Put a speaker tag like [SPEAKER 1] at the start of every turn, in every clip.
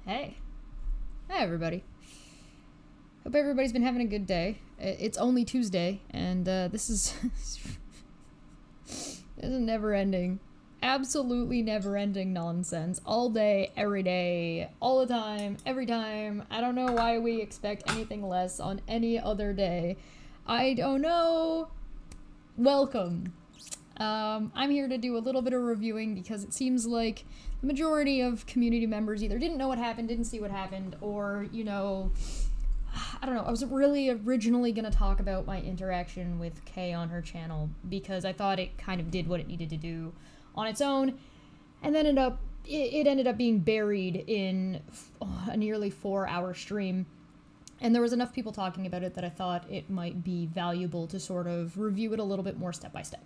[SPEAKER 1] Hey. Hi, everybody. Hope everybody's been having a good day. It's only Tuesday, and this is... this is never-ending. Absolutely never-ending nonsense. All day, every day, all the time, every time. I don't know why we expect anything less on any other day. I don't know. Welcome. I'm here to do a little bit of reviewing because it seems like the majority of community members either didn't know what happened, didn't see what happened, or, you know, I don't know. I was really originally going to talk about my interaction with Kay on her channel because I thought it kind of did what it needed to do on its own, and then it ended up being buried in a nearly 4-hour stream. And there was enough people talking about it that I thought it might be valuable to sort of review it a little bit more step by step.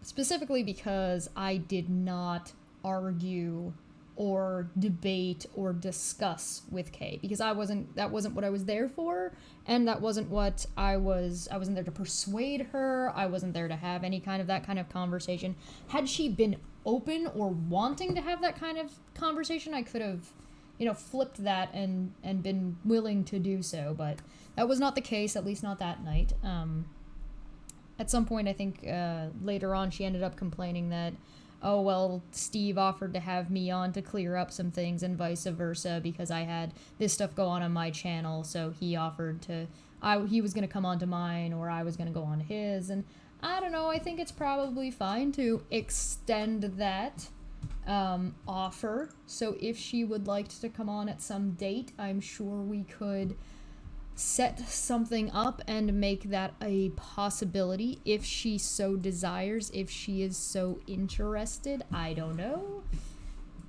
[SPEAKER 1] Specifically because I did not argue or debate or discuss with Kay, because that wasn't what I was there for, and that wasn't what I wasn't there to persuade her. I wasn't there to have any kind of that kind of conversation. Had she been open or wanting to have that kind of conversation, I could have, you know, flipped that and been willing to do so, but that was not the case, at least not that night. At some point, I think later on, she ended up complaining that, oh, well, Steve offered to have me on to clear up some things and vice versa because I had this stuff go on my channel, so he offered to, he was going to come on to mine or I was going to go on to his, and I don't know, I think it's probably fine to extend that offer. So if she would like to come on at some date, I'm sure we could set something up and make that a possibility if she so desires, if she is so interested. I don't know.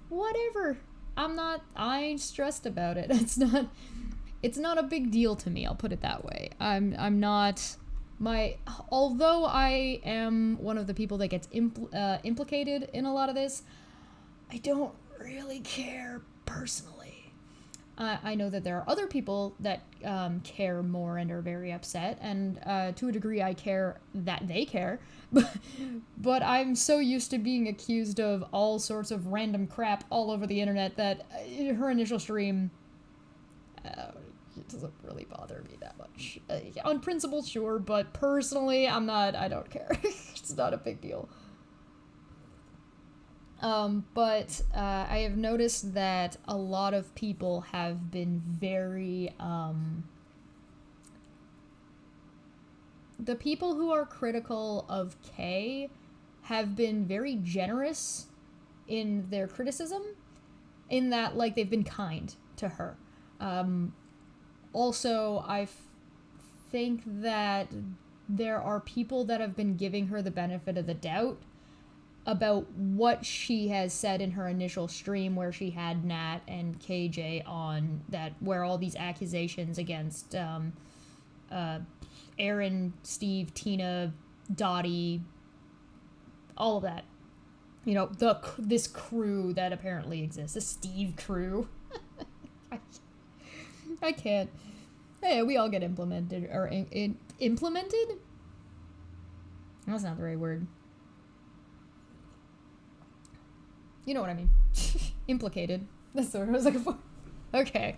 [SPEAKER 1] Whatever. I ain't stressed about it. It's not a big deal to me, I'll put it that way. I'm not although I am one of the people that gets implicated in a lot of this, I don't really care personally. I know that there are other people that care more and are very upset, and to a degree I care that they care, but I'm so used to being accused of all sorts of random crap all over the internet that her initial stream, it doesn't really bother me that much. On principle, sure, but personally, I don't care. It's not a big deal. But I have noticed that a lot of people have been very, the people who are critical of Kay have been very generous in their criticism, in that, like, they've been kind to her. Also, I think that there are people that have been giving her the benefit of the doubt about what she has said in her initial stream where she had Nat and KJ on, that where all these accusations against Erin, Steve, Tina, Dottie, all of that. You know, this crew that apparently exists, the Steve crew. I can't. Hey, we all get implemented, or implemented? That's not the right word. You know what I mean. Implicated. That's the word I was looking for. Okay.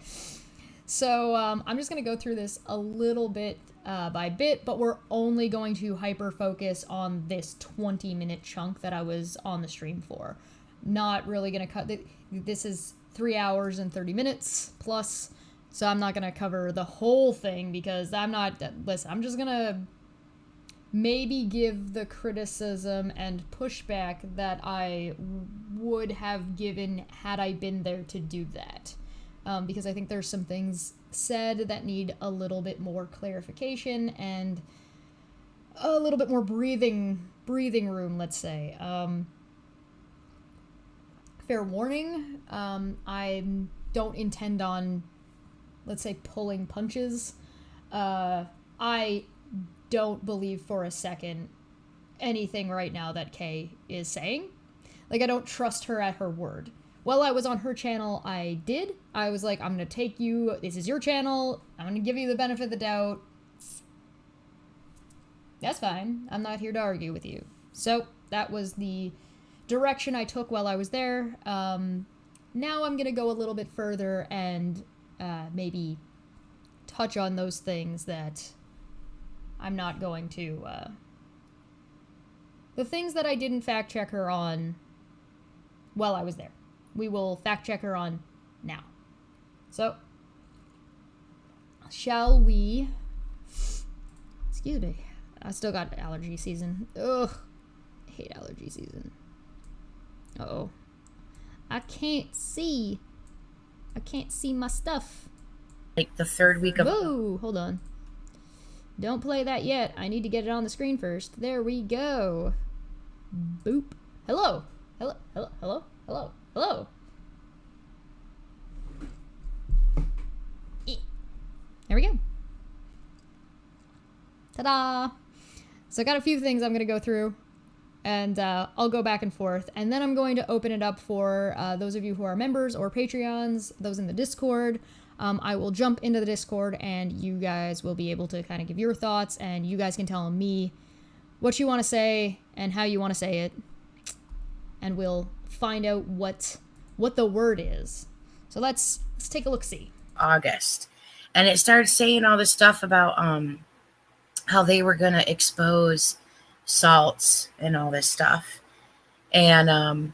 [SPEAKER 1] So, I'm just going to go through this a little bit by bit, but we're only going to hyper-focus on this 20-minute chunk that I was on the stream for. Not really going to cut... This is 3 hours and 30 minutes plus, so I'm not going to cover the whole thing because I'm not... Listen, I'm just going to maybe give the criticism and pushback that I would have given had I been there to do that. Because I think there's some things said that need a little bit more clarification and a little bit more breathing room, let's say. Fair warning, I don't intend on, let's say, pulling punches. I don't believe for a second anything right now that Kay is saying. Like, I don't trust her at her word. While I was on her channel, I did. I was like, I'm gonna take you, this is your channel, I'm gonna give you the benefit of the doubt. That's fine. I'm not here to argue with you. So, that was the direction I took while I was there. now I'm gonna go a little bit further and maybe touch on those things that I'm not going to, the things that I didn't fact check her on while I was there. We will fact check her on now. So, shall we? Excuse me. I still got allergy season. Ugh. I hate allergy season. Uh-oh. I can't see my stuff.
[SPEAKER 2] Like the third week of...
[SPEAKER 1] Whoa, hold on. Don't play that yet. I need to get it on the screen first. There we go. Boop. Hello. Hello. Hello. Hello. Hello. Hello. There we go. Ta-da! So I got a few things I'm going to go through, and I'll go back and forth, and then I'm going to open it up for those of you who are members or Patreons, those in the Discord. I will jump into the Discord, and you guys will be able to kind of give your thoughts, and you guys can tell me what you want to say and how you want to say it, and we'll find out what the word is. So let's take a look-see.
[SPEAKER 2] August. And it started saying all this stuff about how they were going to expose salts and all this stuff. And
[SPEAKER 1] oh,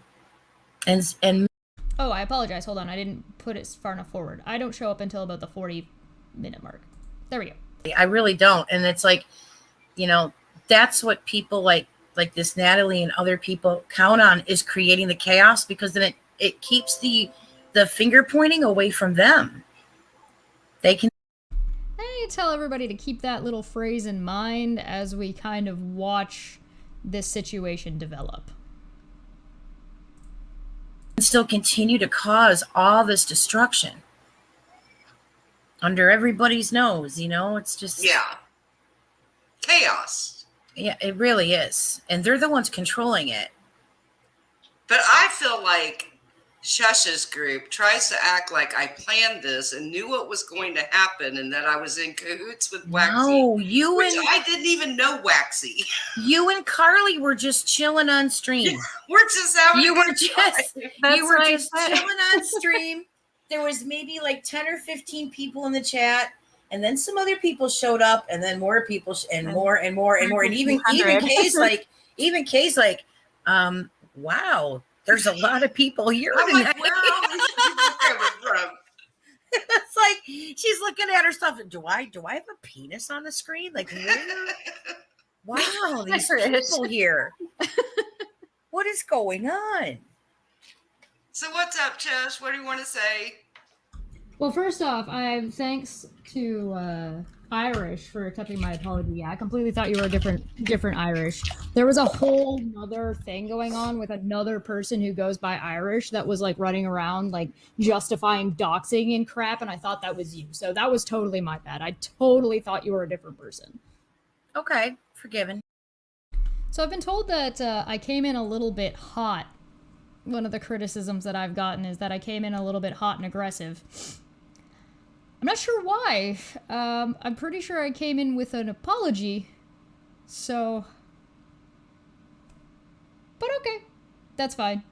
[SPEAKER 1] I apologize. Hold on. I didn't put it far enough forward. I don't show up until about the 40-minute mark. There we go.
[SPEAKER 2] I really don't. And it's like, you know, that's what people like this Natalie and other people count on, is creating the chaos, because then it keeps the finger pointing away from them. They can...
[SPEAKER 1] I tell everybody to keep that little phrase in mind as we kind of watch this situation develop.
[SPEAKER 2] Still continue to cause all this destruction under everybody's nose, you know? It's just...
[SPEAKER 3] Yeah. Chaos.
[SPEAKER 2] Yeah, it really is. And they're the ones controlling it.
[SPEAKER 3] But I feel like Shush's group tries to act like I planned this and knew what was going to happen, and that I was in cahoots with Waxy.
[SPEAKER 2] No,
[SPEAKER 3] I didn't even know Waxy.
[SPEAKER 2] You and Carly were just chilling on stream.
[SPEAKER 3] We're just having
[SPEAKER 2] You
[SPEAKER 3] a
[SPEAKER 2] were
[SPEAKER 3] good
[SPEAKER 2] just
[SPEAKER 3] time.
[SPEAKER 2] you were just chilling on stream. There was maybe like 10 or 15 people in the chat, and then some other people showed up, and then more people and more and more and more, and even Kay's like, wow, there's a lot of people here
[SPEAKER 3] I'm
[SPEAKER 2] tonight.
[SPEAKER 3] like, where are all these people coming from?
[SPEAKER 2] It's like she's looking at her stuff. Do I have a penis on the screen? Like, where? Wow, these people here. What is going on?
[SPEAKER 3] So what's up, Chush? What do you want to say?
[SPEAKER 1] Well, first off, thanks to Irish for accepting my apology. Yeah, I completely thought you were a different Irish. There was a whole other thing going on with another person who goes by Irish that was like running around like justifying doxing and crap, and I thought that was you. So that was totally my bad. I totally thought you were a different person.
[SPEAKER 2] Okay, forgiven.
[SPEAKER 1] So I've been told that I came in a little bit hot. One of the criticisms that I've gotten is that I came in a little bit hot and aggressive. I'm not sure why. I'm pretty sure I came in with an apology. So... But okay. That's fine.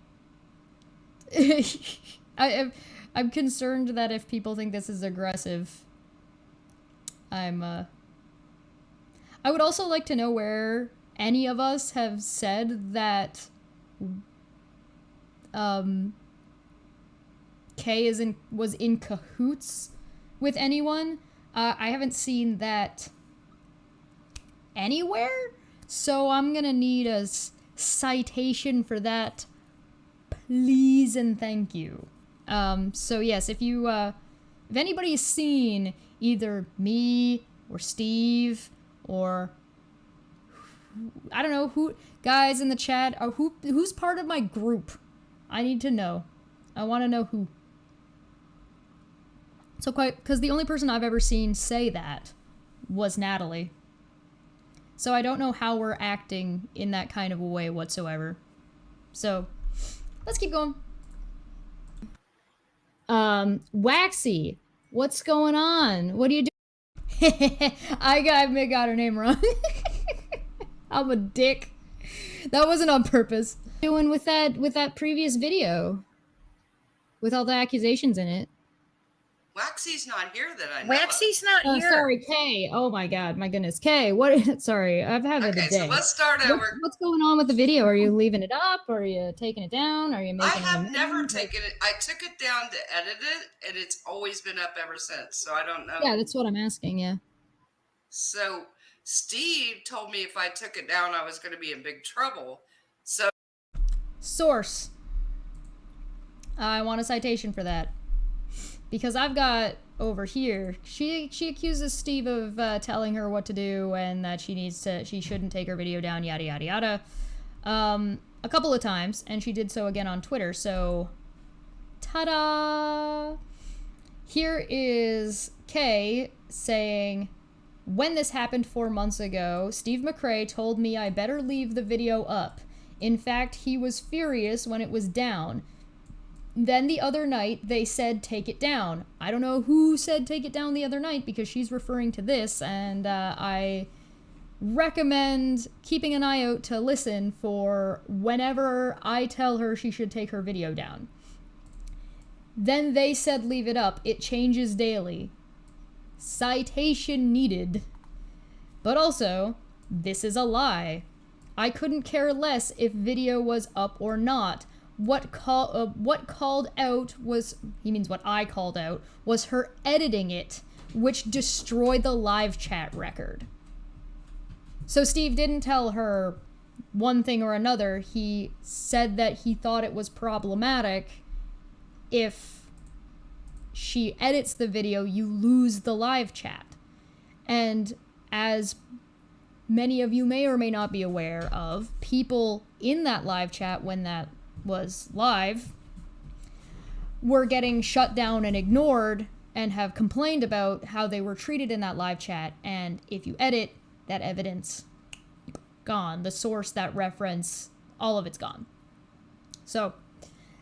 [SPEAKER 1] I'm concerned that if people think this is aggressive, I would also like to know where any of us have said that Kay was in cahoots with anyone. I haven't seen that anywhere, so I'm gonna need a citation for that, please and thank you. So yes, if anybody's seen either me or Steve or I don't know who guys in the chat or who's part of my group, I need to know. I want to know who. So because the only person I've ever seen say that was Natalie. So I don't know how we're acting in that kind of a way whatsoever. So let's keep going. Waxy, what's going on? What are you doing? I got her name wrong. I'm a dick. That wasn't on purpose. Doing with that previous video. with all the accusations in it.
[SPEAKER 3] Waxy's not here that I know
[SPEAKER 2] Waxy's not
[SPEAKER 1] Oh,
[SPEAKER 2] here.
[SPEAKER 1] sorry, Kay. Oh my God, my goodness, Kay. What? Sorry, I've had
[SPEAKER 3] of.
[SPEAKER 1] a
[SPEAKER 3] Okay,
[SPEAKER 1] day.
[SPEAKER 3] so let's start over.
[SPEAKER 1] What's going on with the video? Are you leaving it up? Or are you taking it down? Are you
[SPEAKER 3] I
[SPEAKER 1] making?
[SPEAKER 3] have never taken it. I took it down to edit it, and it's always been up ever since. So I don't know.
[SPEAKER 1] Yeah, that's what I'm asking. Yeah.
[SPEAKER 3] So Steve told me if I took it down, I was going to be in big trouble. So
[SPEAKER 1] Source. I want a citation for that. Because I've got over here, she accuses Steve of telling her what to do and that she shouldn't take her video down, yada yada yada, a couple of times, and she did so again on Twitter. So, ta-da! Here is Kay saying, when this happened 4 months ago, Steve McRae told me I better leave the video up. In fact, he was furious when it was down. Then the other night, they said take it down. I don't know who said take it down the other night because she's referring to this, and I recommend keeping an eye out to listen for whenever I tell her she should take her video down. Then they said leave it up. It changes daily. Citation needed. But also, this is a lie. I couldn't care less if video was up or not. What called out was, he means what I called out, was her editing it, which destroyed the live chat record. So Steve didn't tell her one thing or another. He said that he thought it was problematic if she edits the video, you lose the live chat. And as many of you may or may not be aware of, people in that live chat when that was live were getting shut down and ignored and have complained about how they were treated in that live chat. And if you edit, that evidence gone. The source, that reference, all of it's gone. So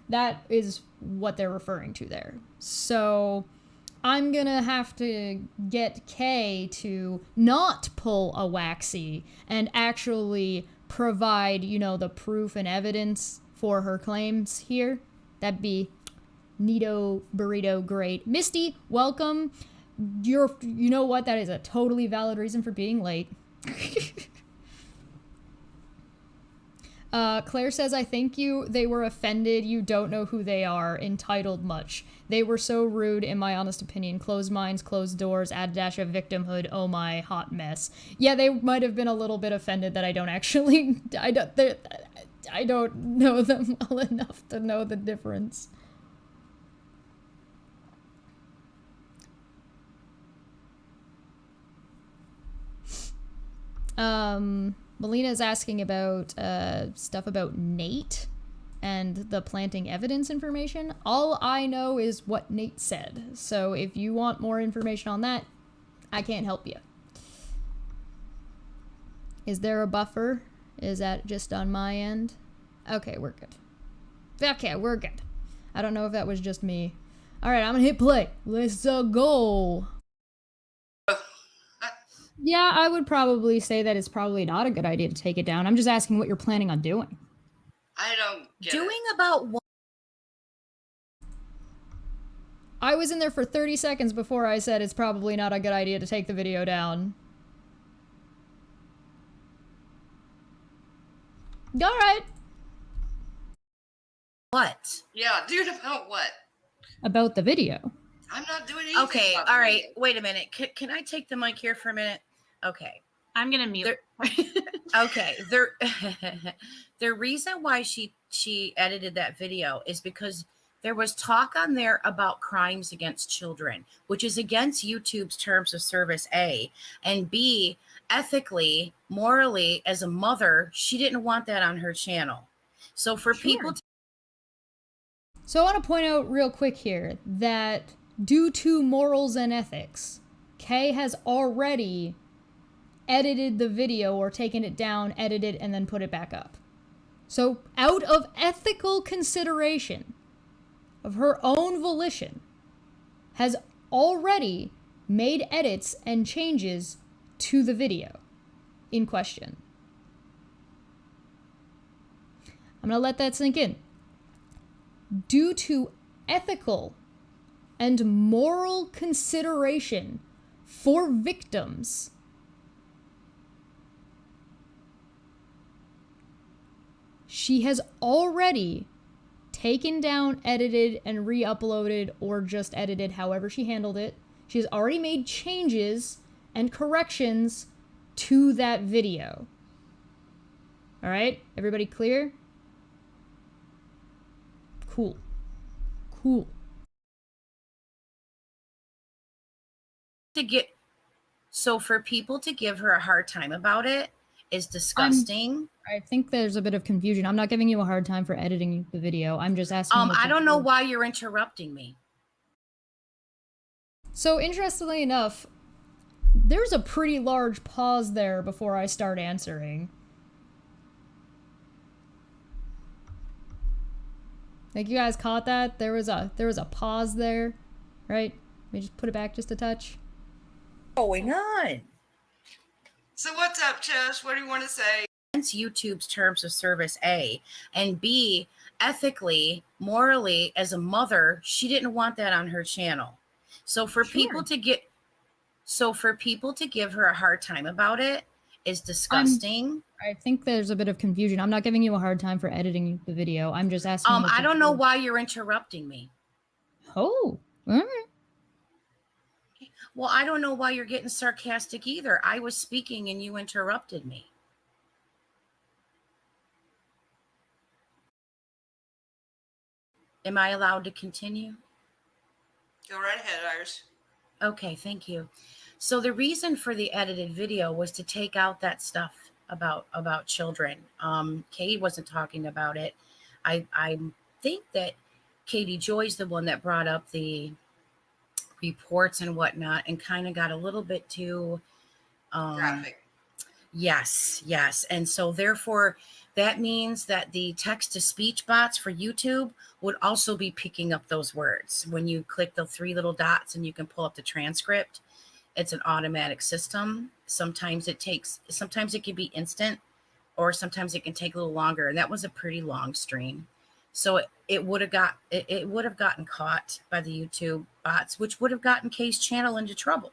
[SPEAKER 1] that is what they're referring to there. So I'm gonna have to get Kay to not pull a Waxy and actually provide, you know, the proof and evidence for her claims here. That'd be neato burrito great. Misty, welcome. You know what? That is a totally valid reason for being late. Claire says, I think they were offended. You don't know who they are. Entitled much. They were so rude, in my honest opinion. Closed minds, closed doors, add a dash of victimhood. Oh my, hot mess. Yeah, they might have been a little bit offended that I don't actually, I don't know them well enough to know the difference. Melina's asking about stuff about Nate and the planting evidence information. All I know is what Nate said. So if you want more information on that, I can't help you. Is there a buffer? Is that just on my end? Okay, we're good. Okay, we're good. I don't know if that was just me. All right, I'm gonna hit play. Let's go. Yeah, I would probably say that it's probably not a good idea to take it down. I'm just asking what you're planning on doing.
[SPEAKER 3] I don't get
[SPEAKER 2] Doing
[SPEAKER 3] it.
[SPEAKER 2] about what?
[SPEAKER 1] I was in there for 30 seconds before I said it's probably not a good idea to take the video down. All right.
[SPEAKER 2] What?
[SPEAKER 3] Yeah, dude, about what?
[SPEAKER 1] About the video.
[SPEAKER 3] I'm not doing anything.
[SPEAKER 2] Okay,
[SPEAKER 3] about
[SPEAKER 2] all
[SPEAKER 3] the
[SPEAKER 2] right.
[SPEAKER 3] video.
[SPEAKER 2] Wait a minute. Can I take the mic here for a minute? Okay.
[SPEAKER 4] I'm gonna mute.
[SPEAKER 2] Okay. The reason why she edited that video is because there was talk on there about crimes against children, which is against YouTube's terms of service, A, and B, ethically, morally, as a mother, she didn't want that on her channel. So for people to
[SPEAKER 1] So I want to point out real quick here that due to morals and ethics, Kay has already edited the video or taken it down, edited, and then put it back up. So out of ethical consideration, of her own volition, has already made edits and changes to the video in question. I'm going to let that sink in. Due to ethical and moral consideration for victims, she has already taken down, edited, and re-uploaded, or just edited, however she handled it. She has already made changes and corrections to that video. All right, everybody clear? Cool. Cool.
[SPEAKER 2] So for people to give her a hard time about it is disgusting.
[SPEAKER 1] I think there's a bit of confusion. I'm not giving you a hard time for editing the video. I'm just asking.
[SPEAKER 2] I don't know why you're interrupting me.
[SPEAKER 1] So interestingly enough, there's a pretty large pause there before I start answering. Like, you guys caught that? There was a pause there, right? Let me just put it back just a touch.
[SPEAKER 2] Going on?
[SPEAKER 3] So what's up, Chess? What do you want to say?
[SPEAKER 2] YouTube's terms of service, A, and B, ethically, morally, as a mother, she didn't want that on her channel. So for people to give her a hard time about it is disgusting.
[SPEAKER 1] I think there's a bit of confusion. I'm not giving you a hard time for editing the video. I'm just asking.
[SPEAKER 2] I don't know why you're interrupting me.
[SPEAKER 1] Oh, all right.
[SPEAKER 2] Well, I don't know why you're getting sarcastic either. I was speaking and you interrupted me. Am I allowed to continue?
[SPEAKER 3] Go right ahead, Iris.
[SPEAKER 2] Okay, thank you. So the reason for the edited video was to take out that stuff about children. Katie wasn't talking about it. I think that Katie Joy's the one that brought up the reports and whatnot and kind of got a little bit too
[SPEAKER 3] graphic.
[SPEAKER 2] Yes. And so therefore that means that the text-to-speech bots for YouTube would also be picking up those words. When you click the 3 little dots and you can pull up the transcript, it's an automatic system. Sometimes it can be instant, or sometimes it can take a little longer. And that was a pretty long stream. So it would have gotten caught by the YouTube bots, which would have gotten Kay's channel into trouble.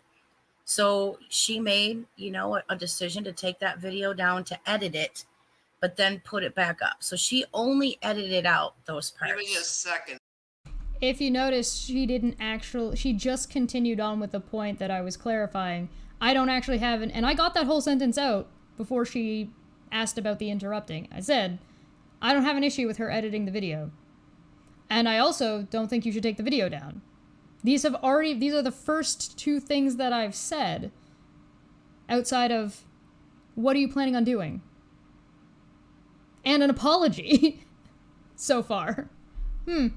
[SPEAKER 2] So she made, a decision to take that video down, to edit it, but then put it back up. So she only edited out those parts.
[SPEAKER 3] Give me a second.
[SPEAKER 1] If you notice, she just continued on with the point that I was clarifying. I don't actually have and I got that whole sentence out before she asked about the interrupting. I said, I don't have an issue with her editing the video. And I also don't think you should take the video down. These are the first 2 things that I've said outside of what are you planning on doing? And an apology so far.
[SPEAKER 3] That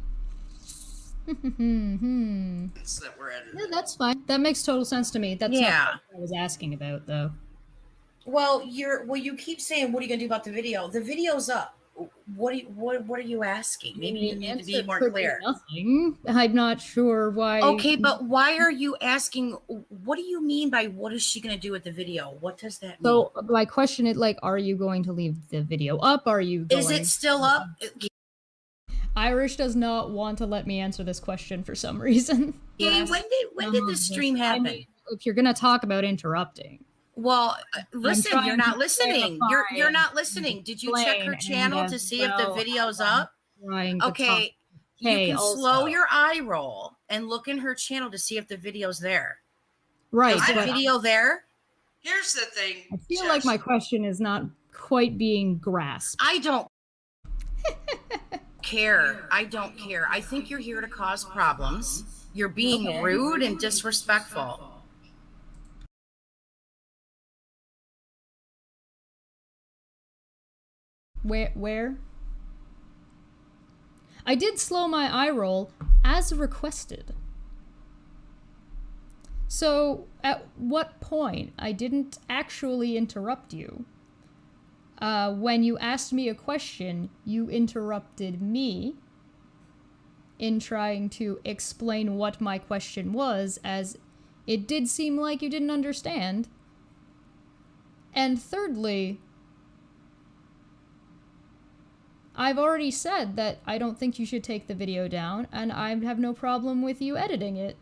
[SPEAKER 3] we're editing.
[SPEAKER 1] Yeah, that's fine. That makes total sense to me. That's not what I was asking about, though.
[SPEAKER 2] Well, you keep saying, what are you gonna do about the video? The video's up. What are you asking? Maybe you need to be more clear.
[SPEAKER 1] Nothing. I'm not sure why.
[SPEAKER 2] Okay, but why are you asking? What do you mean by what is she going to do with the video? What does that mean?
[SPEAKER 1] So my question is, are you going to leave the video up? Are you going...
[SPEAKER 2] Is it still up?
[SPEAKER 1] Irish does not want to let me answer this question for some reason.
[SPEAKER 2] Yes. When did the stream happen?
[SPEAKER 1] If you're going to talk about interrupting.
[SPEAKER 2] Well, listen, you're not listening. You're not listening. Did you check her channel to see if the video's up? Okay, you can slow your eye roll and look in her channel to see if the video's there.
[SPEAKER 1] Right.
[SPEAKER 2] Is the video there?
[SPEAKER 3] Here's the thing.
[SPEAKER 1] I feel like my question is not quite being grasped.
[SPEAKER 2] I don't care. I don't care. I think you're here to cause problems. You're being rude and disrespectful.
[SPEAKER 1] Where? I did slow my eye roll as requested. So, at what point? I didn't actually interrupt you. When you asked me a question, you interrupted me in trying to explain what my question was, as it did seem like you didn't understand. And thirdly, I've already said that I don't think you should take the video down, and I have no problem with you editing it.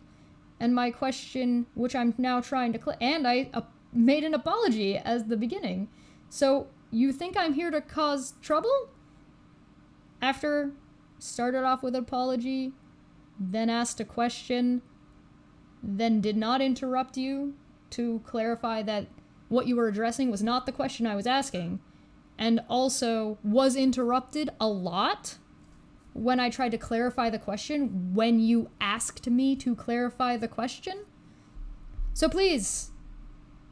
[SPEAKER 1] And my question, which I'm now trying to and I made an apology as the beginning. So, you think I'm here to cause trouble? After started off with an apology, then asked a question, then did not interrupt you to clarify that what you were addressing was not the question I was asking, and also was interrupted a lot when I tried to clarify the question when you asked me to clarify the question. So please,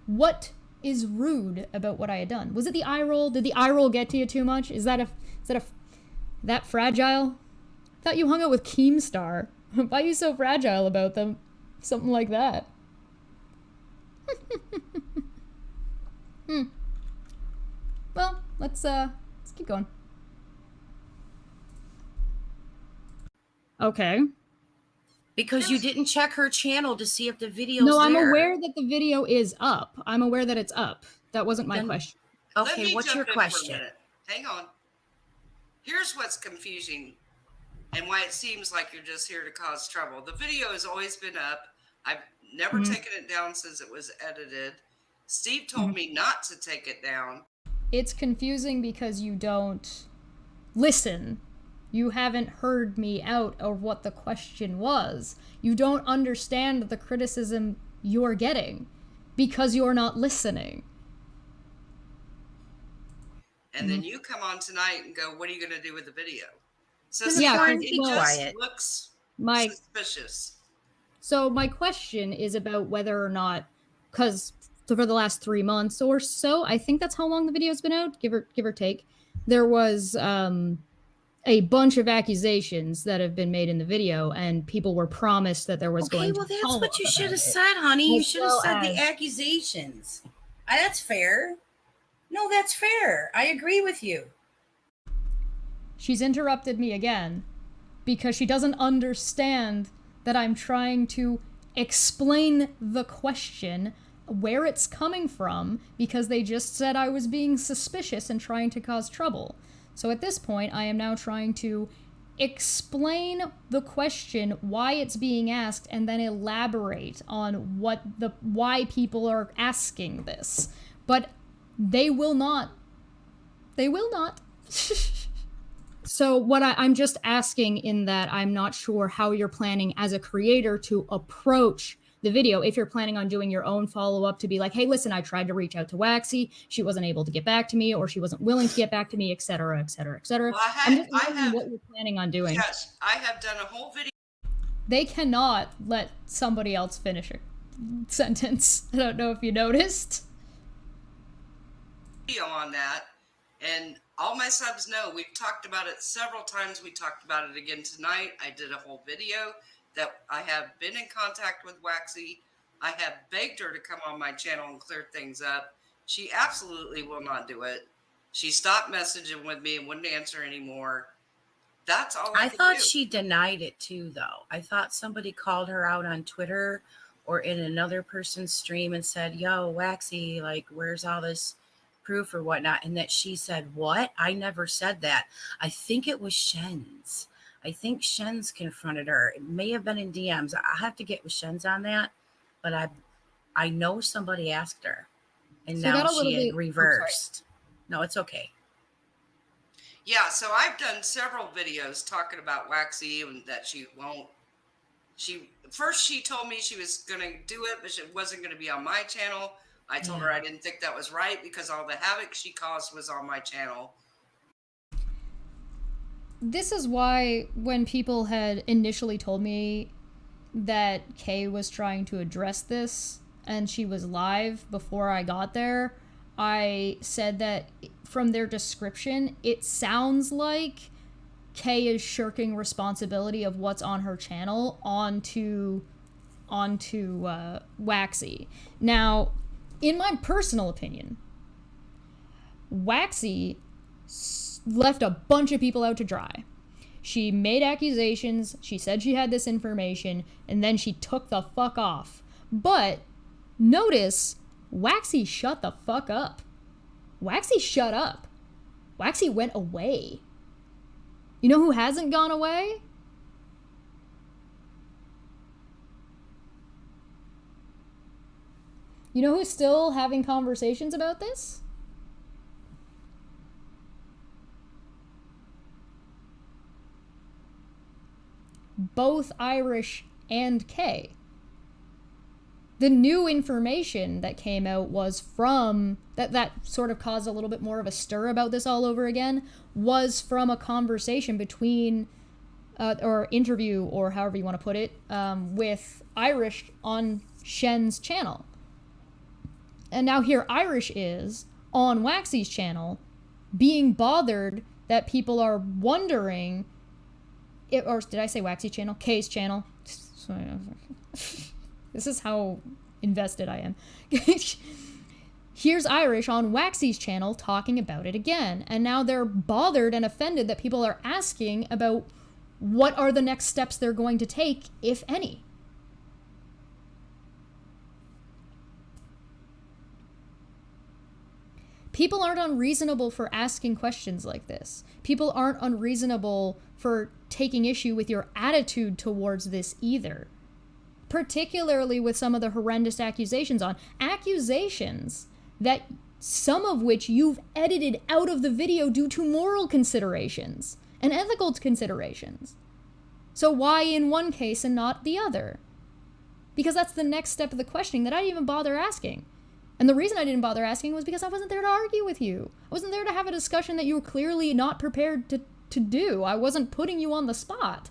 [SPEAKER 1] what is rude about what I had done? Was it the eye roll? Did the eye roll get to you too much? Is that that fragile? I thought you hung out with Keemstar. Why are you so fragile about them? Something like that. Well, let's keep going. Okay.
[SPEAKER 2] Because you didn't check her channel to see if the video's there.
[SPEAKER 1] No, I'm aware that the video is up. I'm aware that it's up. That wasn't my question.
[SPEAKER 2] Okay, what's your question?
[SPEAKER 3] Hang on. Here's what's confusing and why it seems like you're just here to cause trouble. The video has always been up. I've never taken it down since it was edited. Steve told me not to take it down.
[SPEAKER 1] It's confusing because you don't listen. You haven't heard me out of what the question was. You don't understand the criticism you're getting because you're not listening.
[SPEAKER 3] And then you come on tonight and go, what are you going to do with the video? So
[SPEAKER 2] be quiet.
[SPEAKER 3] Looks suspicious.
[SPEAKER 1] So my question is about whether or not, because for the last 3 months or so, I think that's how long the video's been out, give or take, there was a bunch of accusations that have been made in the video, and people were promised that there was going to be.
[SPEAKER 2] Okay, well, that's what you should have said, honey. You should have said the accusations. That's fair. No, that's fair. I agree with you.
[SPEAKER 1] She's interrupted me again because she doesn't understand that I'm trying to explain the question, where it's coming from, because they just said I was being suspicious and trying to cause trouble. So at this point, I am now trying to explain the question, why it's being asked, and then elaborate on why people are asking this. But they will not. They will not. So what I'm just asking in that I'm not sure how you're planning as a creator to approach the video. If you're planning on doing your own follow-up to be like, hey, listen, I tried to reach out to Waxy. She wasn't able to get back to me, or she wasn't willing to get back to me, et cetera, et cetera, et cetera.
[SPEAKER 3] Well,
[SPEAKER 1] I'm just wondering what you're planning on doing.
[SPEAKER 3] Yes, I have done a whole video.
[SPEAKER 1] They cannot let somebody else finish a sentence. I don't know if you noticed.
[SPEAKER 3] On that, and all my subs know we've talked about it several times. We talked about it again tonight. I did a whole video that I have been in contact with Waxy. I have begged her to come on my channel and clear things up. She absolutely will not do it. She stopped messaging with me and wouldn't answer anymore. That's all I
[SPEAKER 2] thought
[SPEAKER 3] do.
[SPEAKER 2] She denied it too, though. I thought somebody called her out on Twitter or in another person's stream and said, yo, Waxy, like, where's all this proof or whatnot? And that she said, what? I never said that. I think it was Shen's. I think Shen's confronted her. It may have been in DMs. I have to get with Shen's on that, but I know somebody asked her, and so now she had reversed. No, it's okay.
[SPEAKER 3] Yeah, so I've done several videos talking about Waxy and that she won't. First she told me she was going to do it, but it wasn't going to be on my channel. I told her I didn't think that was right because all the havoc she caused was on my channel.
[SPEAKER 1] This is why when people had initially told me that Kay was trying to address this and she was live before I got there, I said that from their description, it sounds like Kay is shirking responsibility of what's on her channel onto Waxy. Now, in my personal opinion, Waxy left a bunch of people out to dry. She made accusations, she said she had this information, and then she took the fuck off. But notice, Waxy shut the fuck up. Waxy shut up. Waxy went away. You know who hasn't gone away? You know who's still having conversations about this? Both Irish and Kay. The new information that came out was from, that sort of caused a little bit more of a stir about this all over again, was from a conversation between, or interview, or however you want to put it, with Irish on Shen's channel. And now here Irish is, on Waxy's channel, being bothered that people are wondering, or did I say Waxy channel? Kay's channel. This is how invested I am. Here's Irish on Waxy's channel talking about it again. And now they're bothered and offended that people are asking about what are the next steps they're going to take, if any. People aren't unreasonable for asking questions like this. People aren't unreasonable for taking issue with your attitude towards this either. Particularly with some of the horrendous accusations that some of which you've edited out of the video due to moral considerations and ethical considerations. So why in one case and not the other? Because that's the next step of the questioning that I didn't even bother asking. And the reason I didn't bother asking was because I wasn't there to argue with you. I wasn't there to have a discussion that you were clearly not prepared to do. I wasn't putting you on the spot.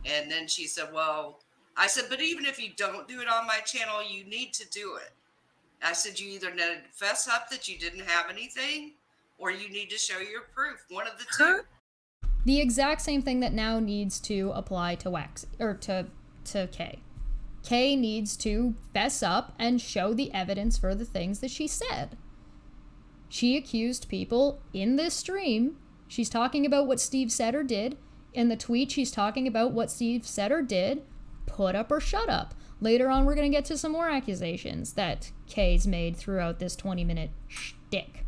[SPEAKER 3] And then she said, well, I said, but even if you don't do it on my channel, you need to do it. I said, you either need to fess up that you didn't have anything, or you need to show your proof. One of the two.
[SPEAKER 1] The exact same thing that now needs to apply to Wax, or to Kay. Kay needs to fess up and show the evidence for the things that she said. She accused people in this stream. She's talking about what Steve said or did. In the tweet, she's talking about what Steve said or did. Put up or shut up. Later on, we're going to get to some more accusations that Kay's made throughout this 20-minute shtick.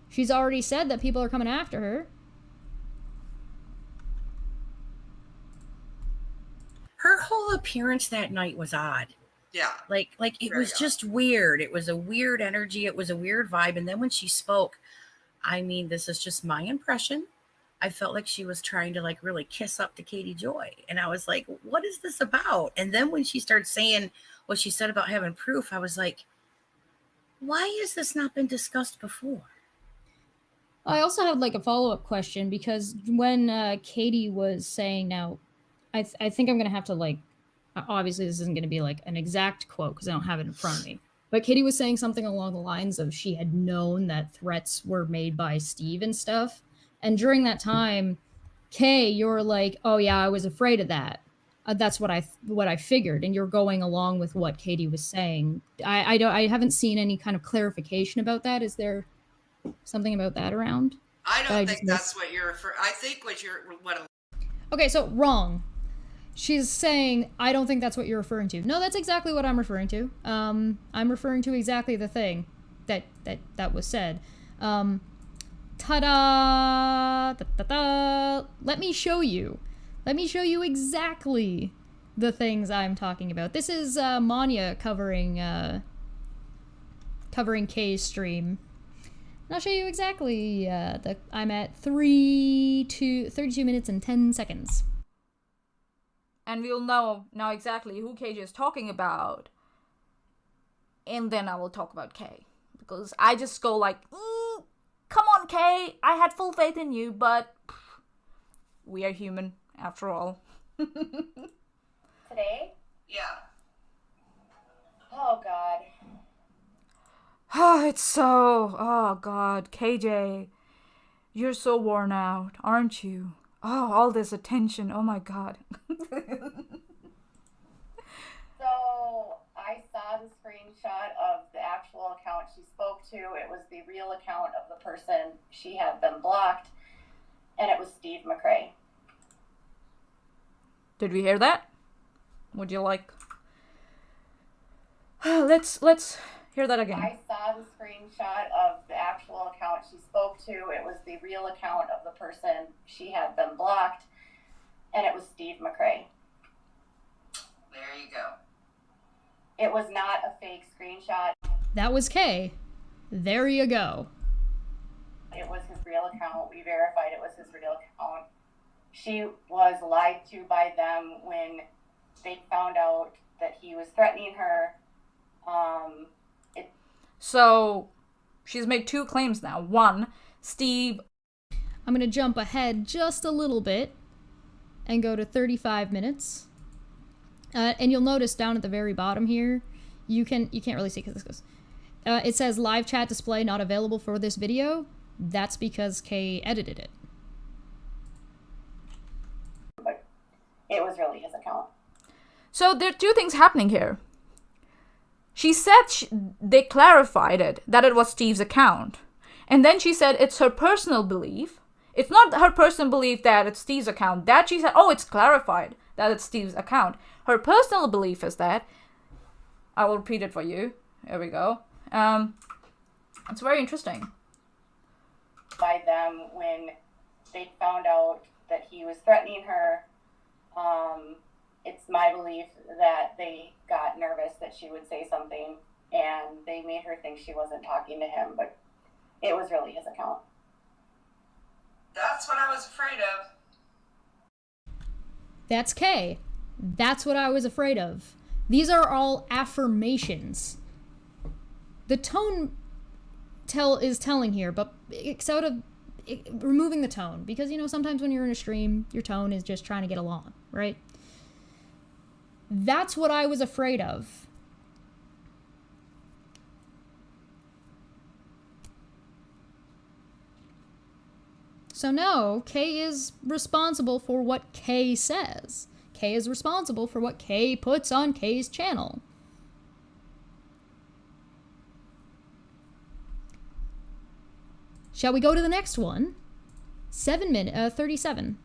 [SPEAKER 1] She's already said that people are coming after her.
[SPEAKER 2] Her whole appearance that night was odd.
[SPEAKER 3] Yeah.
[SPEAKER 2] Like it
[SPEAKER 3] Very
[SPEAKER 2] was
[SPEAKER 3] odd.
[SPEAKER 2] just weird. It was a weird energy. It was a weird vibe. And then when she spoke, I mean, this is just my impression. I felt like she was trying to like really kiss up to Katie Joy. And I was like, what is this about? And then when she started saying what she said about having proof, I was like, why has this not been discussed before?
[SPEAKER 1] I also had like a follow-up question, because when Katie was saying, now I think I'm going to have to like, obviously this isn't going to be like an exact quote because I don't have it in front of me. But Katie was saying something along the lines of she had known that threats were made by Steve and stuff. And during that time, Kay, you're like, oh yeah, I was afraid of that. That's what I figured. And you're going along with what Katie was saying. I haven't seen any kind of clarification about that. Is there something about that around?
[SPEAKER 3] I don't think that's what you're referring. I think what.
[SPEAKER 1] Okay, so wrong. She's saying, I don't think that's what you're referring to. No, that's exactly what I'm referring to. I'm referring to exactly the thing that was said. Ta-da! Ta-ta-ta! Let me show you. Let me show you exactly the things I'm talking about. This is Manya covering Kay's stream. And I'll show you exactly. I'm at 32 minutes and 10 seconds.
[SPEAKER 4] And we'll know now exactly who KJ is talking about. And then I will talk about Kay. Because I just go like, come on, Kay. I had full faith in you, but we are human after all.
[SPEAKER 5] Today?
[SPEAKER 3] Yeah.
[SPEAKER 5] Oh, God.
[SPEAKER 4] Oh, it's so... Oh, God. KJ. You're so worn out, aren't you? Oh, all this attention. Oh, my God.
[SPEAKER 5] So, I saw the screenshot of the actual account she spoke to. It was the real account of the person she had been blocked, and it was Steve McRae.
[SPEAKER 4] Did we hear that? Would you like... Let's Hear that again.
[SPEAKER 5] I saw the screenshot of the actual account she spoke to. It was the real account of the person she had been blocked, and it was Steve McRae.
[SPEAKER 3] There you go.
[SPEAKER 5] It was not a fake screenshot.
[SPEAKER 1] That was Kay. There you go.
[SPEAKER 5] It was his real account. We verified it was his real account. She was lied to by them when they found out that he was threatening her.
[SPEAKER 4] So she's made two claims now. One, Steve.
[SPEAKER 1] I'm going to jump ahead just a little bit and go to 35 minutes. And you'll notice down at the very bottom here, you can't really see because this goes. It says live chat display not available for this video. That's because Kay edited it.
[SPEAKER 5] But it was really his account.
[SPEAKER 4] So there are two things happening here. She said they clarified it, that it was Steve's account. And then she said it's her personal belief. It's not her personal belief that it's Steve's account. That she said, oh, it's clarified that it's Steve's account. Her personal belief is that, I will repeat it for you. Here we go. It's very interesting.
[SPEAKER 5] By them when they found out that he was threatening her. It's my belief that they got nervous that she would say something and they made her think she wasn't talking to him, but it was really his account.
[SPEAKER 3] That's what I was afraid of.
[SPEAKER 1] That's Kay. That's what I was afraid of. These are all affirmations. The tone is telling here, but removing the tone, because sometimes when you're in a stream, your tone is just trying to get along, right? That's what I was afraid of. So no, Kay is responsible for what Kay says. Kay is responsible for what Kay puts on Kay's channel. Shall we go to the next one? 37.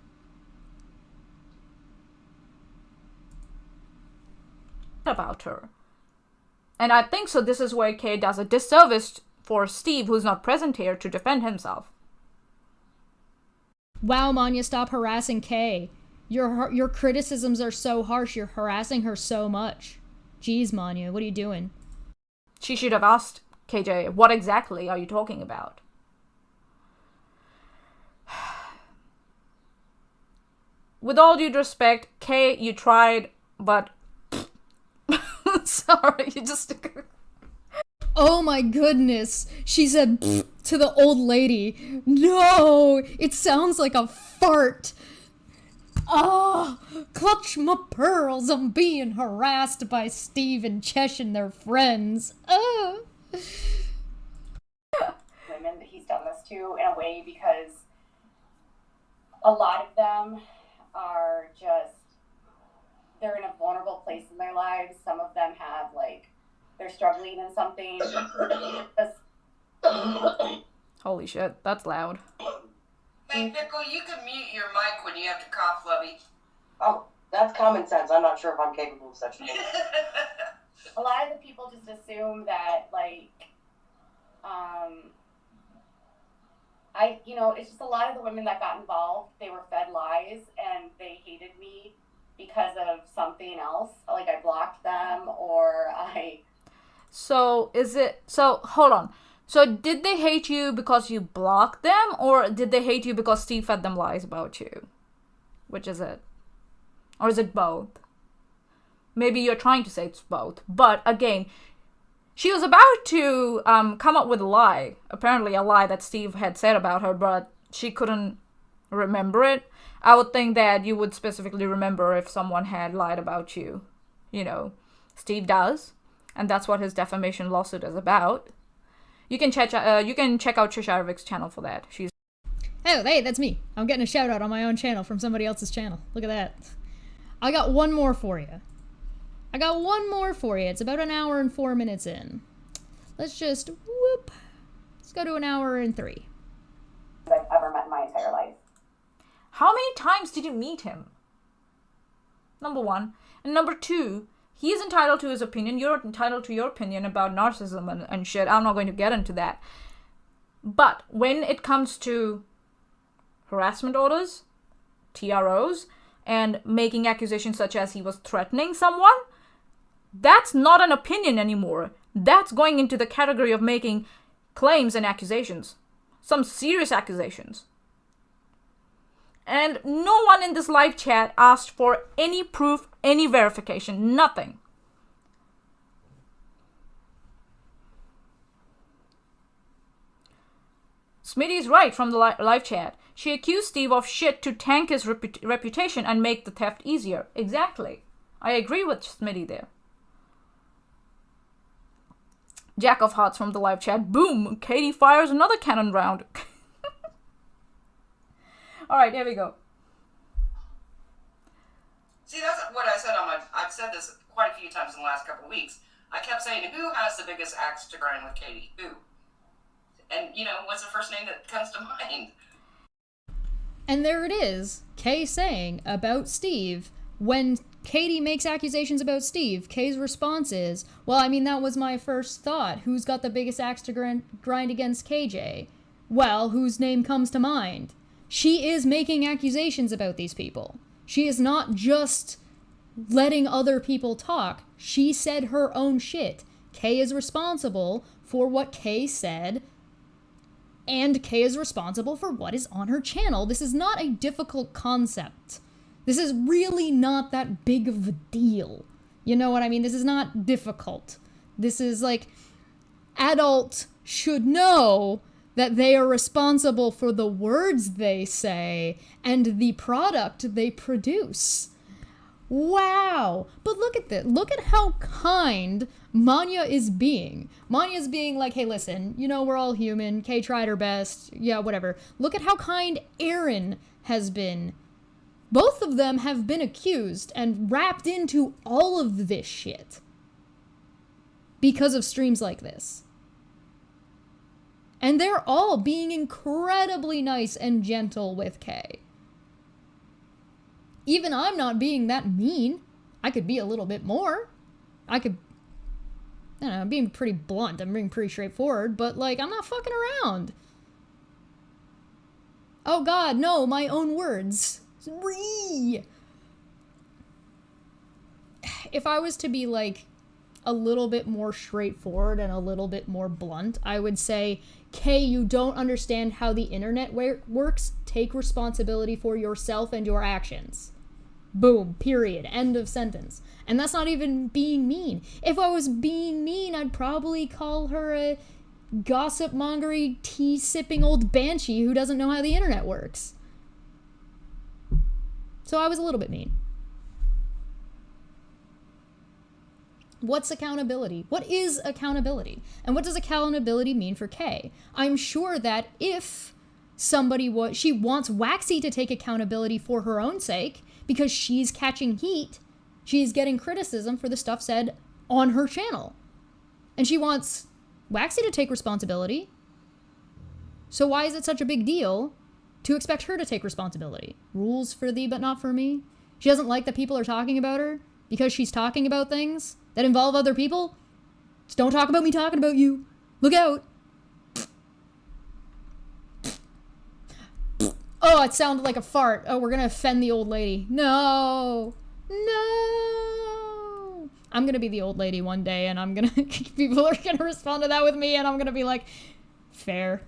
[SPEAKER 4] About her. And I think so this is where Kay does a disservice for Steve, who's not present here, to defend himself.
[SPEAKER 1] Wow, Manya, stop harassing Kay. Your criticisms are so harsh, you're harassing her so much. Jeez, Manya, what are you doing?
[SPEAKER 4] She should have asked KJ, what exactly are you talking about? With all due respect, Kay, you tried, but sorry, you just...
[SPEAKER 1] Oh my goodness, she said to the old lady. No, it sounds like a fart. Oh, clutch my pearls, I'm being harassed by Steve and Chesh and their friends. Oh.
[SPEAKER 5] Women that he's done this to in a way because a lot of them are just, they're in a vulnerable place in their lives. Some of them have, they're struggling in something.
[SPEAKER 4] Holy shit, that's loud.
[SPEAKER 3] Hey, Pickle, you can mute your mic when you have to cough, Lovey.
[SPEAKER 6] Oh, that's common sense. I'm not sure if I'm capable of such a thing.
[SPEAKER 5] A lot of the people just assume that, it's just a lot of the women that got involved, they were fed lies and they hated me because of something else. Like, I blocked them or
[SPEAKER 4] So, hold on. So, did they hate you because you blocked them, or did they hate you because Steve fed them lies about you? Which is it? Or is it both? Maybe you're trying to say it's both. But, again, she was about to come up with a lie. Apparently a lie that Steve had said about her, but she couldn't remember it. I would think that you would specifically remember if someone had lied about you. Steve does. And that's what his defamation lawsuit is about. You can check out Trisha Arvik's channel for that.
[SPEAKER 1] Oh, hey, that's me. I'm getting a shout out on my own channel from somebody else's channel. Look at that. I got one more for you. It's about an hour and 4 minutes in. Let's just let's go to an hour and 3.
[SPEAKER 5] I've ever met in my entire life.
[SPEAKER 4] How many times did you meet him? Number one. And number two, He's entitled to his opinion. You're entitled to your opinion about narcissism and shit. I'm not going to get into that. But when it comes to harassment orders, TROs, and making accusations such as he was threatening someone, that's not an opinion anymore. That's going into the category of making claims and accusations. Some serious accusations. And no one in this live chat asked for any proof, any verification, nothing. Smitty's right from the live chat. She accused Steve of shit to tank his reputation and make the theft easier. Exactly. I agree with Smitty there. Jack of Hearts from the live chat. Boom! Katie fires another cannon round. Alright, here we go.
[SPEAKER 3] See, that's what I said I've said this quite a few times in the last couple of weeks. I kept saying, who has the biggest axe to grind with Katie? Who? And, what's the first name that comes to mind?
[SPEAKER 1] And there it is, Kay saying about Steve, when Katie makes accusations about Steve, Kay's response is, well, I mean, that was my first thought. Who's got the biggest axe to grind against KJ? Well, whose name comes to mind? She is making accusations about these people. She is not just letting other people talk. She said her own shit. Kay is responsible for what Kay said, and Kay is responsible for what is on her channel. This is not a difficult concept. This is really not that big of a deal. You know what I mean? This is not difficult. This is like, adults should know that they are responsible for the words they say and the product they produce. Wow. But look at this. Look at how kind Manya is being. Manya's being like, hey, listen, we're all human. Kay tried her best. Yeah, whatever. Look at how kind Erin has been. Both of them have been accused and wrapped into all of this shit because of streams like this. And they're all being incredibly nice and gentle with Kay. Even I'm not being that mean. I could be a little bit more. I'm being pretty blunt. I'm being pretty straightforward, but I'm not fucking around. Oh God, no, my own words. If I was to be a little bit more straightforward and a little bit more blunt, I would say, Kay, you don't understand how the internet works. Take responsibility for yourself and your actions. Boom, period, end of sentence. And that's not even being mean. If I was being mean, I'd probably call her a gossip-mongery, tea-sipping old banshee who doesn't know how the internet works. So I was a little bit mean. What's accountability? What is accountability? And what does accountability mean for Kay? I'm sure that if she wants Waxy to take accountability for her own sake, because she's catching heat, she's getting criticism for the stuff said on her channel. And she wants Waxy to take responsibility. So why is it such a big deal to expect her to take responsibility? Rules for thee, but not for me? She doesn't like that people are talking about her because she's talking about things that involve other people? Just don't talk about me talking about you. Look out. Oh, it sounded like a fart. Oh, we're gonna offend the old lady. No. No. I'm gonna be the old lady one day, and people are gonna respond to that with me, and I'm gonna be like, fair.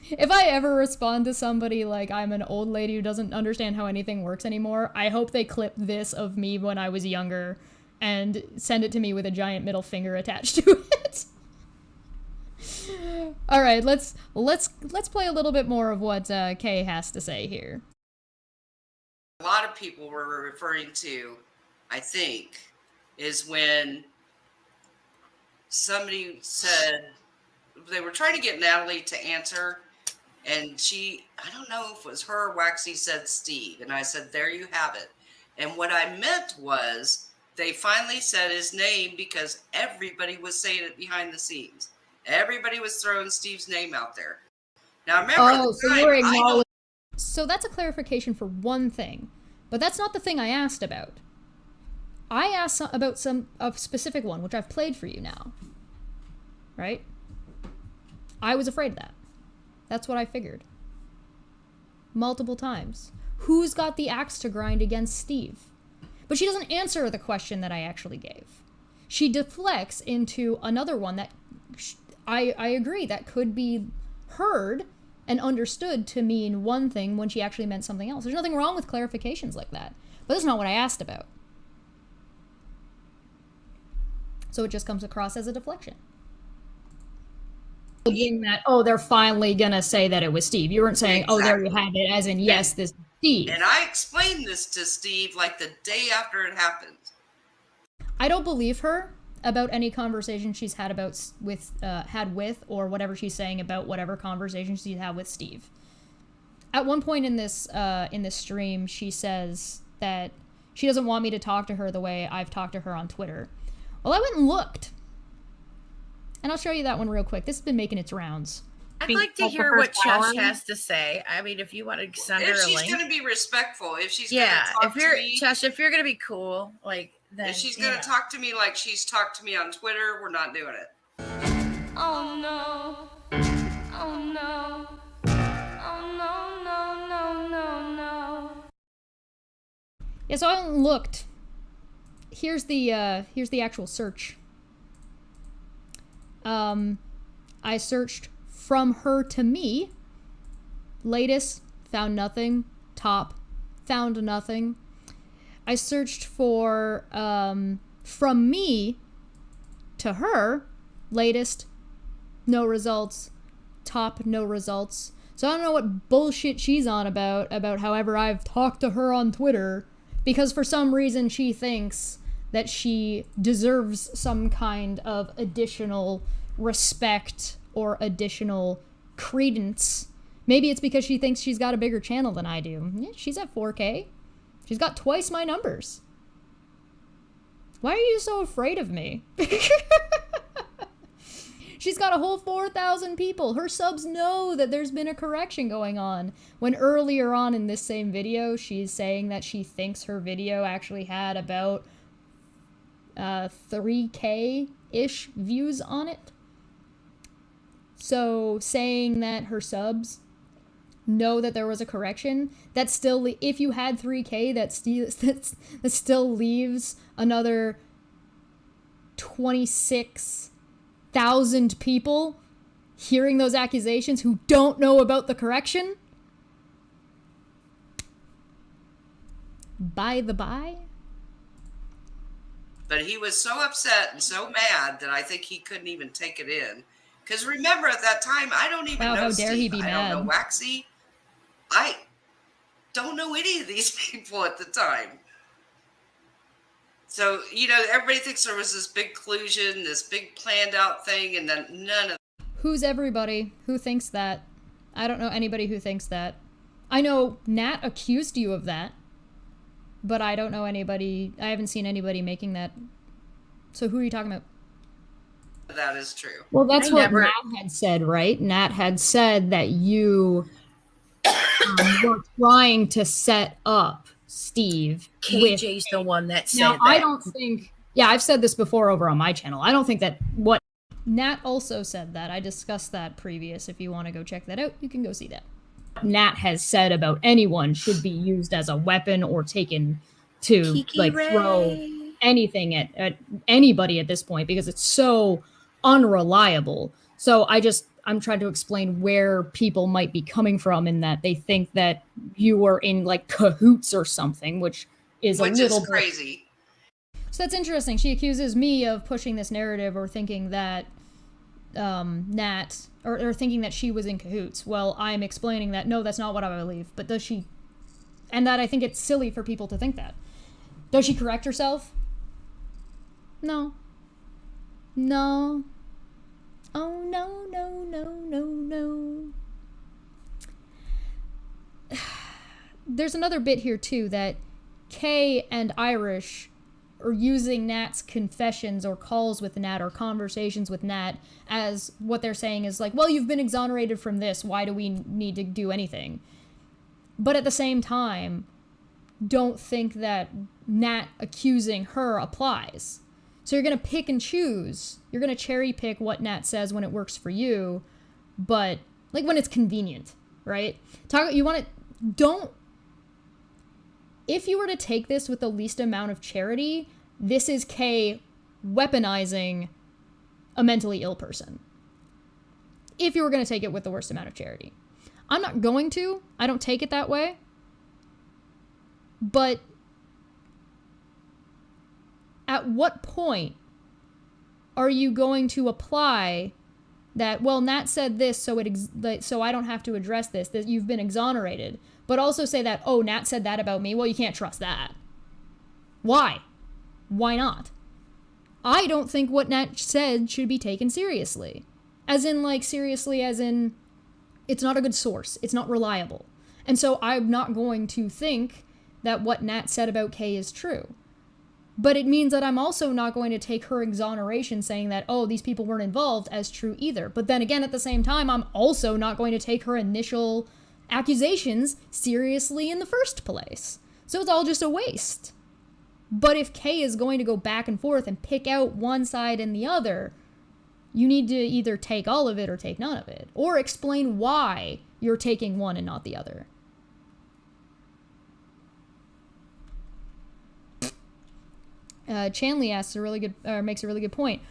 [SPEAKER 1] If I ever respond to somebody like I'm an old lady who doesn't understand how anything works anymore, I hope they clip this of me when I was younger and send it to me with a giant middle finger attached to it. All right, let's play a little bit more of what Kay has to say here.
[SPEAKER 3] A lot of people were referring to, I think, is when somebody said they were trying to get Natalie to answer, and I don't know if it was her or Waxy said Steve, and I said, there you have it. And what I meant was they finally said his name because everybody was saying it behind the scenes. Everybody was throwing Steve's name out there. Now remember,
[SPEAKER 1] so that's a clarification for one thing, but that's not the thing I asked about. I asked about a specific one, which I've played for you now. Right? I was afraid of that. That's what I figured. Multiple times. Who's got the axe to grind against Steve? But she doesn't answer the question that I actually gave. She deflects into another one that I agree that could be heard and understood to mean one thing when she actually meant something else. There's nothing wrong with clarifications like that. But that's not what I asked about. So it just comes across as a deflection. Being that, oh, they're finally gonna say that it was Steve. You weren't saying, oh, there you have it, as in, yes, this is Steve.
[SPEAKER 3] And I explained this to Steve like the day after it happened.
[SPEAKER 1] I don't believe her about any conversation she's had with or whatever she's saying about whatever conversation she's had with Steve. At one point in this stream, she says that she doesn't want me to talk to her the way I've talked to her on Twitter. Well, I went and looked. And I'll show you that one real quick. This has been making its rounds.
[SPEAKER 2] I'd like to hear what Chush has to say. I mean, if you want to send her a link.
[SPEAKER 3] If she's going to be respectful, if she's going to talk to me.
[SPEAKER 2] Chush, if you're going to be cool, like, then.
[SPEAKER 3] If she's going to talk to me like she's talked to me on Twitter, we're not doing it.
[SPEAKER 7] Oh no. Oh no. Oh no, no, no, no, no.
[SPEAKER 1] Yeah, so I looked. Here's the actual search. I searched from her to me. Latest, found nothing. Top, found nothing. I searched for from me to her. Latest, no results. Top, no results. So I don't know what bullshit she's on about however I've talked to her on Twitter, because for some reason she thinks that she deserves some kind of additional respect or additional credence. Maybe it's because she thinks she's got a bigger channel than I do. Yeah, she's at 4K. She's got twice my numbers. Why are you so afraid of me? She's got a whole 4,000 people. Her subs know that there's been a correction going on. When earlier on in this same video, she's saying that she thinks her video actually had about 3K-ish views on it. So saying that her subs know that there was a correction, that still, if you had 3K, that still leaves another 26,000 people hearing those accusations who don't know about the correction. By the by.
[SPEAKER 3] But he was so upset and so mad that I think he couldn't even take it in. Because remember, at that time, I don't even know
[SPEAKER 1] how
[SPEAKER 3] Steve.
[SPEAKER 1] Dare he be
[SPEAKER 3] I
[SPEAKER 1] mad.
[SPEAKER 3] don't know Waxy. I don't know any of these people at the time. So, you know, everybody thinks there was this big collusion, this big planned out thing, and then none of.
[SPEAKER 1] Who's everybody? Who thinks that? I don't know anybody who thinks that. I know Nat accused you of that, but I don't know anybody. I haven't seen anybody making that. So who are you talking about?
[SPEAKER 3] That is true.
[SPEAKER 1] Well, that's what Nat had said, right? Nat had said that you were trying to set up Steve.
[SPEAKER 2] KJ's the one that said that.
[SPEAKER 1] I don't think... Yeah, I've said this before over on my channel. I don't think that what... Nat also said that. I discussed that previous. If you want to go check that out, you can go see that. Nat has said about anyone should be used as a weapon or taken to
[SPEAKER 2] Kiki
[SPEAKER 1] throw anything at anybody at this point, because it's so unreliable. So I'm trying to explain where people might be coming from in that they think that you were in like cahoots or something, which is
[SPEAKER 3] crazy.
[SPEAKER 1] So that's interesting. She accuses me of pushing this narrative or thinking that Nat or thinking that she was in cahoots. Well, I'm explaining that no, that's not what I believe. But does she? And that I think it's silly for people to think that. Does she correct herself? No. No. Oh, no, no, no, no, no. There's another bit here, too, that Kay and Irish are using Nat's confessions or calls with Nat or conversations with Nat as what they're saying is like, well, you've been exonerated from this. Why do we need to do anything? But at the same time, don't think that Nat accusing her applies. So you're going to pick and choose. You're going to cherry pick what Nat says when it works for you, but like when it's convenient, right? If you were to take this with the least amount of charity, this is Kay weaponizing a mentally ill person. If you were going to take it with the worst amount of charity. I'm not going to. I don't take it that way. But at what point are you going to apply that, well, Nat said this, so I don't have to address this, that you've been exonerated, but also say that, oh, Nat said that about me, well, you can't trust that. Why? Why not? I don't think what Nat said should be taken seriously. As in, like, seriously as in, it's not a good source. It's not reliable. And so I'm not going to think that what Nat said about Kay is true. But it means that I'm also not going to take her exoneration saying that, oh, these people weren't involved as true either. But then again, at the same time, I'm also not going to take her initial accusations seriously in the first place. So it's all just a waste. But if Kay is going to go back and forth and pick out one side and the other, you need to either take all of it or take none of it. Or explain why you're taking one and not the other. Chanley makes a really good point.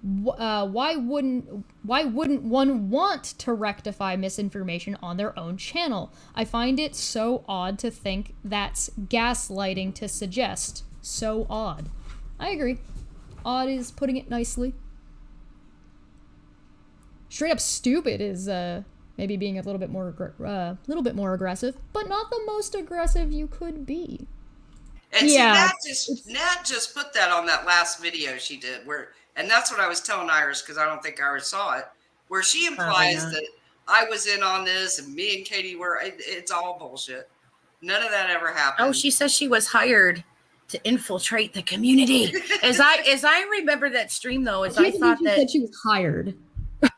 [SPEAKER 1] Why wouldn't one want to rectify misinformation on their own channel? I find it so odd to think that's gaslighting to suggest. So odd. I agree. Odd is putting it nicely. Straight up stupid is maybe being a little bit more aggressive, but not the most aggressive you could be.
[SPEAKER 3] And yeah, see, Nat just put that on that last video she did, and that's what I was telling Iris, because I don't think Iris saw it, where she implies that I was in on this and me and Katie were. It's all bullshit. None of that ever happened.
[SPEAKER 2] Oh, she says she was hired to infiltrate the community. As I remember that stream, though, I thought that
[SPEAKER 1] she was hired.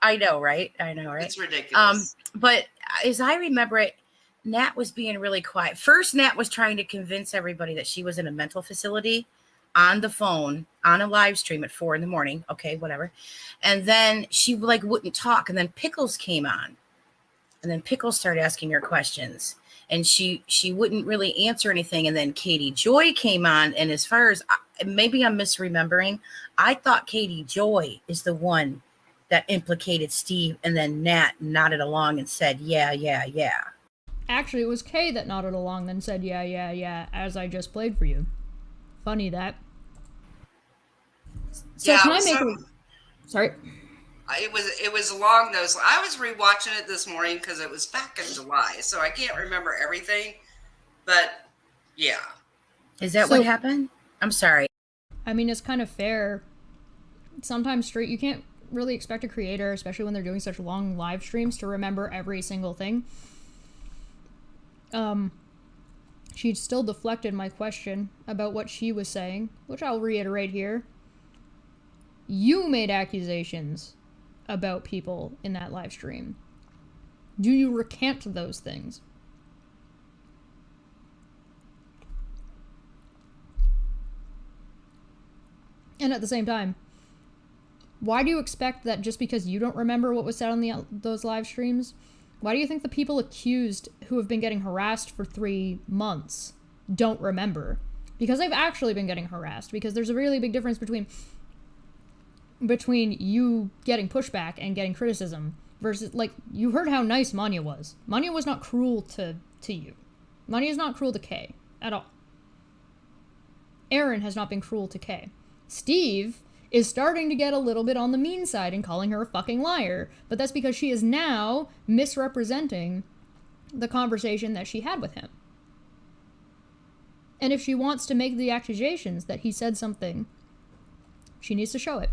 [SPEAKER 2] I know, right?
[SPEAKER 3] It's ridiculous.
[SPEAKER 2] But as I remember it, Nat was being really quiet. First, Nat was trying to convince everybody that she was in a mental facility on the phone, on a live stream at 4 a.m. Okay, whatever. And then she wouldn't talk. And then Pickles came on. And then Pickles started asking her questions. And she wouldn't really answer anything. And then Katie Joy came on. And as far as, maybe I'm misremembering, I thought Katie Joy is the one that implicated Steve. And then Nat nodded along and said, yeah.
[SPEAKER 1] Actually, it was Kay that nodded along and said, yeah, as I just played for you. Funny that. So
[SPEAKER 3] yeah,
[SPEAKER 1] can I make Sorry.
[SPEAKER 3] It was along those. I was rewatching it this morning because it was back in July, so I can't remember everything. But yeah.
[SPEAKER 2] Is that what happened? I'm sorry.
[SPEAKER 1] I mean, it's kind of fair. Sometimes you can't really expect a creator, especially when they're doing such long live streams, to remember every single thing. She still deflected my question about what she was saying, which I'll reiterate here. You made accusations about people in that live stream. Do you recant those things? And at the same time, why do you expect that just because you don't remember what was said on those live streams, why do you think the people accused who have been getting harassed for 3 months don't remember? Because they've actually been getting harassed. Because there's a really big difference between you getting pushback and getting criticism versus, like, you heard how nice Manya was. Manya was not cruel to you. Manya is not cruel to Kay at all. Erin has not been cruel to Kay. Steve is starting to get a little bit on the mean side and calling her a fucking liar. But that's because she is now misrepresenting the conversation that she had with him. And if she wants to make the accusations that he said something, she needs to show it.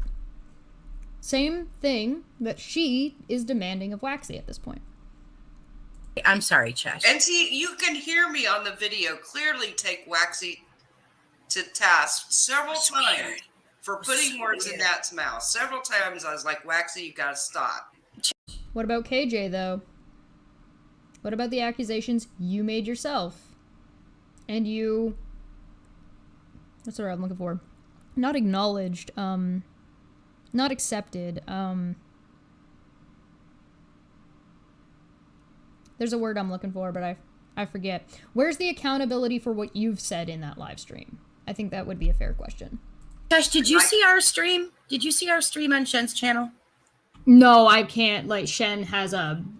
[SPEAKER 1] Same thing that she is demanding of Waxy at this point.
[SPEAKER 2] I'm sorry, Chesh.
[SPEAKER 3] And see, you can hear me on the video clearly take Waxy to task several times for putting words in Nat's mouth. Several times I was like, Waxy, you gotta stop.
[SPEAKER 1] What about KJ, though? What about the accusations you made yourself? and you, what's the word I'm looking for? Not acknowledged, not accepted, there's a word I'm looking for, but I forget. Where's the accountability for what you've said in that live stream? I think that would be a fair question.
[SPEAKER 2] Josh, did you see our stream? Did you see our stream on Shen's channel?
[SPEAKER 1] No, I can't. Like, Shen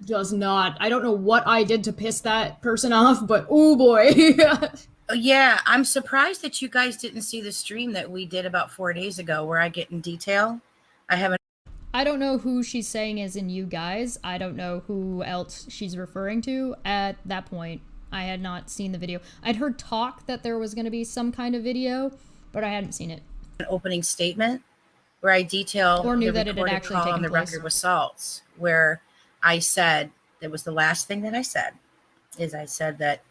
[SPEAKER 1] does not. I don't know what I did to piss that person off, but oh boy.
[SPEAKER 2] Yeah, I'm surprised that you guys didn't see the stream that we did about 4 days ago where I get in detail.
[SPEAKER 1] I don't know who she's saying is in you guys. I don't know who else she's referring to at that point. I had not seen the video. I'd heard talk that there was going to be some kind of video, but I hadn't seen it.
[SPEAKER 2] An opening statement where I detail
[SPEAKER 1] or knew
[SPEAKER 2] the
[SPEAKER 1] that it had actually taken
[SPEAKER 2] on the
[SPEAKER 1] place.
[SPEAKER 2] record with Salts, where I said, that was the last thing that I said, is I said that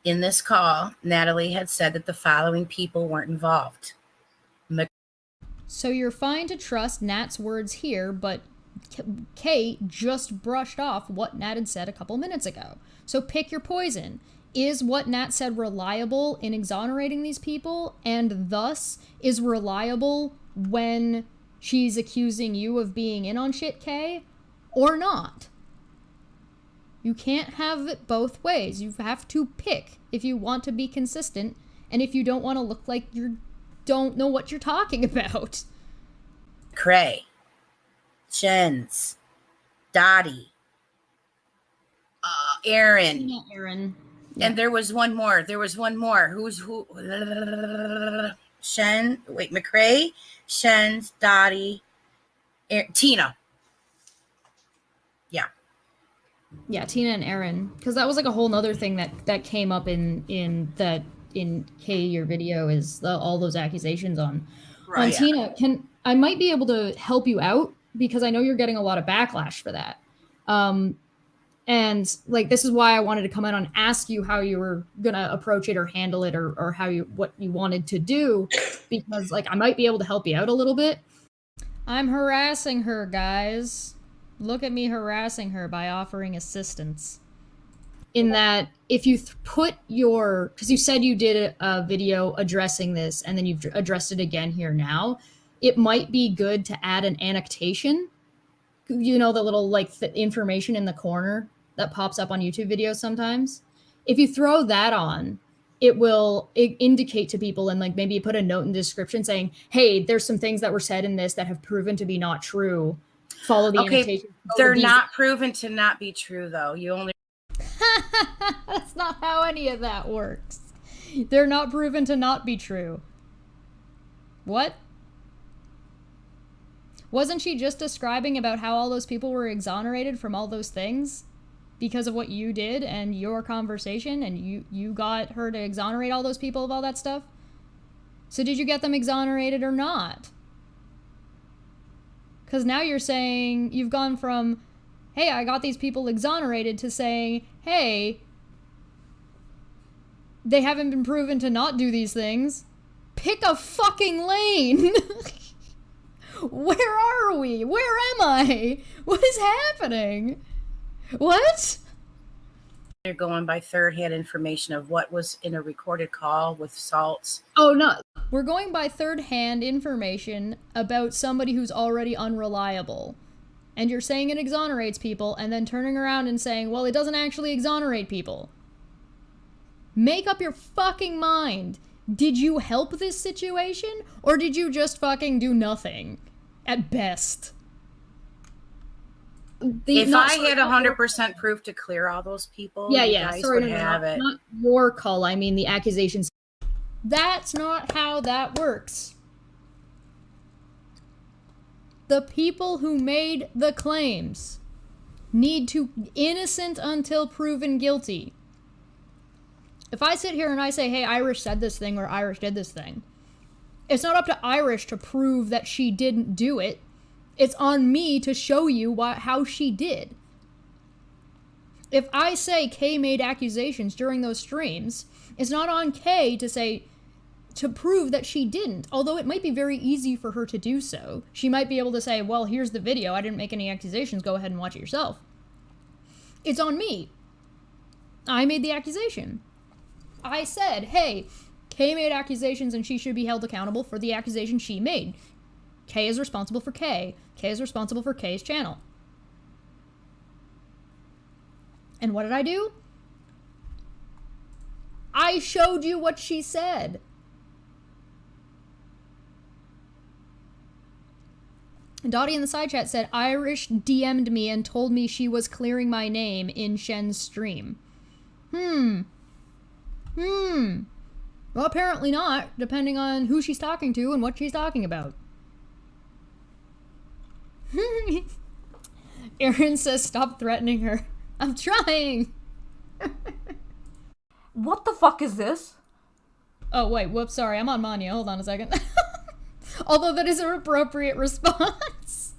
[SPEAKER 2] in this call, Natalie had said that the following people weren't involved.
[SPEAKER 1] So you're fine to trust Nat's words here, but Kate just brushed off what Nat had said a couple minutes ago. So pick your poison. Is what Nat said reliable in exonerating these people, and thus is reliable when she's accusing you of being in on shit, Kay, or not? You can't have it both ways. You have to pick if you want to be consistent, and if you don't want to look like you don't know what you're talking about.
[SPEAKER 2] Cray, Jens, Dottie, Erin.
[SPEAKER 1] Yeah, Erin.
[SPEAKER 2] And there was one more. Who's who? McCrae, Shen's, Dottie, Tina.
[SPEAKER 1] Yeah, Tina and Erin. Because that was like a whole nother thing that came up in Kay, your video, is all those accusations on Tina. I might be able to help you out because I know you're getting a lot of backlash for that. And like, this is why I wanted to come in and ask you how you were gonna approach it or handle it, or what you wanted to do, because like I might be able to help you out a little bit. I'm harassing her, guys. Look at me harassing her by offering assistance. In that, if you put your, because you said you did a video addressing this, and then you've addressed it again here now, it might be good to add an annotation. You know, the little like information in the corner that pops up on YouTube videos sometimes. If you throw that on, it will indicate to people, and like maybe you put a note in the description saying, hey, there's some things that were said in this that have proven to be not true. Follow the annotation.
[SPEAKER 2] They're not proven to not be true, though. You only...
[SPEAKER 1] That's not how any of that works. They're not proven to not be true. What? Wasn't she just describing about how all those people were exonerated from all those things because of what you did and your conversation, and you got her to exonerate all those people of all that stuff? So did you get them exonerated or not? Because now you're saying, you've gone from, hey, I got these people exonerated, to saying, hey, they haven't been proven to not do these things. Pick a fucking lane! Where are we? Where am I? What is happening? What?
[SPEAKER 2] You're going by third-hand information of what was in a recorded call with Salts.
[SPEAKER 1] Oh, no. We're going by third-hand information about somebody who's already unreliable. And you're saying it exonerates people, and then turning around and saying, well, it doesn't actually exonerate people. Make up your fucking mind. Did you help this situation, or did you just fucking do nothing? At best.
[SPEAKER 2] If I had 100% proof to clear all those people,
[SPEAKER 1] sorry, not your call. I mean the accusations. That's not how that works. The people who made the claims need to innocent until proven guilty. If I sit here and I say, hey, Irish said this thing or Irish did this thing, it's not up to Irish to prove that she didn't do it. It's on me to show you how she did. If I say Kay made accusations during those streams, it's not on Kay to prove that she didn't, although it might be very easy for her to do so. She might be able to say, well, here's the video, I didn't make any accusations, go ahead and watch it yourself. It's on me. I made the accusation. I said, hey, Kay made accusations and she should be held accountable for the accusation she made. Kay is responsible for Kay. Kay is responsible for Kay's channel. And what did I do? I showed you what she said. Dottie in the side chat said, Irish DM'd me and told me she was clearing my name in Shen's stream. Well, apparently not, depending on who she's talking to and what she's talking about. Erin says, stop threatening her. I'm trying.
[SPEAKER 4] What the fuck is this?
[SPEAKER 1] Oh, wait, whoops, sorry, I'm on Mania. Hold on a second. Although that is an appropriate response.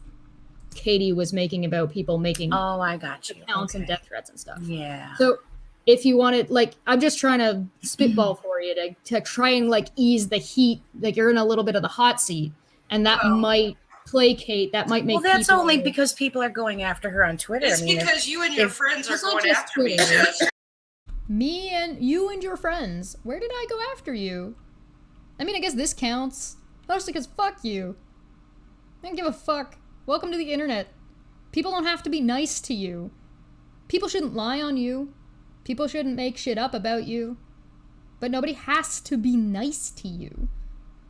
[SPEAKER 1] Katie was making about people making
[SPEAKER 2] I got you.
[SPEAKER 1] accounts and death threats and stuff.
[SPEAKER 2] Yeah.
[SPEAKER 1] So if you wanted, like, I'm just trying to spitball for you to try and, like, ease the heat. Like, you're in a little bit of the hot seat, and that might placate, that might make
[SPEAKER 2] Well, that's
[SPEAKER 1] people
[SPEAKER 2] only because people are going after her on Twitter.
[SPEAKER 3] It's because you and your friends are going after me, Jess.
[SPEAKER 1] Me and you and your friends. Where did I go after you? I mean, I guess this counts. Mostly because fuck you. I don't give a fuck. Welcome to the internet. People don't have to be nice to you. People shouldn't lie on you. People shouldn't make shit up about you. But nobody has to be nice to you.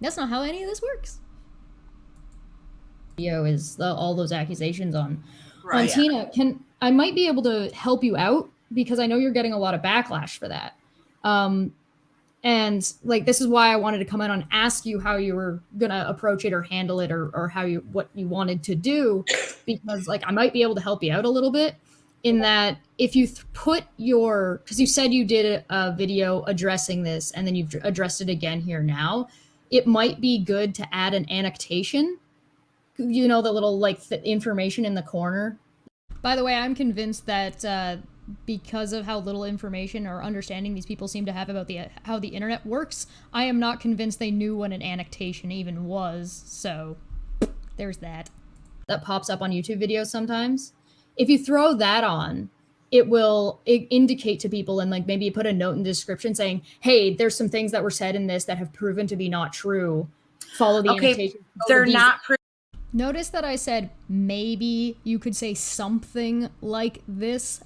[SPEAKER 1] That's not how any of this works. Is all those accusations on Tina. I might be able to help you out because I know you're getting a lot of backlash for that. And like, this is why I wanted to come in and ask you how you were gonna approach it or handle it or what you wanted to do, because like, I might be able to help you out a little bit in that if you put because you said you did a video addressing this and then you've addressed it again here now, it might be good to add an annotation, you know, the little like information in the corner. By the way, I'm convinced that because of how little information or understanding these people seem to have about how the internet works, I am not convinced they knew what an annotation even was. So there's that. That pops up on YouTube videos sometimes. If you throw that on, it will indicate to people, and like maybe you put a note in the description saying, hey, there's some things that were said in this that have proven to be not true. Follow the annotation.
[SPEAKER 2] They're not
[SPEAKER 1] Notice that I said maybe you could say something like this.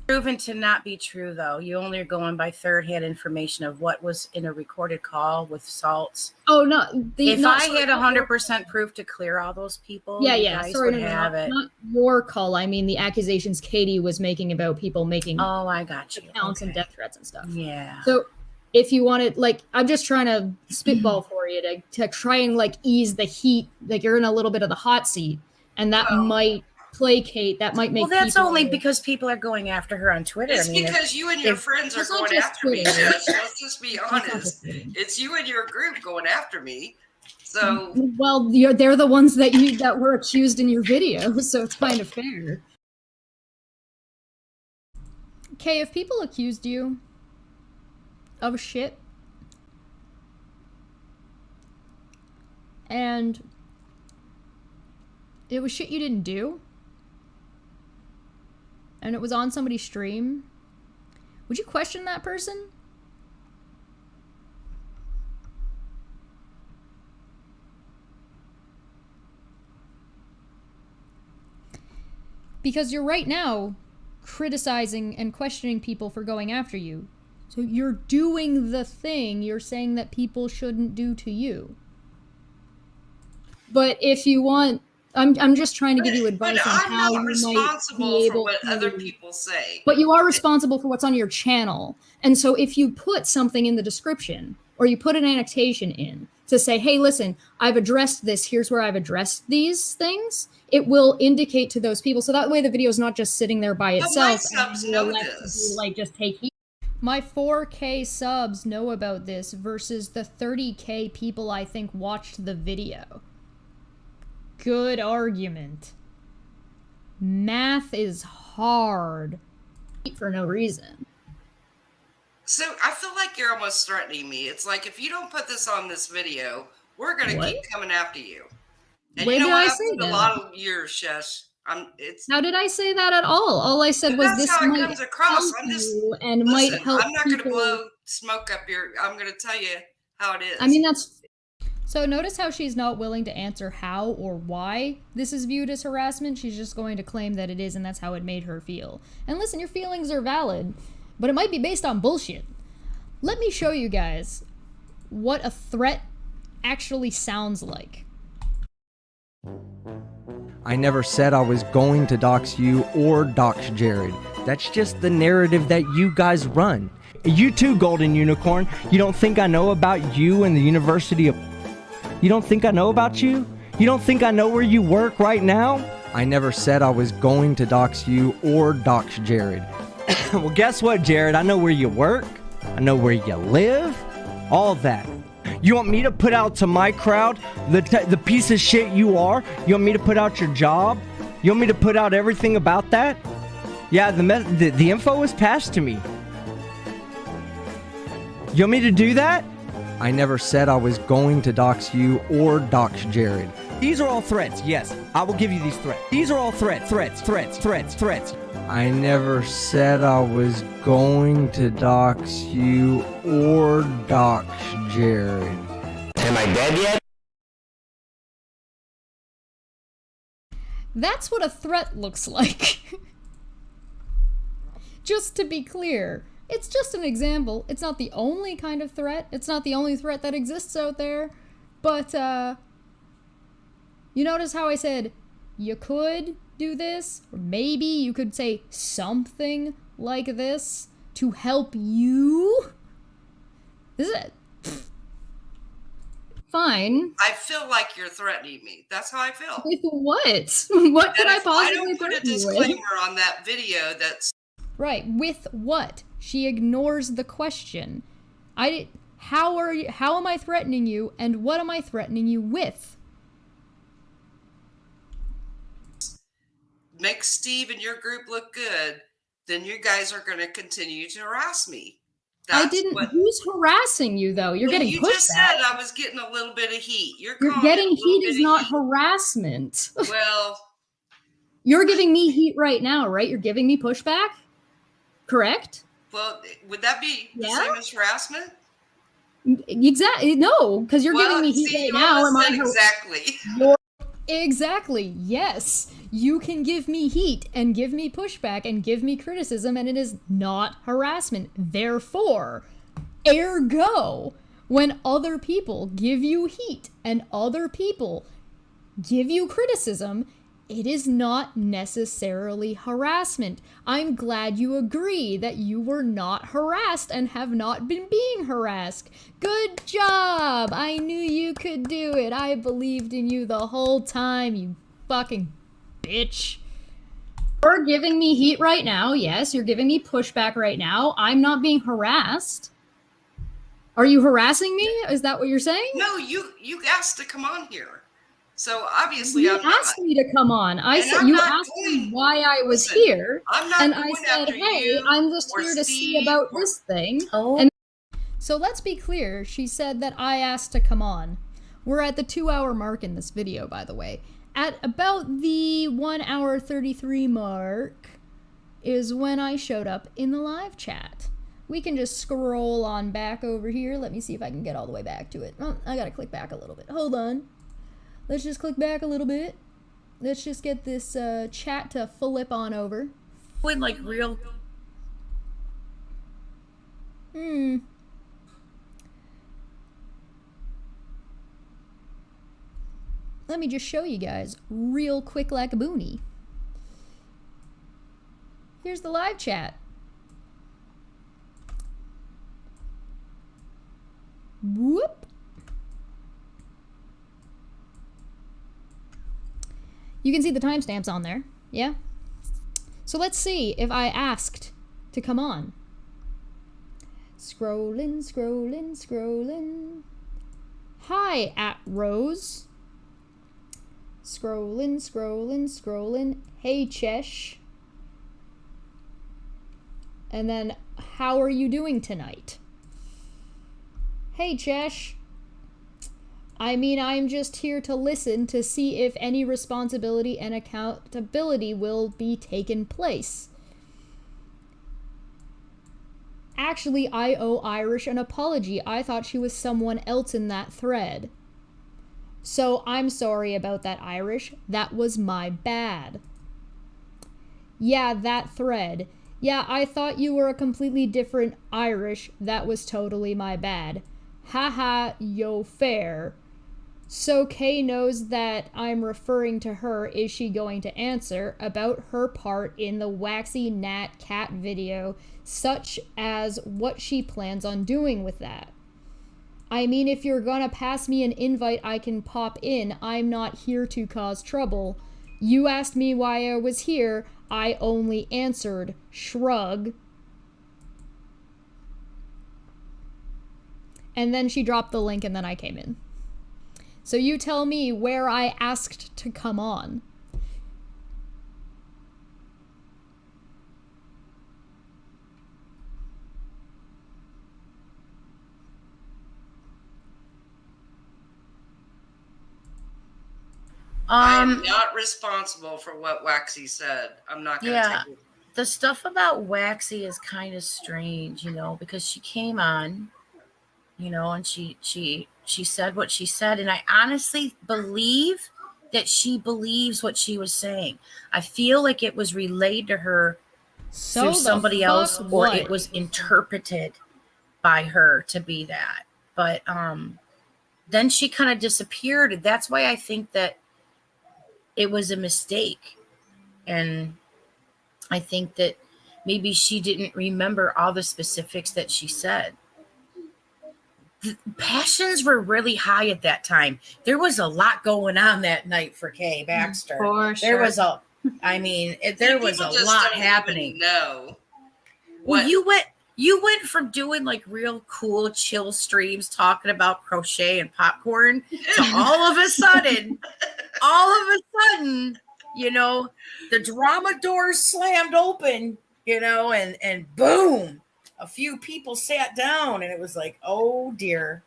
[SPEAKER 2] proven to not be true, though. You only are going by third-hand information of what was in a recorded call with Salts.
[SPEAKER 1] Oh, no.
[SPEAKER 2] If I had 100% proof to clear all those people,
[SPEAKER 1] Sorry, not your call. I mean the accusations Katie was making about people making
[SPEAKER 2] I got you.
[SPEAKER 1] accounts and death threats and stuff.
[SPEAKER 2] Yeah.
[SPEAKER 1] So if you wanted, like, I'm just trying to spitball for you to try and like ease the heat. Like, you're in a little bit of the hot seat, and that might placate, that might make
[SPEAKER 2] well, that's only because people are going after her on Twitter.
[SPEAKER 3] It's because you and your friends are going after me, Jess. Let's just be honest. It's you and your group going after me. So
[SPEAKER 1] well, they're the ones that were accused in your video, so it's kind of fair. Okay, if people accused you of shit and it was shit you didn't do, and it was on somebody's stream, would you question that person? Because you're right now criticizing and questioning people for going after you. So you're doing the thing you're saying that people shouldn't do to you. But if you want, I'm just trying to give you advice on how you might be able to. I'm not responsible for what
[SPEAKER 3] other people say.
[SPEAKER 1] But you are responsible for what's on your channel. And so if you put something in the description or you put an annotation in to say, hey, listen, I've addressed this, here's where I've addressed these things, it will indicate to those people. So that way the video is not just sitting there by itself.
[SPEAKER 3] But my subs know this.
[SPEAKER 1] Like, just take heat. My 4K subs know about this versus the 30K people I think watched the video. Good argument. Math is hard. For no reason.
[SPEAKER 3] So I feel like you're almost threatening me. It's like, if you don't put this on this video, we're going to keep coming after you. And
[SPEAKER 1] When
[SPEAKER 3] you know
[SPEAKER 1] did I
[SPEAKER 3] what?
[SPEAKER 1] say
[SPEAKER 3] I've put
[SPEAKER 1] that?
[SPEAKER 3] a lot of years, Shesh. It's
[SPEAKER 1] How did I say that at all? All I said was
[SPEAKER 3] that's
[SPEAKER 1] this
[SPEAKER 3] how it
[SPEAKER 1] might
[SPEAKER 3] comes across.
[SPEAKER 1] help
[SPEAKER 3] I'm just
[SPEAKER 1] you and
[SPEAKER 3] listen.
[SPEAKER 1] might help
[SPEAKER 3] I'm not going to
[SPEAKER 1] people.
[SPEAKER 3] blow smoke up your. I'm going to tell you how it is.
[SPEAKER 1] I mean, that's... So notice how she's not willing to answer how or why this is viewed as harassment. She's just going to claim that it is, and that's how it made her feel. And listen, your feelings are valid, but it might be based on bullshit. Let me show you guys what a threat actually sounds like.
[SPEAKER 8] I never said I was going to dox you or dox Jared. That's just the narrative that you guys run. You too, Golden Unicorn. You don't think I know about you and the University of... You don't think I know about you? You don't think I know where you work right now? I never said I was going to dox you or dox Jared. Well, guess what, Jared? I know where you work. I know where you live. All that. You want me to put out to my crowd the piece of shit you are? You want me to put out your job? You want me to put out everything about that? Yeah, the info was passed to me. You want me to do that? I never said I was going to dox you or dox Jared. These are all threats, yes. I will give you these threats. These are all threats. I never said I was going to dox you or dox Jared.
[SPEAKER 9] Am I dead yet?
[SPEAKER 1] That's what a threat looks like. Just to be clear, it's just an example. It's not the only kind of threat. It's not the only threat that exists out there. But, you notice how I said you could do this? Or maybe you could say something like this to help you? Is it? Fine.
[SPEAKER 3] I feel like you're threatening me. That's how I feel.
[SPEAKER 1] With what? What could I possibly
[SPEAKER 3] I don't put a
[SPEAKER 1] threaten you with?
[SPEAKER 3] disclaimer on that video that's...
[SPEAKER 1] Right, with what? She ignores the question. How am I threatening you, and what am I threatening you with?
[SPEAKER 3] Make Steve and your group look good, then you guys are going to continue to harass me.
[SPEAKER 1] I didn't. Who's harassing you though? You're getting
[SPEAKER 3] you
[SPEAKER 1] pushback.
[SPEAKER 3] just said I was getting a little bit of heat. You're
[SPEAKER 1] getting heat is not harassment.
[SPEAKER 3] Well,
[SPEAKER 1] you're giving me heat right now, right? You're giving me pushback, correct?
[SPEAKER 3] Well, would that be the same as harassment?
[SPEAKER 1] Exactly. No, because you're giving me heat right now. Am I
[SPEAKER 3] exactly?
[SPEAKER 1] Exactly. Yes. You can give me heat and give me pushback and give me criticism, and it is not harassment. Therefore, ergo, when other people give you heat and other people give you criticism, it is not necessarily harassment. I'm glad you agree that you were not harassed and have not been being harassed. Good job! I knew you could do it. I believed in you the whole time, you fucking bitch. You're giving me heat right now. Yes, you're giving me pushback right now. I'm not being harassed. Are you harassing me? Is that what you're saying?
[SPEAKER 3] No, you asked to come on here. So obviously
[SPEAKER 1] you asked me to come on. I said you asked me why I was here, and I said, "Hey, I'm just here to see about this thing."
[SPEAKER 2] Oh.
[SPEAKER 1] And so let's be clear. She said that I asked to come on. We're at the 2-hour mark in this video, by the way. At about the 1 hour 33 mark is when I showed up in the live chat. We can just scroll on back over here. Let me see if I can get all the way back to it. Oh, I gotta click back a little bit. Hold on. Let's just click back a little bit. Let's just get this chat to flip on over.
[SPEAKER 2] When like real.
[SPEAKER 1] Let me just show you guys real quick like a boonie. Here's the live chat. Whoop. You can see the timestamps on there, yeah? So let's see if I asked to come on. Scrolling, scrolling, scrolling. Hi, @Rose. Scrolling, scrolling, scrolling. Hey, Chesh. And then, how are you doing tonight? Hey, Chesh. I mean, I'm just here to listen to see if any responsibility and accountability will be taken place. Actually, I owe Irish an apology. I thought she was someone else in that thread. So I'm sorry about that, Irish. That was my bad. Yeah, that thread. Yeah, I thought you were a completely different Irish. That was totally my bad. Haha, yo fair. So Kay knows that I'm referring to her. Is she going to answer about her part in the Waxy Nat Cat video, such as what she plans on doing with that? I mean, if you're gonna pass me an invite, I can pop in. I'm not here to cause trouble. You asked me why I was here. I only answered. Shrug. And then she dropped the link and then I came in. So you tell me where I asked to come on.
[SPEAKER 3] I am not responsible for what Waxy said. I'm not going to take it.
[SPEAKER 2] The stuff about Waxy is kind of strange, you know, because she came on, you know, and she said what she said, and I honestly believe that she believes what she was saying. I feel like it was relayed to her through somebody else, or it was interpreted by her to be that. But then she kind of disappeared. That's why I think that it was a mistake. And I think that maybe she didn't remember all the specifics that she said. The passions were really high at that time. There was a lot going on that night for Kay Baxter.
[SPEAKER 10] For sure.
[SPEAKER 2] There was a lot happening.
[SPEAKER 3] No.
[SPEAKER 2] Well, you went from doing like real cool chill streams talking about crochet and popcorn to all of a sudden, you know, the drama doors slammed open, you know, and boom, a few people sat down and it was like, oh dear.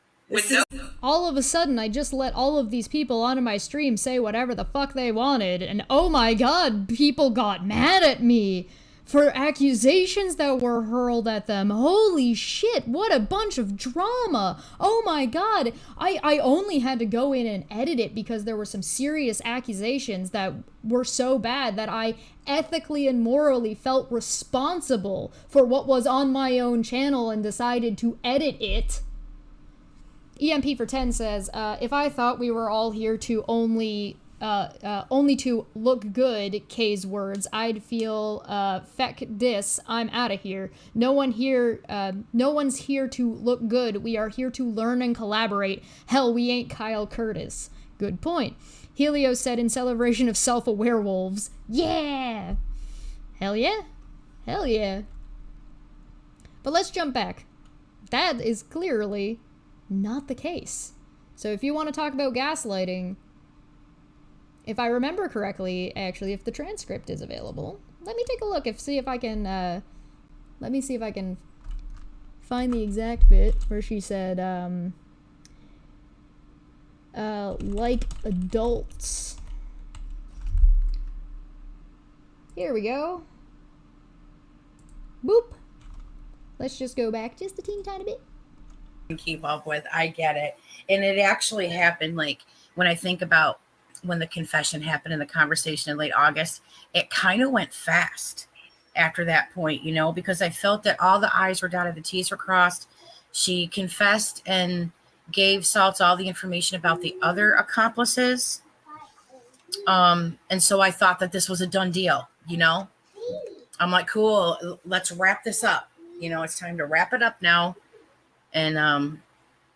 [SPEAKER 1] All of a sudden, I just let all of these people onto my stream say whatever the fuck they wanted, and oh my god, people got mad at me for accusations that were hurled at them. Holy shit, what a bunch of drama. Oh my god. I only had to go in and edit it because there were some serious accusations that were so bad that I ethically and morally felt responsible for what was on my own channel and decided to edit it. EMP for 10 says, if I thought we were all here to only to look good, Kay's words, I'd feel, feck dis, I'm out of here. No one's here to look good. We are here to learn and collaborate. Hell, we ain't Kyle Curtis. Good point. Helio said in celebration of self-werewolves. Yeah! Hell yeah. Hell yeah. But let's jump back. That is clearly not the case. So if you want to talk about gaslighting, if I remember correctly, actually, if the transcript is available, let me take a look see if I can find the exact bit where she said, like adults. Here we go. Boop. Let's just go back just a teeny tiny bit.
[SPEAKER 2] Keep up with. I get it. And it actually happened, like, when I think about when the confession happened in the conversation in late August, it kind of went fast after that point, you know, because I felt that all the I's were dotted, the T's were crossed. She confessed and gave Saltz all the information about the other accomplices. And so I thought that this was a done deal, you know. I'm like, cool, let's wrap this up. You know, it's time to wrap it up now. And,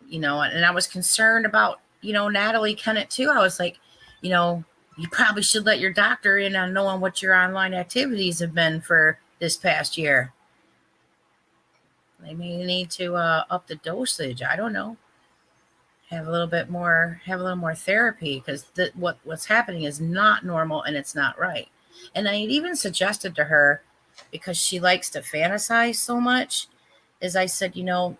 [SPEAKER 2] you know, and I was concerned about, you know, Natalie Kennett too. I was like, you know, you probably should let your doctor in on knowing what your online activities have been for this past year. They may need to up the dosage. I don't know. Have a little more therapy, because what's happening is not normal and it's not right. And I even suggested to her, because she likes to fantasize so much, is I said, you know,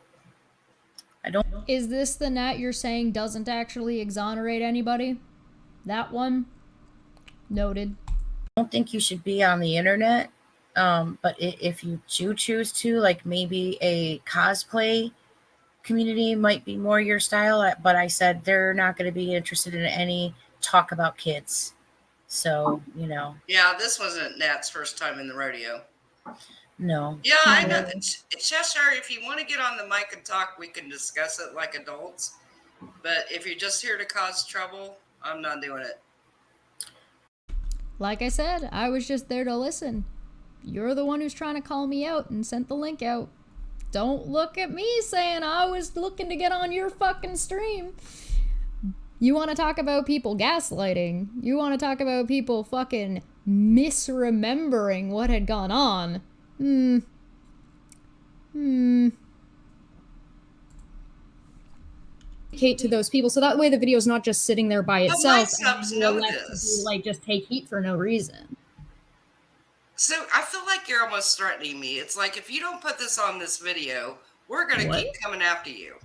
[SPEAKER 2] I don't.
[SPEAKER 1] Is this the Nat you're saying doesn't actually exonerate anybody? That one? Noted.
[SPEAKER 2] I don't think you should be on the internet. But if you do choose to, like maybe a cosplay community might be more your style. But I said they're not going to be interested in any talk about kids. So, you know.
[SPEAKER 3] Yeah, this wasn't Nat's first time in the rodeo.
[SPEAKER 2] No.
[SPEAKER 3] Yeah, I know. Cheshire, if you want to get on the mic and talk, we can discuss it like adults. But if you're just here to cause trouble, I'm not doing it.
[SPEAKER 1] Like I said, I was just there to listen. You're the one who's trying to call me out and sent the link out. Don't look at me saying I was looking to get on your fucking stream. You want to talk about people gaslighting. You want to talk about people fucking misremembering what had gone on. Communicate to those people so that way the video is not just sitting there by itself
[SPEAKER 3] and you're left
[SPEAKER 1] to like just take heat for no reason.
[SPEAKER 3] So I feel like you're almost threatening me. It's like, if you don't put this on this video, we're gonna keep coming after you.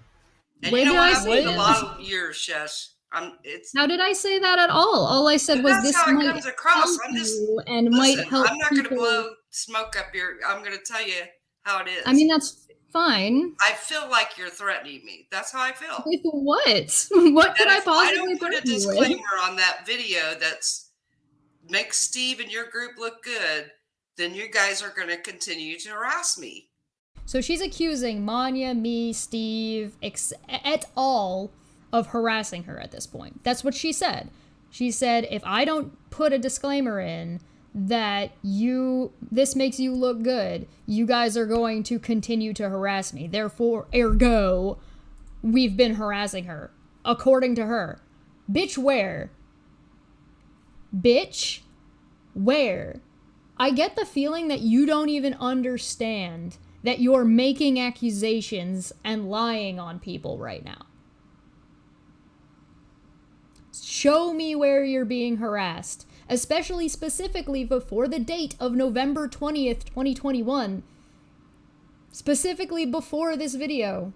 [SPEAKER 3] And
[SPEAKER 1] Where
[SPEAKER 3] you know
[SPEAKER 1] did
[SPEAKER 3] what?
[SPEAKER 1] I
[SPEAKER 3] I've
[SPEAKER 1] say
[SPEAKER 3] seen a
[SPEAKER 1] that?
[SPEAKER 3] lot of years, Shesh.
[SPEAKER 1] How did I say that at all? All I said was
[SPEAKER 3] That's
[SPEAKER 1] this
[SPEAKER 3] how it
[SPEAKER 1] might
[SPEAKER 3] comes across.
[SPEAKER 1] help
[SPEAKER 3] I'm just
[SPEAKER 1] you and
[SPEAKER 3] listen,
[SPEAKER 1] might help
[SPEAKER 3] I'm not going to
[SPEAKER 1] people.
[SPEAKER 3] blow smoke up your. I'm going to tell you how it is.
[SPEAKER 1] I mean, that's fine.
[SPEAKER 3] I feel like you're threatening me. That's how I feel.
[SPEAKER 1] With what? What could I possibly
[SPEAKER 3] I don't put a
[SPEAKER 1] threaten you with?
[SPEAKER 3] disclaimer on that video that's makes Steve and your group look good, then you guys are going to continue to harass me.
[SPEAKER 1] So she's accusing Manya, me, Steve, et al. Of harassing her at this point. That's what she said. She said, if I don't put a disclaimer in that this makes you look good, you guys are going to continue to harass me. Therefore, ergo, we've been harassing her. According to her. Bitch, where? Bitch, where? I get the feeling that you don't even understand that you're making accusations and lying on people right now. Show me where you're being harassed, especially specifically before the date of November 20th, 2021. Specifically before this video.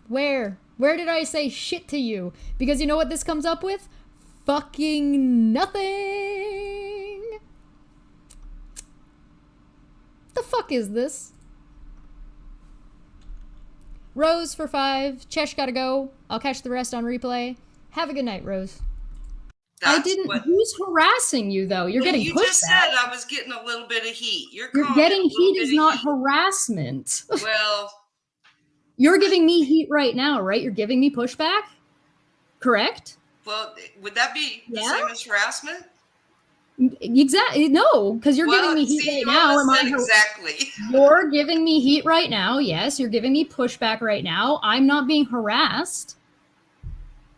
[SPEAKER 1] Where? Where did I say shit to you? Because you know what this comes up with? Fucking nothing. The fuck is this? Rose for 5. Chesh gotta go. I'll catch the rest on replay. Have a good night, Rose. Who's harassing you, though? You're getting pushed.
[SPEAKER 3] You just said I was getting a little bit of heat. You're
[SPEAKER 1] getting heat is not harassment.
[SPEAKER 3] Well,
[SPEAKER 1] you're giving me heat right now, right? You're giving me pushback? Correct?
[SPEAKER 3] Well, would that be the same as harassment?
[SPEAKER 1] Exactly. No, because you're giving me heat right now.
[SPEAKER 3] Exactly.
[SPEAKER 1] You're giving me heat right now. Yes, you're giving me pushback right now. I'm not being harassed.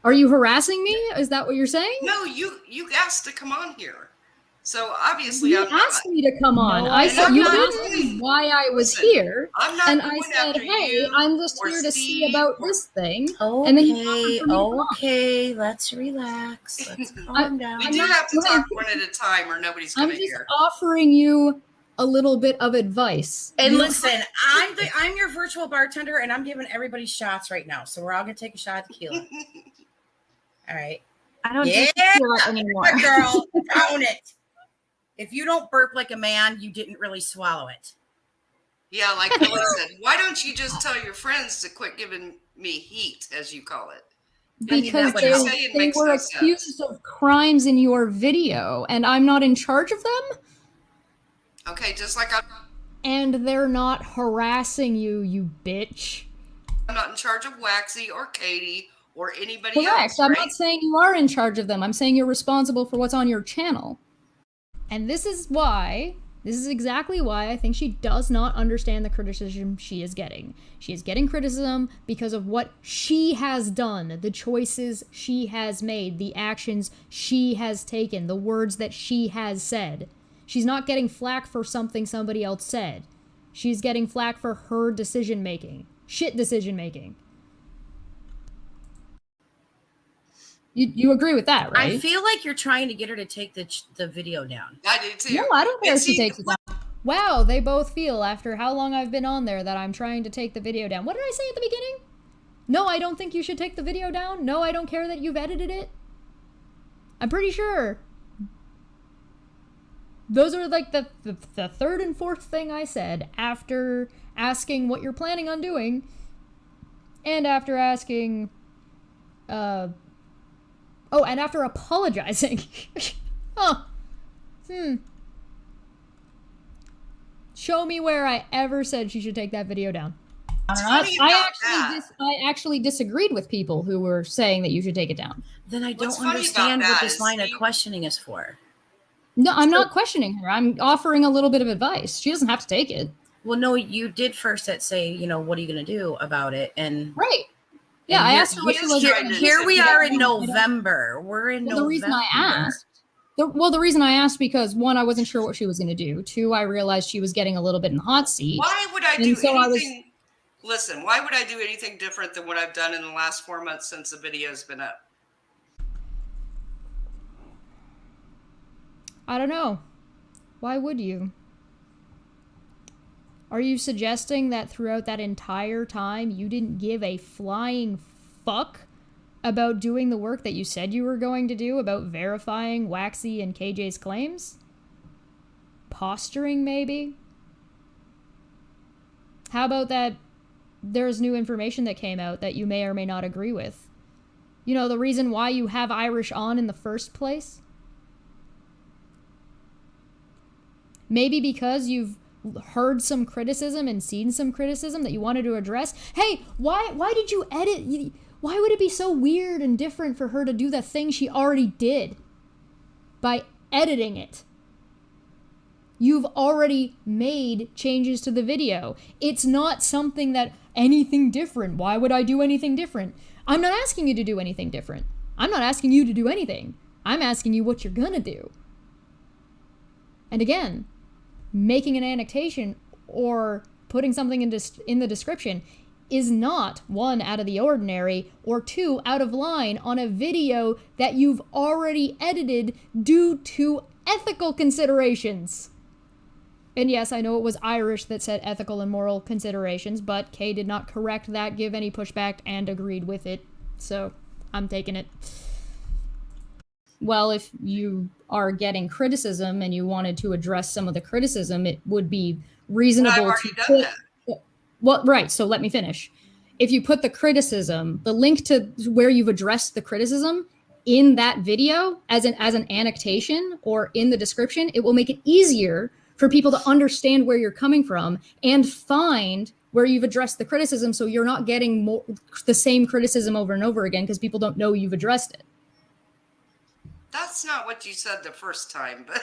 [SPEAKER 1] Are you harassing me? Is that what you're saying?
[SPEAKER 3] No, you asked to come on here. So obviously
[SPEAKER 1] you asked me to come on. I said you asked me why I was here.
[SPEAKER 3] I'm not
[SPEAKER 1] and I said, hey, I'm just here to see about this thing.
[SPEAKER 2] Okay,
[SPEAKER 1] and then
[SPEAKER 2] okay, let's relax. Let's calm down.
[SPEAKER 3] We do have to talk one at a time or nobody's going to hear.
[SPEAKER 1] I'm just offering you a little bit of advice.
[SPEAKER 2] And listen, I'm your virtual bartender and I'm giving everybody shots right now. So we're all going to take a shot of tequila. All right.
[SPEAKER 4] I don't drink tequila anymore.
[SPEAKER 2] Girl, own it. If you don't burp like a man, you didn't really swallow it.
[SPEAKER 3] Yeah, like Billy said, why don't you just tell your friends to quit giving me heat, as you call it?
[SPEAKER 1] Because they were accused of crimes in your video, and I'm not in charge of them?
[SPEAKER 3] Okay, just like
[SPEAKER 1] And they're not harassing you, you bitch.
[SPEAKER 3] I'm not in charge of Waxy or Katie or anybody else.
[SPEAKER 1] Correct. I'm not saying you are in charge of them. I'm saying you're responsible for what's on your channel. And this is exactly why I think she does not understand the criticism she is getting. She is getting criticism because of what she has done, the choices she has made, the actions she has taken, the words that she has said. She's not getting flack for something somebody else said. She's getting flack for her decision-making. Shit decision-making. You agree with that, right?
[SPEAKER 2] I feel like you're trying to get her to take the video down.
[SPEAKER 3] I do too.
[SPEAKER 1] No, I don't care if she takes it down. Wow, they both feel after how long I've been on there that I'm trying to take the video down. What did I say at the beginning? No, I don't think you should take the video down. No, I don't care that you've edited it. I'm pretty sure. Those are like the third and fourth thing I said after asking what you're planning on doing. And after asking, oh, and after apologizing. Huh. Show me where I ever said she should take that video down. I actually disagreed with people who were saying that you should take it down.
[SPEAKER 2] Then I don't understand what this line of questioning is for.
[SPEAKER 1] No, I'm not questioning her. I'm offering a little bit of advice. She doesn't have to take it.
[SPEAKER 2] Well, no, you did first say, you know, what are you going to do about it? And
[SPEAKER 1] right. Yeah, I asked her what she was
[SPEAKER 2] doing. Here we are in November. We're in November.
[SPEAKER 1] The reason I asked, the reason I asked because one, I wasn't sure what she was going to do. Two, I realized she was getting a little bit in the hot seat.
[SPEAKER 3] Why would I do anything? Listen, why would I do anything different than what I've done in the last 4 months since the video's been up?
[SPEAKER 1] I don't know. Why would you? Are you suggesting that throughout that entire time you didn't give a flying fuck about doing the work that you said you were going to do about verifying Waxy and KJ's claims? Posturing, maybe? How about that there's new information that came out that you may or may not agree with? You know, the reason why you have Irish on in the first place? Maybe because you've heard some criticism and seen some criticism that you wanted to address. Hey, why did you edit? Why would it be so weird and different for her to do the thing she already did by editing it? You've already made changes to the video. It's not something that anything different. Why would I do anything different? I'm not asking you to do anything different. I'm not asking you to do anything. I'm asking you what you're gonna do. And again, making an annotation or putting something in the description is not, one, out of the ordinary, or two, out of line on a video that you've already edited due to ethical considerations. And yes, I know it was Irish that said ethical and moral considerations, but Kay did not correct that, give any pushback, and agreed with it. So, I'm taking it. Well, if you are getting criticism and you wanted to address some of the criticism, it would be reasonable to put... Well, right, so let me finish. If you put the criticism, the link to where you've addressed the criticism in that video as an annotation or in the description, it will make it easier for people to understand where you're coming from and find where you've addressed the criticism, so you're not getting the same criticism over and over again because people don't know you've addressed it.
[SPEAKER 3] That's not what you said the first time, but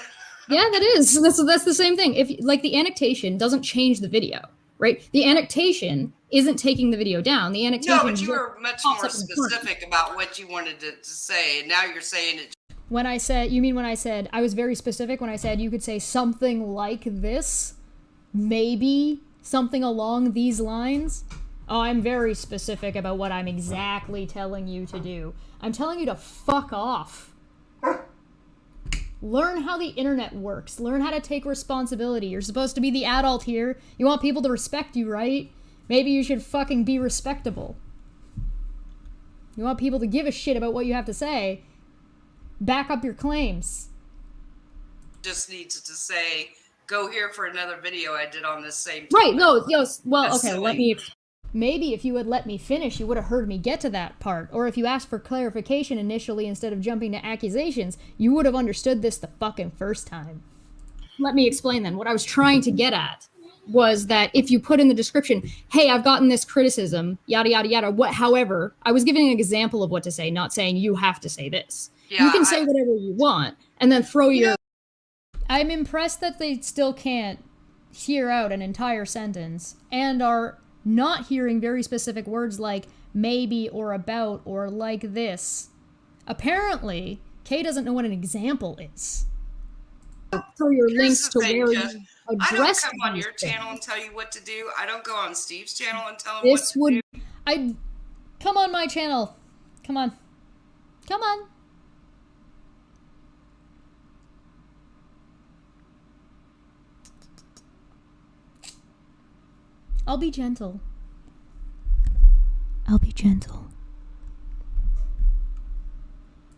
[SPEAKER 1] yeah, that is. That's the same thing. If like the annotation doesn't change the video, right? The annotation isn't taking the video down. The annotation.
[SPEAKER 3] No, but you were much more specific about what you wanted to say, and now you're saying it.
[SPEAKER 1] When I said, you mean when I said I was very specific when I said you could say something like this, maybe something along these lines? Oh, I'm very specific about what I'm exactly telling you to do. I'm telling you to fuck off. Learn how the internet works. Learn how to take responsibility. You're supposed to be the adult here. You want people to respect you, right? Maybe you should fucking be respectable. You want people to give a shit about what you have to say. Back up your claims.
[SPEAKER 3] Just needs to say, go here for another video I did on this same topic.
[SPEAKER 1] Right, no, yes, well,
[SPEAKER 3] That's
[SPEAKER 1] okay,
[SPEAKER 3] silly.
[SPEAKER 1] let me... Maybe if you had let me finish, you would have heard me get to that part. Or if you asked for clarification initially instead of jumping to accusations, you would have understood this the fucking first time. Let me explain then. What I was trying to get at was that if you put in the description, hey, I've gotten this criticism, yada, yada, yada, however, I was giving an example of what to say, not saying you have to say this.
[SPEAKER 3] Yeah,
[SPEAKER 1] you can say whatever you want, and then throw your... I'm impressed that they still can't hear out an entire sentence, and are not hearing very specific words like maybe or about or like this. Apparently, Kay doesn't know what an example is. Throw your links to where you address.
[SPEAKER 3] I don't come on your channel and tell you what to do. I don't go on Steve's channel and tell him
[SPEAKER 1] This
[SPEAKER 3] what to
[SPEAKER 1] would...
[SPEAKER 3] do.
[SPEAKER 1] Come on my channel. Come on. Come on. I'll be gentle. I'll be gentle.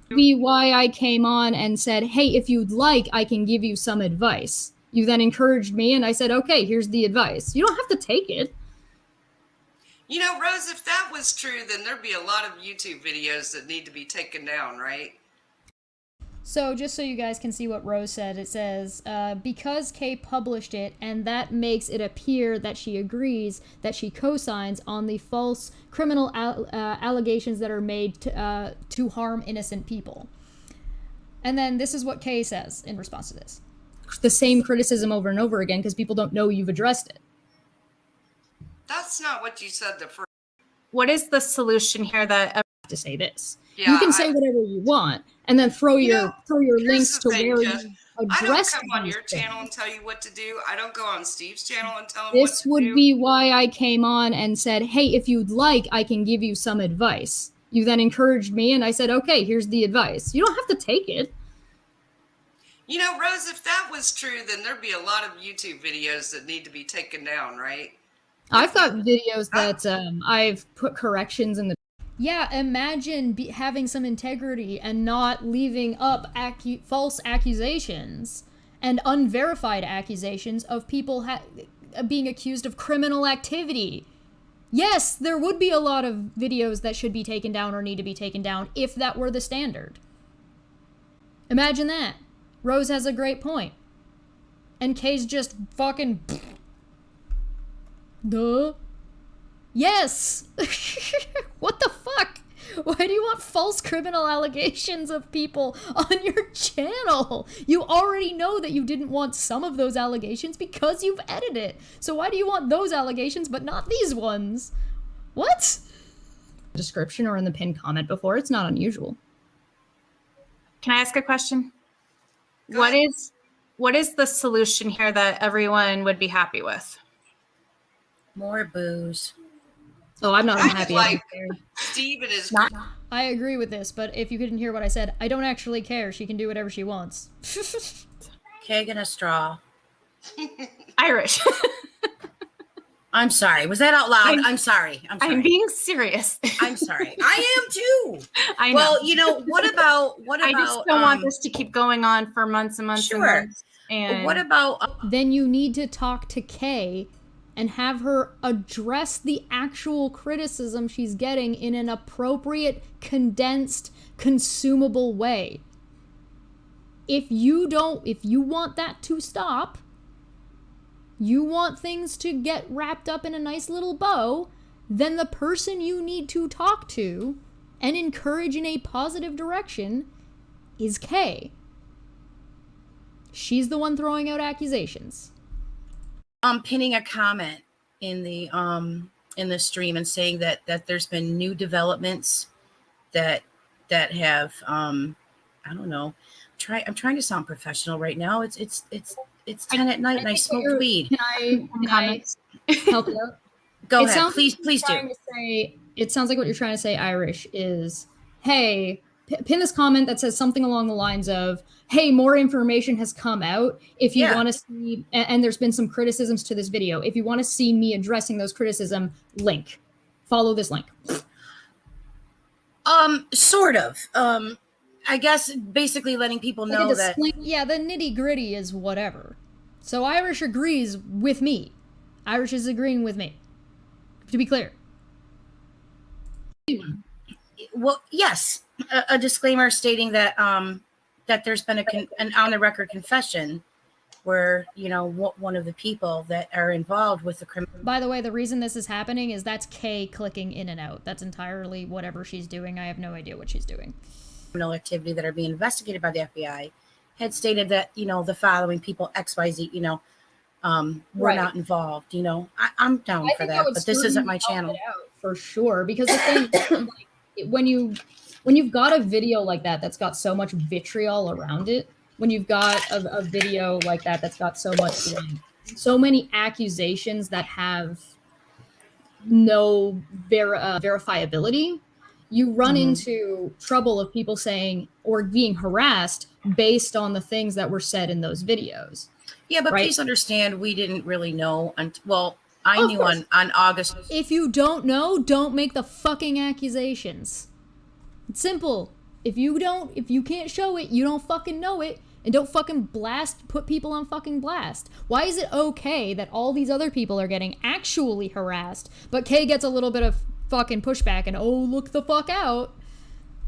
[SPEAKER 1] Be why I came on and said, hey, if you'd like, I can give you some advice. You then encouraged me, and I said, okay, here's the advice. You don't have to take it.
[SPEAKER 3] You know, Rose, if that was true, then there'd be a lot of YouTube videos that need to be taken down, right?
[SPEAKER 1] So just so you guys can see what Rose said, it says, because Kay published it, and that makes it appear that she agrees that she co-signs on the false criminal allegations that are made to harm innocent people. And then this is what Kay says in response to this. The same criticism over and over again because people don't know you've addressed it.
[SPEAKER 3] That's not what you said the first.
[SPEAKER 10] What is the solution here that
[SPEAKER 1] to say this?
[SPEAKER 3] Yeah,
[SPEAKER 1] you can say whatever you want, and then throw your links to where you address.
[SPEAKER 3] I don't come on your channel and tell you what to do. I don't go on Steve's channel and tell him
[SPEAKER 1] this
[SPEAKER 3] what to do.
[SPEAKER 1] would be why I came on and said, hey, if you'd like, I can give you some advice. You then encouraged me, and I said, okay, here's the advice. You don't have to take it.
[SPEAKER 3] You know, Rose, if that was true, then there'd be a lot of YouTube videos that need to be taken down, right?
[SPEAKER 1] I've got videos that I've put corrections in the... Yeah, imagine having some integrity and not leaving up false accusations and unverified accusations of people being accused of criminal activity. Yes, there would be a lot of videos that should be taken down or need to be taken down if that were the standard. Imagine that. Rose has a great point. And Kay's just fucking... Duh. Yes! What the fuck? Why do you want false criminal allegations of people on your channel? You already know that you didn't want some of those allegations because you've edited it. So why do you want those allegations but not these ones? What? Description or in the pinned comment before, it's not unusual.
[SPEAKER 10] Can I ask a question? What is the solution here that everyone would be happy with?
[SPEAKER 2] More booze.
[SPEAKER 1] Oh, I'm not unhappy.
[SPEAKER 3] Like Steve and his...
[SPEAKER 1] I agree with this, but if you couldn't hear what I said, I don't actually care. She can do whatever she wants.
[SPEAKER 2] Keg and a straw.
[SPEAKER 10] Irish.
[SPEAKER 2] I'm sorry. Was that out loud? I'm sorry.
[SPEAKER 10] I'm being serious.
[SPEAKER 2] I'm sorry. I am too.
[SPEAKER 10] I know.
[SPEAKER 2] Well, you know, what about
[SPEAKER 10] I just don't want this to keep going on for months and months and months. And
[SPEAKER 2] what about
[SPEAKER 1] then you need to talk to Kay and have her address the actual criticism she's getting in an appropriate, condensed, consumable way. If you want that to stop, you want things to get wrapped up in a nice little bow, then the person you need to talk to and encourage in a positive direction is Kay. She's the one throwing out accusations.
[SPEAKER 2] Pinning a comment in the stream and saying that there's been new developments that have I don't know. I'm trying to sound professional right now. It's 10 at night and I smoked weed.
[SPEAKER 1] Can I help you out?
[SPEAKER 2] Go ahead, please do.
[SPEAKER 1] It sounds like what you're trying to say, Irish, is, hey, pin this comment that says something along the lines of, hey, more information has come out. If you want to see, and there's been some criticisms to this video, if you want to see me addressing those criticism, follow this link.
[SPEAKER 2] Sort of. I guess basically letting people know that.
[SPEAKER 1] Yeah, the nitty gritty is whatever. So Irish agrees with me. Irish is agreeing with me. To be clear.
[SPEAKER 2] Well, yes, a disclaimer stating that that there's been an on the record confession where, you know, one of the people that are involved with the criminal.
[SPEAKER 1] By the way, the reason this is happening is that's Kay clicking in and out. That's entirely whatever she's doing. I have no idea what she's doing.
[SPEAKER 2] Criminal activity that are being investigated by the FBI had stated that, you know, the following people XYZ, you know, were not involved. You know, I'm down for that, but this isn't my channel.
[SPEAKER 1] For sure, because the thing, like, when you've got a video like that that's got so much vitriol around it, when you've got a video like that that's got so many accusations that have no verifiability, you run into trouble of people saying or being harassed based on the things that were said in those videos.
[SPEAKER 2] Yeah, but please understand, we didn't really know. Well, I knew on August.
[SPEAKER 1] If you don't know, don't make the fucking accusations. It's simple. If you can't show it, you don't fucking know it. And don't fucking put people on fucking blast. Why is it okay that all these other people are getting actually harassed, but Kay gets a little bit of fucking pushback and, oh, look the fuck out.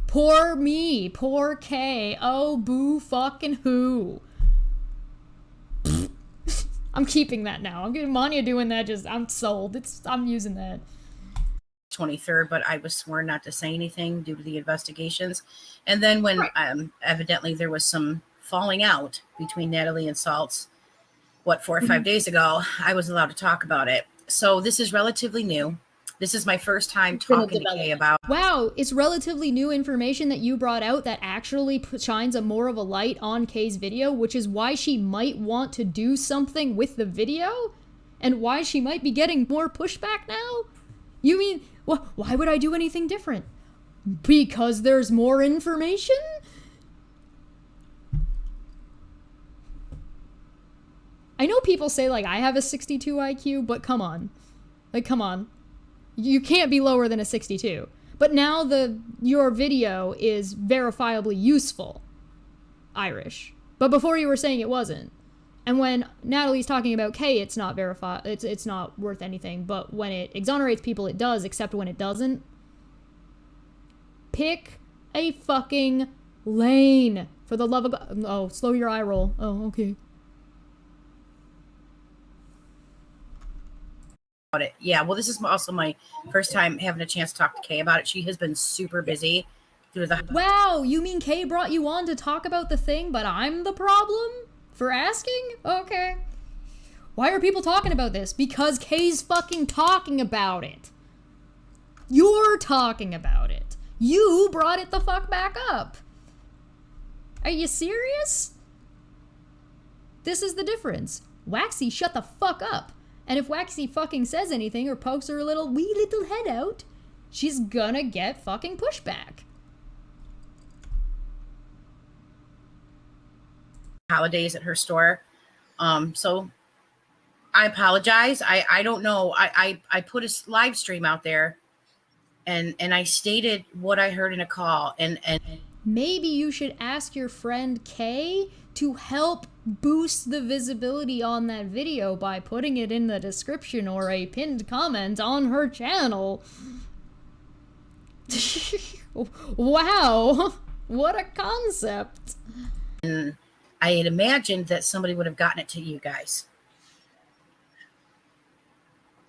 [SPEAKER 1] Poor me. Poor Kay. Oh, boo fucking who. I'm keeping that now. I'm getting Manya doing that. I'm sold. I'm using that.
[SPEAKER 2] 23rd, but I was sworn not to say anything due to the investigations. And then when evidently there was some falling out between Natalie and Saltz, 4 or 5 days ago, I was allowed to talk about it. So this is relatively new. This is my first time talking to Kay about.
[SPEAKER 1] Wow, it's relatively new information that you brought out that actually shines more of a light on Kay's video, which is why she might want to do something with the video and why she might be getting more pushback now? You mean, why would I do anything different? Because there's more information? I know people say, like, I have a 62 IQ, but come on. Like, come on. You can't be lower than a 62. But now your video is verifiably useful, Irish. But before you were saying it wasn't. And when Natalie's talking about Kay, it's not it's not worth anything. But when it exonerates people, it does, except when it doesn't. Pick a fucking lane. For the love of God. Oh, slow your eye roll. Oh, okay.
[SPEAKER 2] It. Yeah, well, this is also my first time having a chance to talk to Kay about it. She has been super busy due to the.
[SPEAKER 1] Wow, you mean Kay brought you on to talk about the thing, but I'm the problem for asking? Okay. Why are people talking about this? Because Kay's fucking talking about it. You're talking about it. You brought it the fuck back up. Are you serious? This is the difference. Waxy, shut the fuck up. And if Waxy fucking says anything or pokes her wee little head out, she's gonna get fucking pushback.
[SPEAKER 2] Holidays at her store. So I apologize. I don't know. I put a live stream out there and I stated what I heard in a call and
[SPEAKER 1] maybe you should ask your friend Kay to help boost the visibility on that video by putting it in the description or a pinned comment on her channel. Wow, what a concept.
[SPEAKER 2] And I had imagined that somebody would have gotten it to you guys.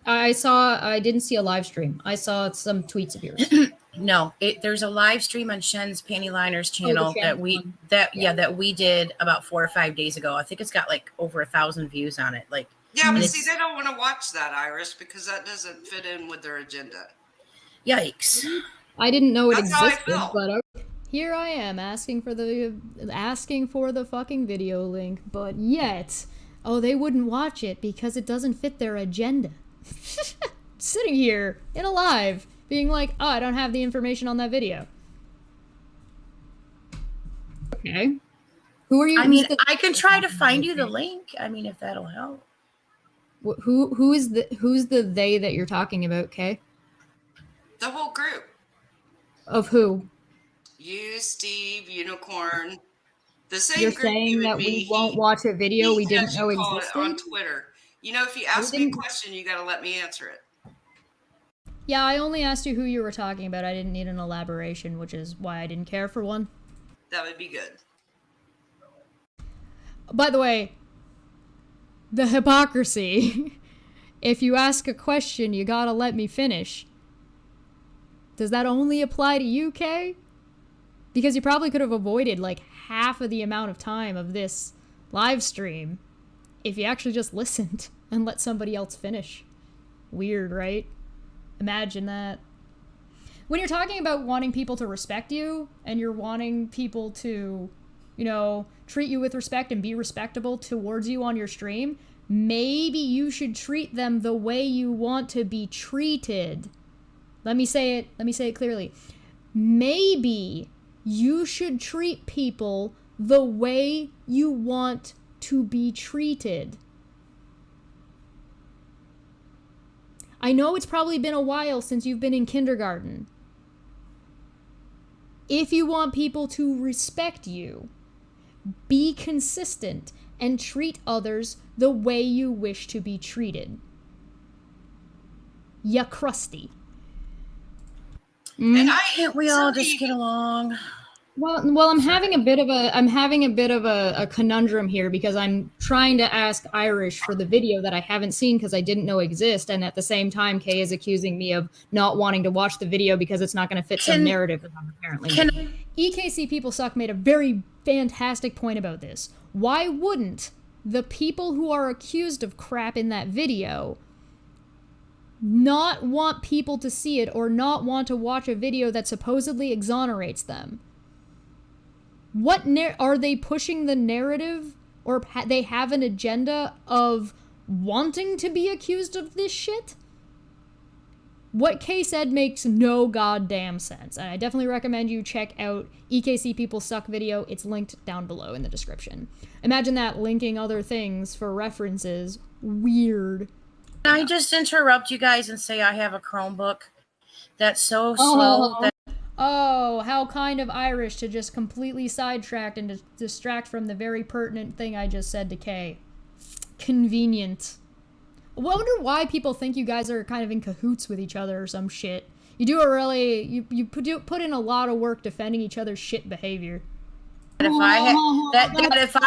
[SPEAKER 1] I didn't see a live stream. I saw some tweets of yours.
[SPEAKER 2] No, there's a live stream on Shen's Panty Liners channel that we did about 4 or 5 days ago. I think it's got like over 1,000 views on it. Like,
[SPEAKER 3] yeah, but see, they don't want to watch that, Iris, because that doesn't fit in with their agenda.
[SPEAKER 2] Yikes!
[SPEAKER 1] I didn't know it existed, but here I am asking for the fucking video link, but yet, they wouldn't watch it because it doesn't fit their agenda. Sitting here in a live. Being like, I don't have the information on that video. Okay. Who are you?
[SPEAKER 2] I mean, I can try to find you the link. I mean, if that'll help.
[SPEAKER 1] Who's the they that you're talking about, Kay?
[SPEAKER 3] The whole group.
[SPEAKER 1] Of who?
[SPEAKER 3] You, Steve, Unicorn. The same
[SPEAKER 1] you're
[SPEAKER 3] group.
[SPEAKER 1] Saying that we won't watch a video we didn't know existed?
[SPEAKER 3] On Twitter. You know, if you ask me a question, you got to let me answer it.
[SPEAKER 1] Yeah, I only asked you who you were talking about. I didn't need an elaboration, which is why I didn't care for one.
[SPEAKER 3] That would be good.
[SPEAKER 1] By the way, the hypocrisy. If you ask a question, you gotta let me finish. Does that only apply to you, Kay? Because you probably could have avoided like half of the amount of time of this live stream if you actually just listened and let somebody else finish. Weird, right? Imagine that. When you're talking about wanting people to respect you and you're wanting people to, treat you with respect and be respectable towards you on your stream, maybe you should treat them the way you want to be treated. Let me say it clearly. Maybe you should treat people the way you want to be treated. I know it's probably been a while since you've been in kindergarten. If you want people to respect you, be consistent and treat others the way you wish to be treated. Ya crusty.
[SPEAKER 3] And
[SPEAKER 2] Can't we all just get along?
[SPEAKER 1] Well, I'm having a bit of a conundrum here because I'm trying to ask Irish for the video that I haven't seen because I didn't know exist, and at the same time, Kay is accusing me of not wanting to watch the video because it's not going to fit some narrative that I'm apparently. EKC People Suck made a very fantastic point about this. Why wouldn't the people who are accused of crap in that video not want people to see it or not want to watch a video that supposedly exonerates them? What are they pushing the narrative, or they have an agenda of wanting to be accused of this shit? What Kay said makes no goddamn sense, and I definitely recommend you check out EKC People Suck video. It's linked down below in the description. Imagine that, linking other things for references. Weird.
[SPEAKER 2] Can I just interrupt you guys and say I have a Chromebook that's so slow that
[SPEAKER 1] Oh, how kind of Irish to just completely sidetrack and to distract from the very pertinent thing I just said to Kay. Convenient. I wonder why people think you guys are kind of in cahoots with each other or some shit. You do a really, you put in a lot of work defending each other's shit behavior.
[SPEAKER 2] if I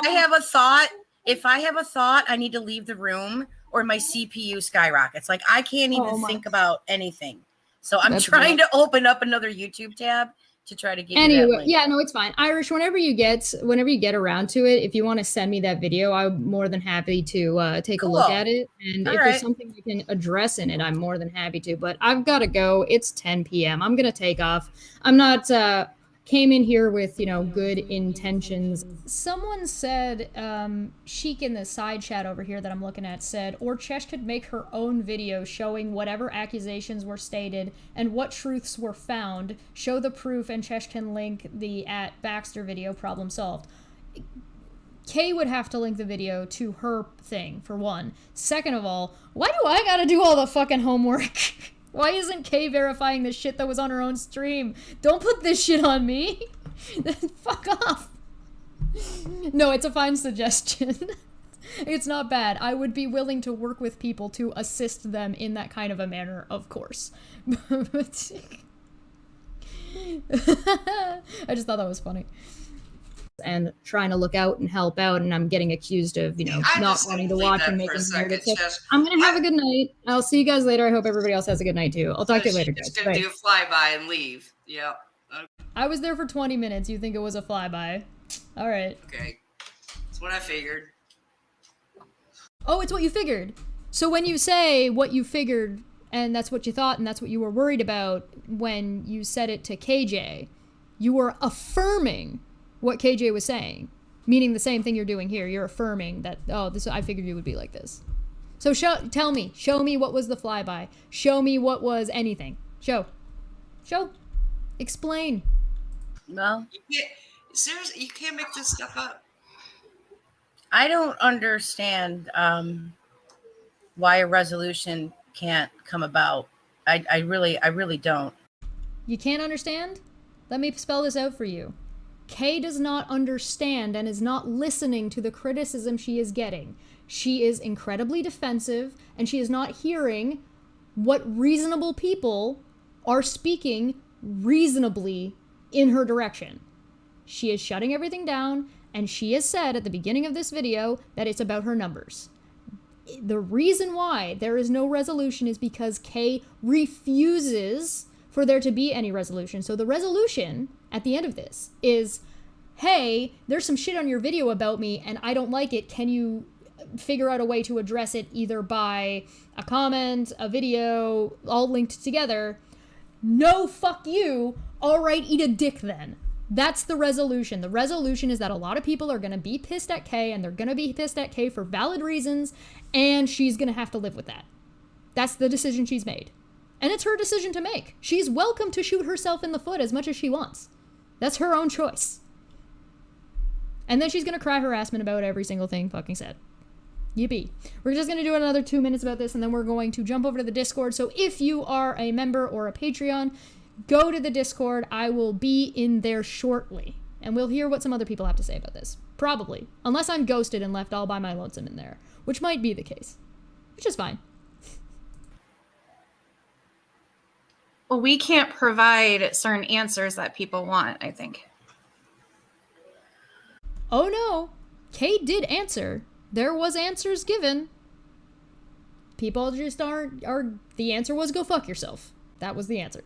[SPEAKER 2] have a thought, I need to leave the room or my CPU skyrockets. Like I can't even think about anything. So I'm trying to open up another YouTube tab to try to get you that link.
[SPEAKER 1] Yeah, no, it's fine. Irish, whenever you get around to it, if you want to send me that video, I'm more than happy to take a look at it. And if there's something you can address in it, I'm more than happy to. But I've got to go. It's 10 p.m. I'm going to take off. I'm not came in here with, good intentions. Someone said, Sheik in the side chat over here that I'm looking at said, or Chesh could make her own video showing whatever accusations were stated and what truths were found, show the proof, and Chesh can link the @Baxter video, problem solved. Kay would have to link the video to her thing, for one. Second of all, why do I gotta do all the fucking homework? Why isn't Kay verifying the shit that was on her own stream? Don't put this shit on me. Fuck off. No, it's a fine suggestion. It's not bad. I would be willing to work with people to assist them in that kind of a manner, of course. I just thought that was funny. And trying to look out and help out, and I'm getting accused of, not wanting to watch and making narrative stuff. I'm gonna have a good night. I'll see you guys later. I hope everybody else has a good night too. I'll talk to you later, guys.
[SPEAKER 3] Just gonna do a flyby and leave. Yep. Okay.
[SPEAKER 1] I was there for 20 minutes. You think it was a flyby? All right.
[SPEAKER 3] Okay. That's what I figured.
[SPEAKER 1] Oh, it's what you figured. So when you say what you figured, and that's what you thought, and that's what you were worried about when you said it to KJ, you were affirming what KJ was saying, meaning the same thing you're doing here. You're affirming that, I figured you would be like this. So show me what was the flyby. Show me what was anything. Show. Explain.
[SPEAKER 2] Well,
[SPEAKER 3] Seriously, you can't make this stuff up.
[SPEAKER 2] I don't understand why a resolution can't come about. I really don't.
[SPEAKER 1] You can't understand? Let me spell this out for you. Kay does not understand and is not listening to the criticism she is getting. She is incredibly defensive, and she is not hearing what reasonable people are speaking reasonably in her direction. She is shutting everything down, and she has said at the beginning of this video that it's about her numbers. The reason why there is no resolution is because Kay refuses for there to be any resolution. So the resolution at the end of this is, hey, there's some shit on your video about me and I don't like it. Can you figure out a way to address it either by a comment, a video, all linked together? No, fuck you. All right, eat a dick then. That's the resolution. The resolution is that a lot of people are going to be pissed at Kay, and they're going to be pissed at Kay for valid reasons, and she's going to have to live with that. That's the decision she's made. And it's her decision to make. She's welcome to shoot herself in the foot as much as she wants. That's her own choice. And then she's going to cry harassment about every single thing fucking said. Yippee. We're just going to do another 2 minutes about this, and then we're going to jump over to the Discord. So if you are a member or a Patreon, go to the Discord. I will be in there shortly, and we'll hear what some other people have to say about this. Probably. Unless I'm ghosted and left all by my lonesome in there, which might be the case, which is fine.
[SPEAKER 10] Well, we can't provide certain answers that people want, I think.
[SPEAKER 1] Oh no, Kay did answer. There was answers given. People just are the answer was go fuck yourself. That was the answer.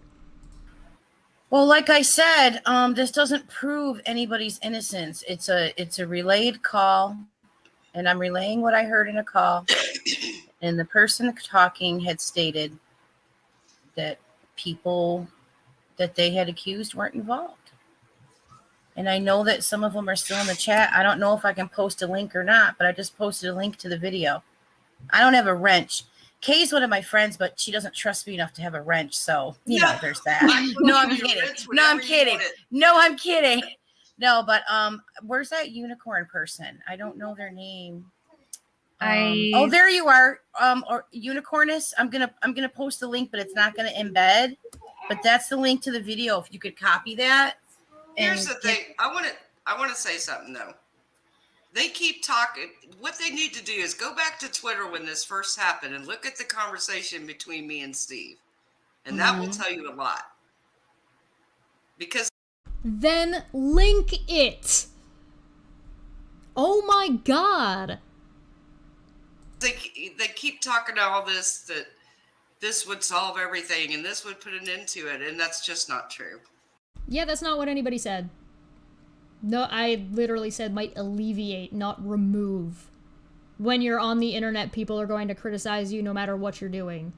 [SPEAKER 2] Well, like I said, this doesn't prove anybody's innocence. It's a relayed call, and I'm relaying what I heard in a call. And the person talking had stated that people that they had accused weren't involved. And I know that some of them are still in the chat. I don't know if I can post a link or not, but I just posted a link to the video. I don't have a wrench. Kay's one of my friends, but she doesn't trust me enough to have a wrench. So, you know, there's that. No, I'm kidding. No, I'm kidding. No, I'm kidding. No, but where's that unicorn person? I don't know their name. Oh, there you are. Or Unicornis. I'm gonna post the link, but it's not gonna embed. But that's the link to the video. If you could copy that.
[SPEAKER 3] Here's the thing. I want to say something though. They keep talking. What they need to do is go back to Twitter when this first happened and look at the conversation between me and Steve, and that will tell you a lot. Because
[SPEAKER 1] then link it. Oh my god.
[SPEAKER 3] They keep talking all this, that this would solve everything and this would put an end to it, and that's just not true.
[SPEAKER 1] Yeah, that's not what anybody said. No, I literally said might alleviate, not remove. When you're on the internet, people are going to criticize you no matter what you're doing.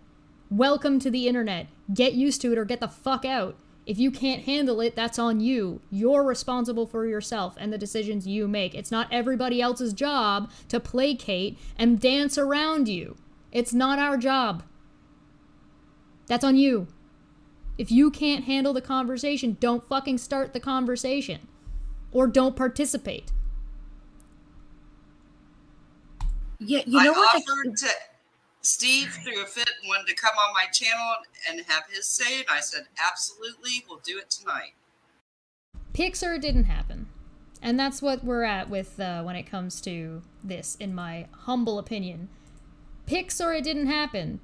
[SPEAKER 1] Welcome to the internet. Get used to it or get the fuck out. If you can't handle it, that's on you. You're responsible for yourself and the decisions you make. It's not everybody else's job to placate and dance around you. It's not our job. That's on you. If you can't handle the conversation, don't fucking start the conversation. Or don't participate.
[SPEAKER 2] Yeah, you know what?
[SPEAKER 3] I offered to Steve threw a fit and wanted to come on my channel and have his say, and I said, absolutely, we'll do it tonight.
[SPEAKER 1] Pixar didn't happen. And that's what we're at with when it comes to this, in my humble opinion. Pixar, it didn't happen.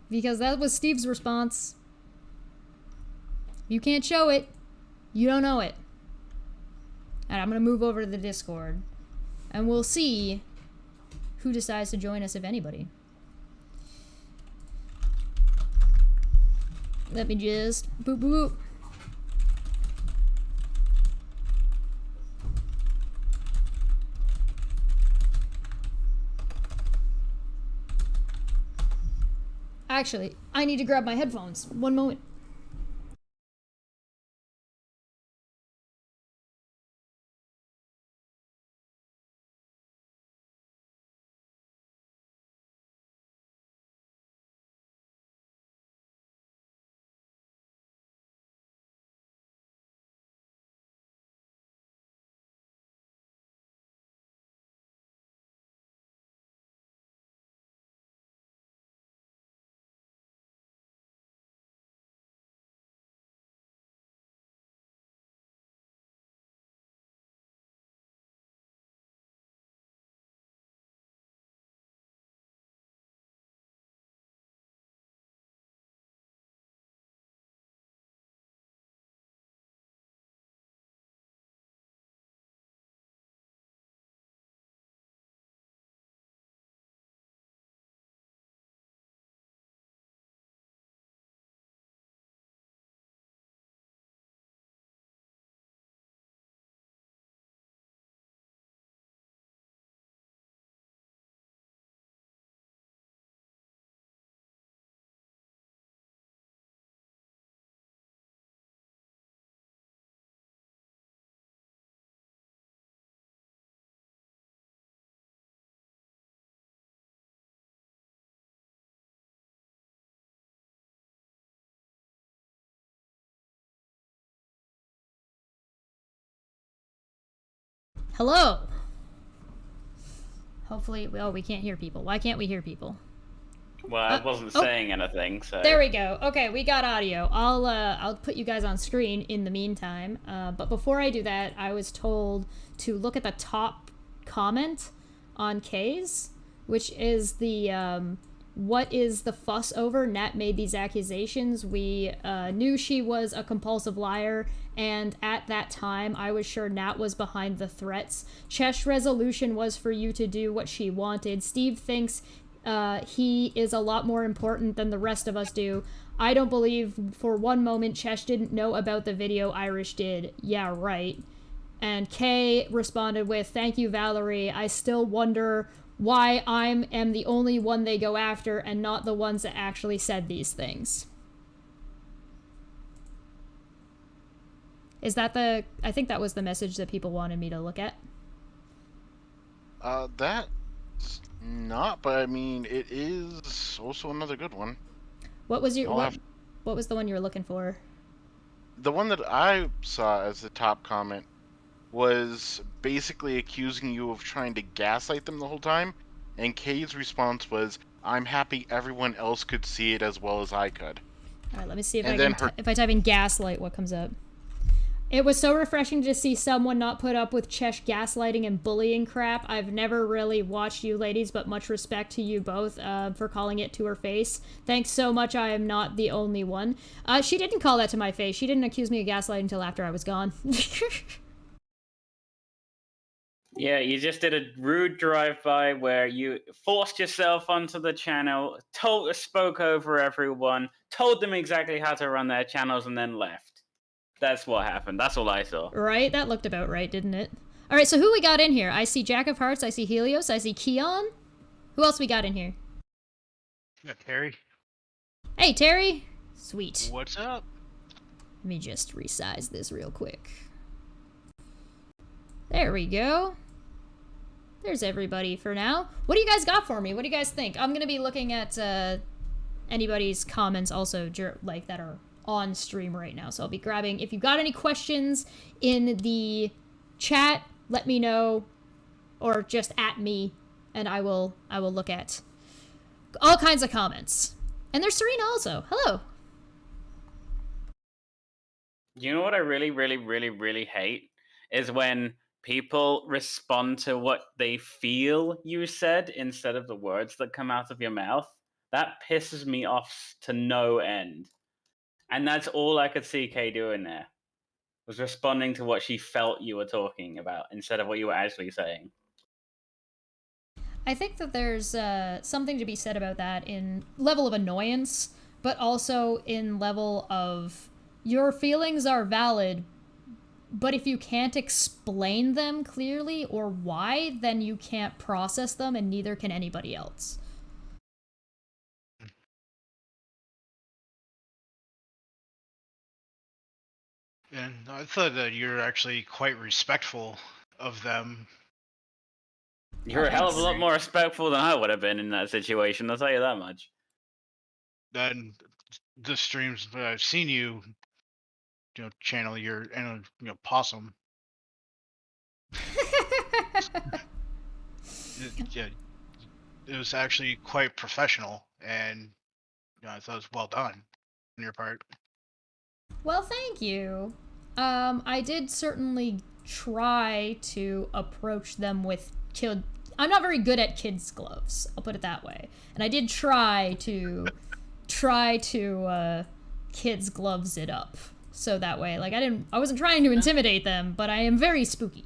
[SPEAKER 1] Because that was Steve's response. You can't show it. You don't know it. And I'm going to move over to the Discord. And we'll see who decides to join us, if anybody. Let me just boop boop. Actually, I need to grab my headphones. One moment. Hello. Hopefully, oh, we can't hear people. Why can't we hear people?
[SPEAKER 11] Well, I wasn't saying anything, so...
[SPEAKER 1] There we go. Okay, we got audio. I'll put you guys on screen in the meantime. But before I do that, I was told to look at the top comment on Kay's, which is the, what is the fuss over? Nat made these accusations. We knew she was a compulsive liar, and at that time, I was sure Nat was behind the threats. Chesh's resolution was for you to do what she wanted. Steve thinks he is a lot more important than the rest of us do. I don't believe for one moment Chesh didn't know about the video. Irish did. Yeah, right. And Kay responded with, thank you, Valerie. I still wonder why I am the only one they go after and not the ones that actually said these things. Is that I think that was the message that people wanted me to look at.
[SPEAKER 12] That's not, but I mean, it is also another good one.
[SPEAKER 1] What was your, what was the one you were looking for?
[SPEAKER 12] The one that I saw as the top comment was basically accusing you of trying to gaslight them the whole time, and Kay's response was, I'm happy everyone else could see it as well as I could.
[SPEAKER 1] Alright, let me see if if I type in gaslight, what comes up. It was so refreshing to see someone not put up with Chesh gaslighting and bullying crap. I've never really watched you ladies, but much respect to you both for calling it to her face. Thanks so much, I am not the only one. She didn't call that to my face. She didn't accuse me of gaslighting until after I was gone.
[SPEAKER 11] Yeah, you just did a rude drive-by where you forced yourself onto the channel, spoke over everyone, told them exactly how to run their channels, and then left. That's what happened. That's all I saw.
[SPEAKER 1] Right? That looked about right, didn't it? Alright, so who we got in here? I see Jack of Hearts, I see Helios, I see Keon. Who else we got in here?
[SPEAKER 13] Yeah, Terry.
[SPEAKER 1] Hey, Terry. Sweet.
[SPEAKER 13] What's up?
[SPEAKER 1] Let me just resize this real quick. There we go. There's everybody for now. What do you guys got for me? What do you guys think? I'm gonna be looking at anybody's comments also, like, that are on stream right now. So I'll be grabbing, if you got any questions in the chat, let me know, or just at me, and I will look at all kinds of comments. And there's Serena also. Hello.
[SPEAKER 11] You know what I really, really, really, really hate is when people respond to what they feel you said instead of the words that come out of your mouth. That pisses me off to no end. And that's all I could see Kay doing there, was responding to what she felt you were talking about instead of what you were actually saying.
[SPEAKER 1] I think that there's something to be said about that in level of annoyance, but also in level of your feelings are valid, but if you can't explain them clearly or why, then you can't process them, and neither can anybody else.
[SPEAKER 13] And I thought that you're actually quite respectful of them.
[SPEAKER 11] You're a hell of a lot more respectful than I would have been in that situation, I'll tell you that much.
[SPEAKER 13] Then the streams that I've seen you, channel your possum. Yeah, it was actually quite professional, and I thought it was well done on your part.
[SPEAKER 1] Well, thank you. I did certainly try to approach them with I'm not very good at kids' gloves, I'll put it that way. And I did try to kids' gloves it up. So that way, like, I wasn't trying to intimidate them, but I am very spooky.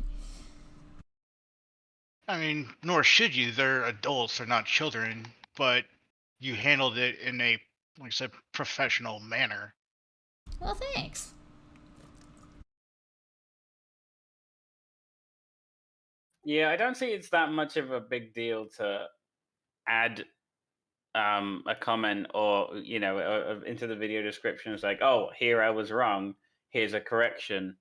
[SPEAKER 13] I mean, nor should you. They're adults, they're not children, but you handled it in a, like I said, professional manner.
[SPEAKER 1] Well, thanks.
[SPEAKER 11] Yeah, I don't see it's that much of a big deal to add a comment or, into the video description. It's like, oh, here I was wrong. Here's a correction.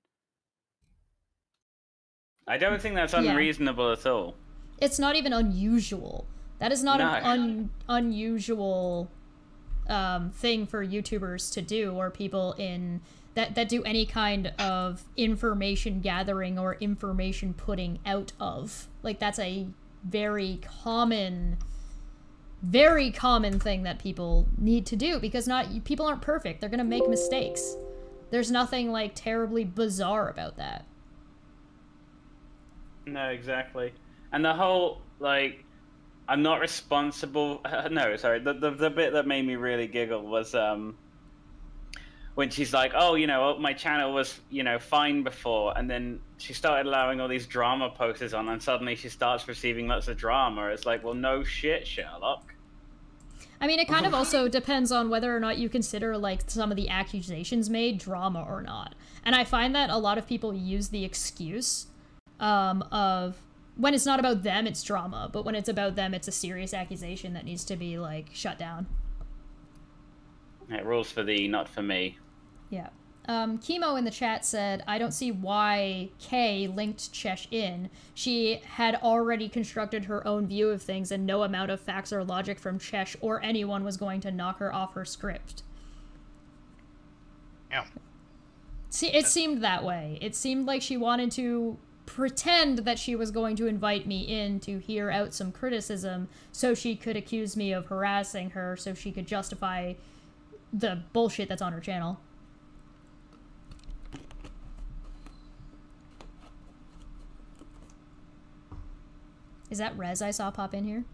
[SPEAKER 11] I don't think that's unreasonable at all.
[SPEAKER 1] It's not even unusual. That is not an unusual thing for YouTubers to do, or people in that do any kind of information gathering or information putting out of. Like, that's a very common thing that people need to do, because people aren't perfect. They're gonna make mistakes. There's nothing like terribly bizarre about that.
[SPEAKER 11] No, exactly. And the whole, like, I'm not responsible. No, sorry. The bit that made me really giggle was when she's like, "Oh, my channel was, fine before," and then she started allowing all these drama posters on, and suddenly she starts receiving lots of drama. It's like, well, no shit, Sherlock.
[SPEAKER 1] I mean, it kind of also depends on whether or not you consider, like, some of the accusations made drama or not. And I find that a lot of people use the excuse of when it's not about them, it's drama, but when it's about them, it's a serious accusation that needs to be, like, shut down.
[SPEAKER 11] It rules for thee, not for me.
[SPEAKER 1] Yeah. Chemo in the chat said, I don't see why Kay linked Chesh in. She had already constructed her own view of things, and no amount of facts or logic from Chesh or anyone was going to knock her off her script.
[SPEAKER 13] Yeah.
[SPEAKER 1] See, it seemed that way. It seemed like she wanted to pretend that she was going to invite me in to hear out some criticism so she could accuse me of harassing her, so she could justify the bullshit that's on her channel. Is that Rez I saw pop in here?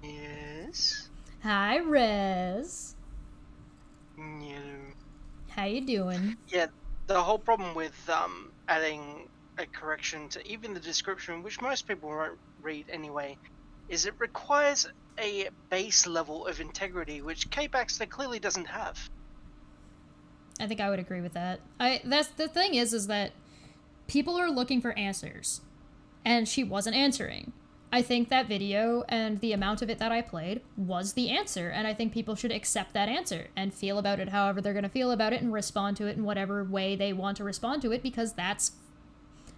[SPEAKER 14] Yes.
[SPEAKER 1] Hi, Rez.
[SPEAKER 14] Yeah.
[SPEAKER 1] How you doing?
[SPEAKER 14] Yeah, the whole problem with adding a correction to even the description, which most people won't read anyway, is it requires a base level of integrity, which Kay Baxter clearly doesn't have.
[SPEAKER 1] I think I would agree with that. That's the thing is that people are looking for answers, and she wasn't answering. I think that video and the amount of it that I played was the answer, and I think people should accept that answer and feel about it however they're going to feel about it and respond to it in whatever way they want to respond to it, because that's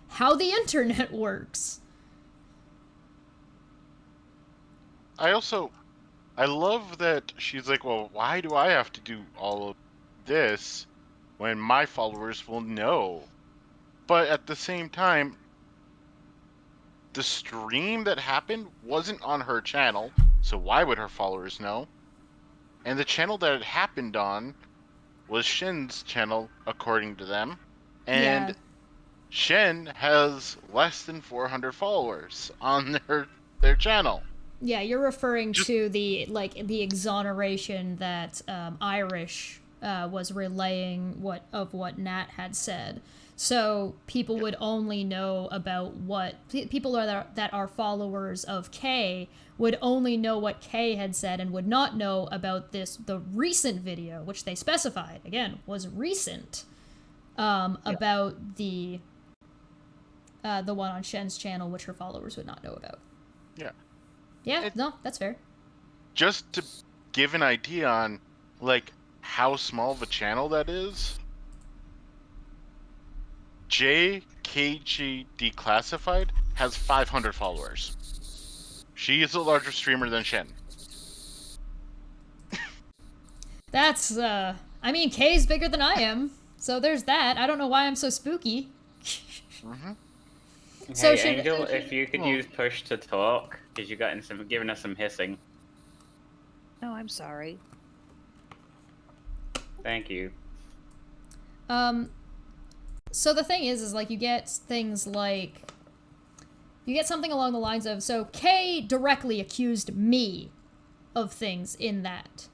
[SPEAKER 1] how the internet works.
[SPEAKER 12] I love that she's like, well, why do I have to do all of this when my followers will know? But at the same time, the stream that happened wasn't on her channel, so why would her followers know? And the channel that it happened on was Shen's channel, according to them. And Shen has less than 400 followers on their channel.
[SPEAKER 1] Yeah, you're referring to the exoneration that Irish was relaying what Nat had said. So people would only know about what people that are followers of Kay would only know what Kay had said and would not know about the recent video, which they specified again was recent, about the one on Shen's channel, which her followers would not know about.
[SPEAKER 12] Yeah.
[SPEAKER 1] Yeah, no, that's fair.
[SPEAKER 12] Just to give an idea on, like, how small of a channel that is, JKG Declassified has 500 followers. She is a larger streamer than Shen.
[SPEAKER 1] That's, I mean, Kay's bigger than I am, so there's that. I don't know why I'm so spooky.
[SPEAKER 12] Mm-hmm.
[SPEAKER 1] So
[SPEAKER 11] hey, Angel, if you could use push to talk, because you got giving us some hissing.
[SPEAKER 15] Oh, I'm sorry.
[SPEAKER 11] Thank you.
[SPEAKER 1] So the thing is like, you get things like, you get something along the lines of, so Kay directly accused me of things in that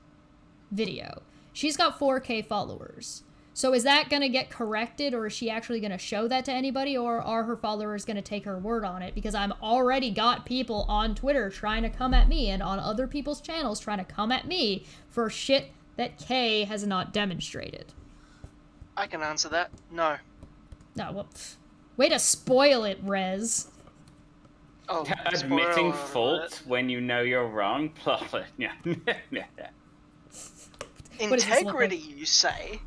[SPEAKER 1] video. She's got 4K followers. So is that going to get corrected, or is she actually going to show that to anybody, or are her followers going to take her word on it? Because I've already got people on Twitter trying to come at me and on other people's channels trying to come at me for shit that Kay has not demonstrated.
[SPEAKER 14] I can answer that. No.
[SPEAKER 1] No, well, way to spoil it, Rez.
[SPEAKER 14] Oh,
[SPEAKER 11] admitting fault when you know you're wrong. Yeah.
[SPEAKER 14] Integrity, you say?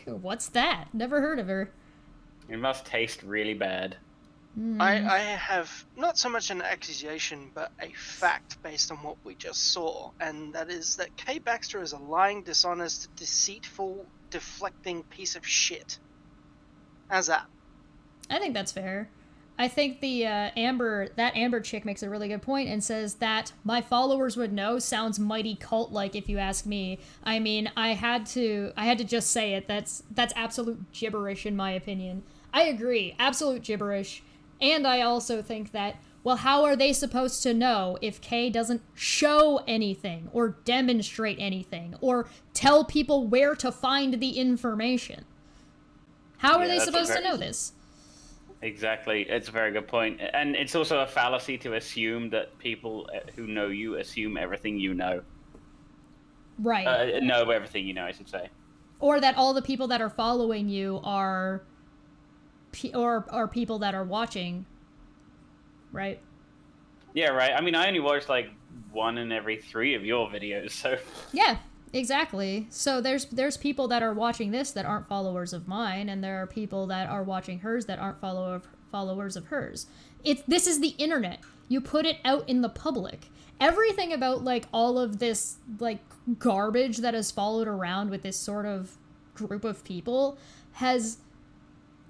[SPEAKER 1] What's that? Never heard of her.
[SPEAKER 11] It must taste really bad.
[SPEAKER 14] I have not so much an accusation, but a fact based on what we just saw, and that is that Kay Baxter is a lying, dishonest, deceitful, deflecting piece of shit. How's that?
[SPEAKER 1] I think that's fair. I think the Amber chick makes a really good point and says that my followers would know sounds mighty cult-like if you ask me. I mean, I had to just say it. That's absolute gibberish in my opinion. I agree, absolute gibberish. And I also think that, well, how are they supposed to know if Kay doesn't show anything or demonstrate anything or tell people where to find the information? How are they supposed to know this?
[SPEAKER 11] Exactly. It's a very good point. And it's also a fallacy to assume that people who know you assume everything you know.
[SPEAKER 1] Right.
[SPEAKER 11] Know everything you know, I should say.
[SPEAKER 1] Or that all the people that are following you are people that are watching. Right?
[SPEAKER 11] Yeah, right. I mean, I only watch like 1 in every 3 of your videos, so...
[SPEAKER 1] Yeah, exactly. So there's people that are watching this that aren't followers of mine, and there are people that are watching hers that aren't followers of hers. This is the internet. You put it out in the public. Everything about like all of this like garbage that has followed around with this sort of group of people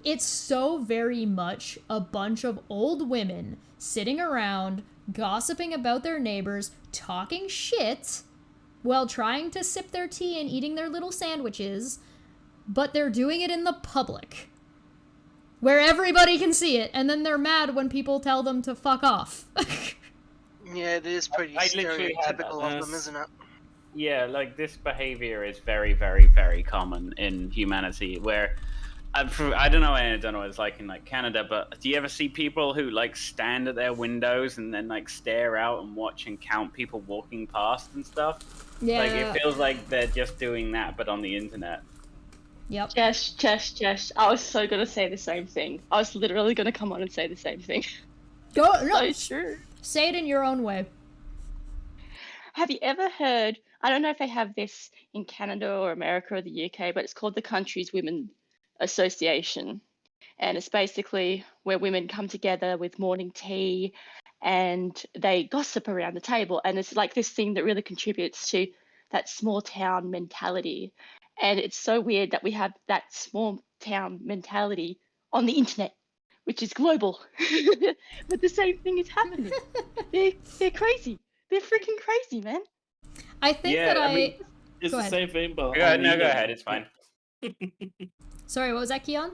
[SPEAKER 1] it's so very much a bunch of old women sitting around gossiping about their neighbors, talking shit while trying to sip their tea and eating their little sandwiches, but they're doing it in the public, where everybody can see it, and then they're mad when people tell them to fuck off.
[SPEAKER 14] Yeah, it is pretty stereotypical of them, isn't it?
[SPEAKER 11] Yeah, like this behavior is very, very, very common in humanity, where... I don't know what it's like in like Canada, but do you ever see people who like stand at their windows and then like stare out and watch and count people walking past and stuff?
[SPEAKER 1] Yeah.
[SPEAKER 11] Like it feels like they're just doing that, but on the internet.
[SPEAKER 1] Yep.
[SPEAKER 16] Jess. I was so gonna say the same thing. I was literally gonna come on and say the same thing.
[SPEAKER 1] Go. No.
[SPEAKER 16] So true.
[SPEAKER 1] Say it in your own way.
[SPEAKER 16] Have you ever heard? I don't know if they have this in Canada or America or the UK, but it's called the Country's Women Association, and it's basically where women come together with morning tea and they gossip around the table, and it's like this thing that really contributes to that small town mentality. And it's so weird that we have that small town mentality on the internet, which is global. But the same thing is happening. They're crazy. They're freaking crazy, man.
[SPEAKER 1] I think
[SPEAKER 17] it's the same thing, but
[SPEAKER 11] go ahead, it's fine.
[SPEAKER 1] Sorry, what was that, Keon?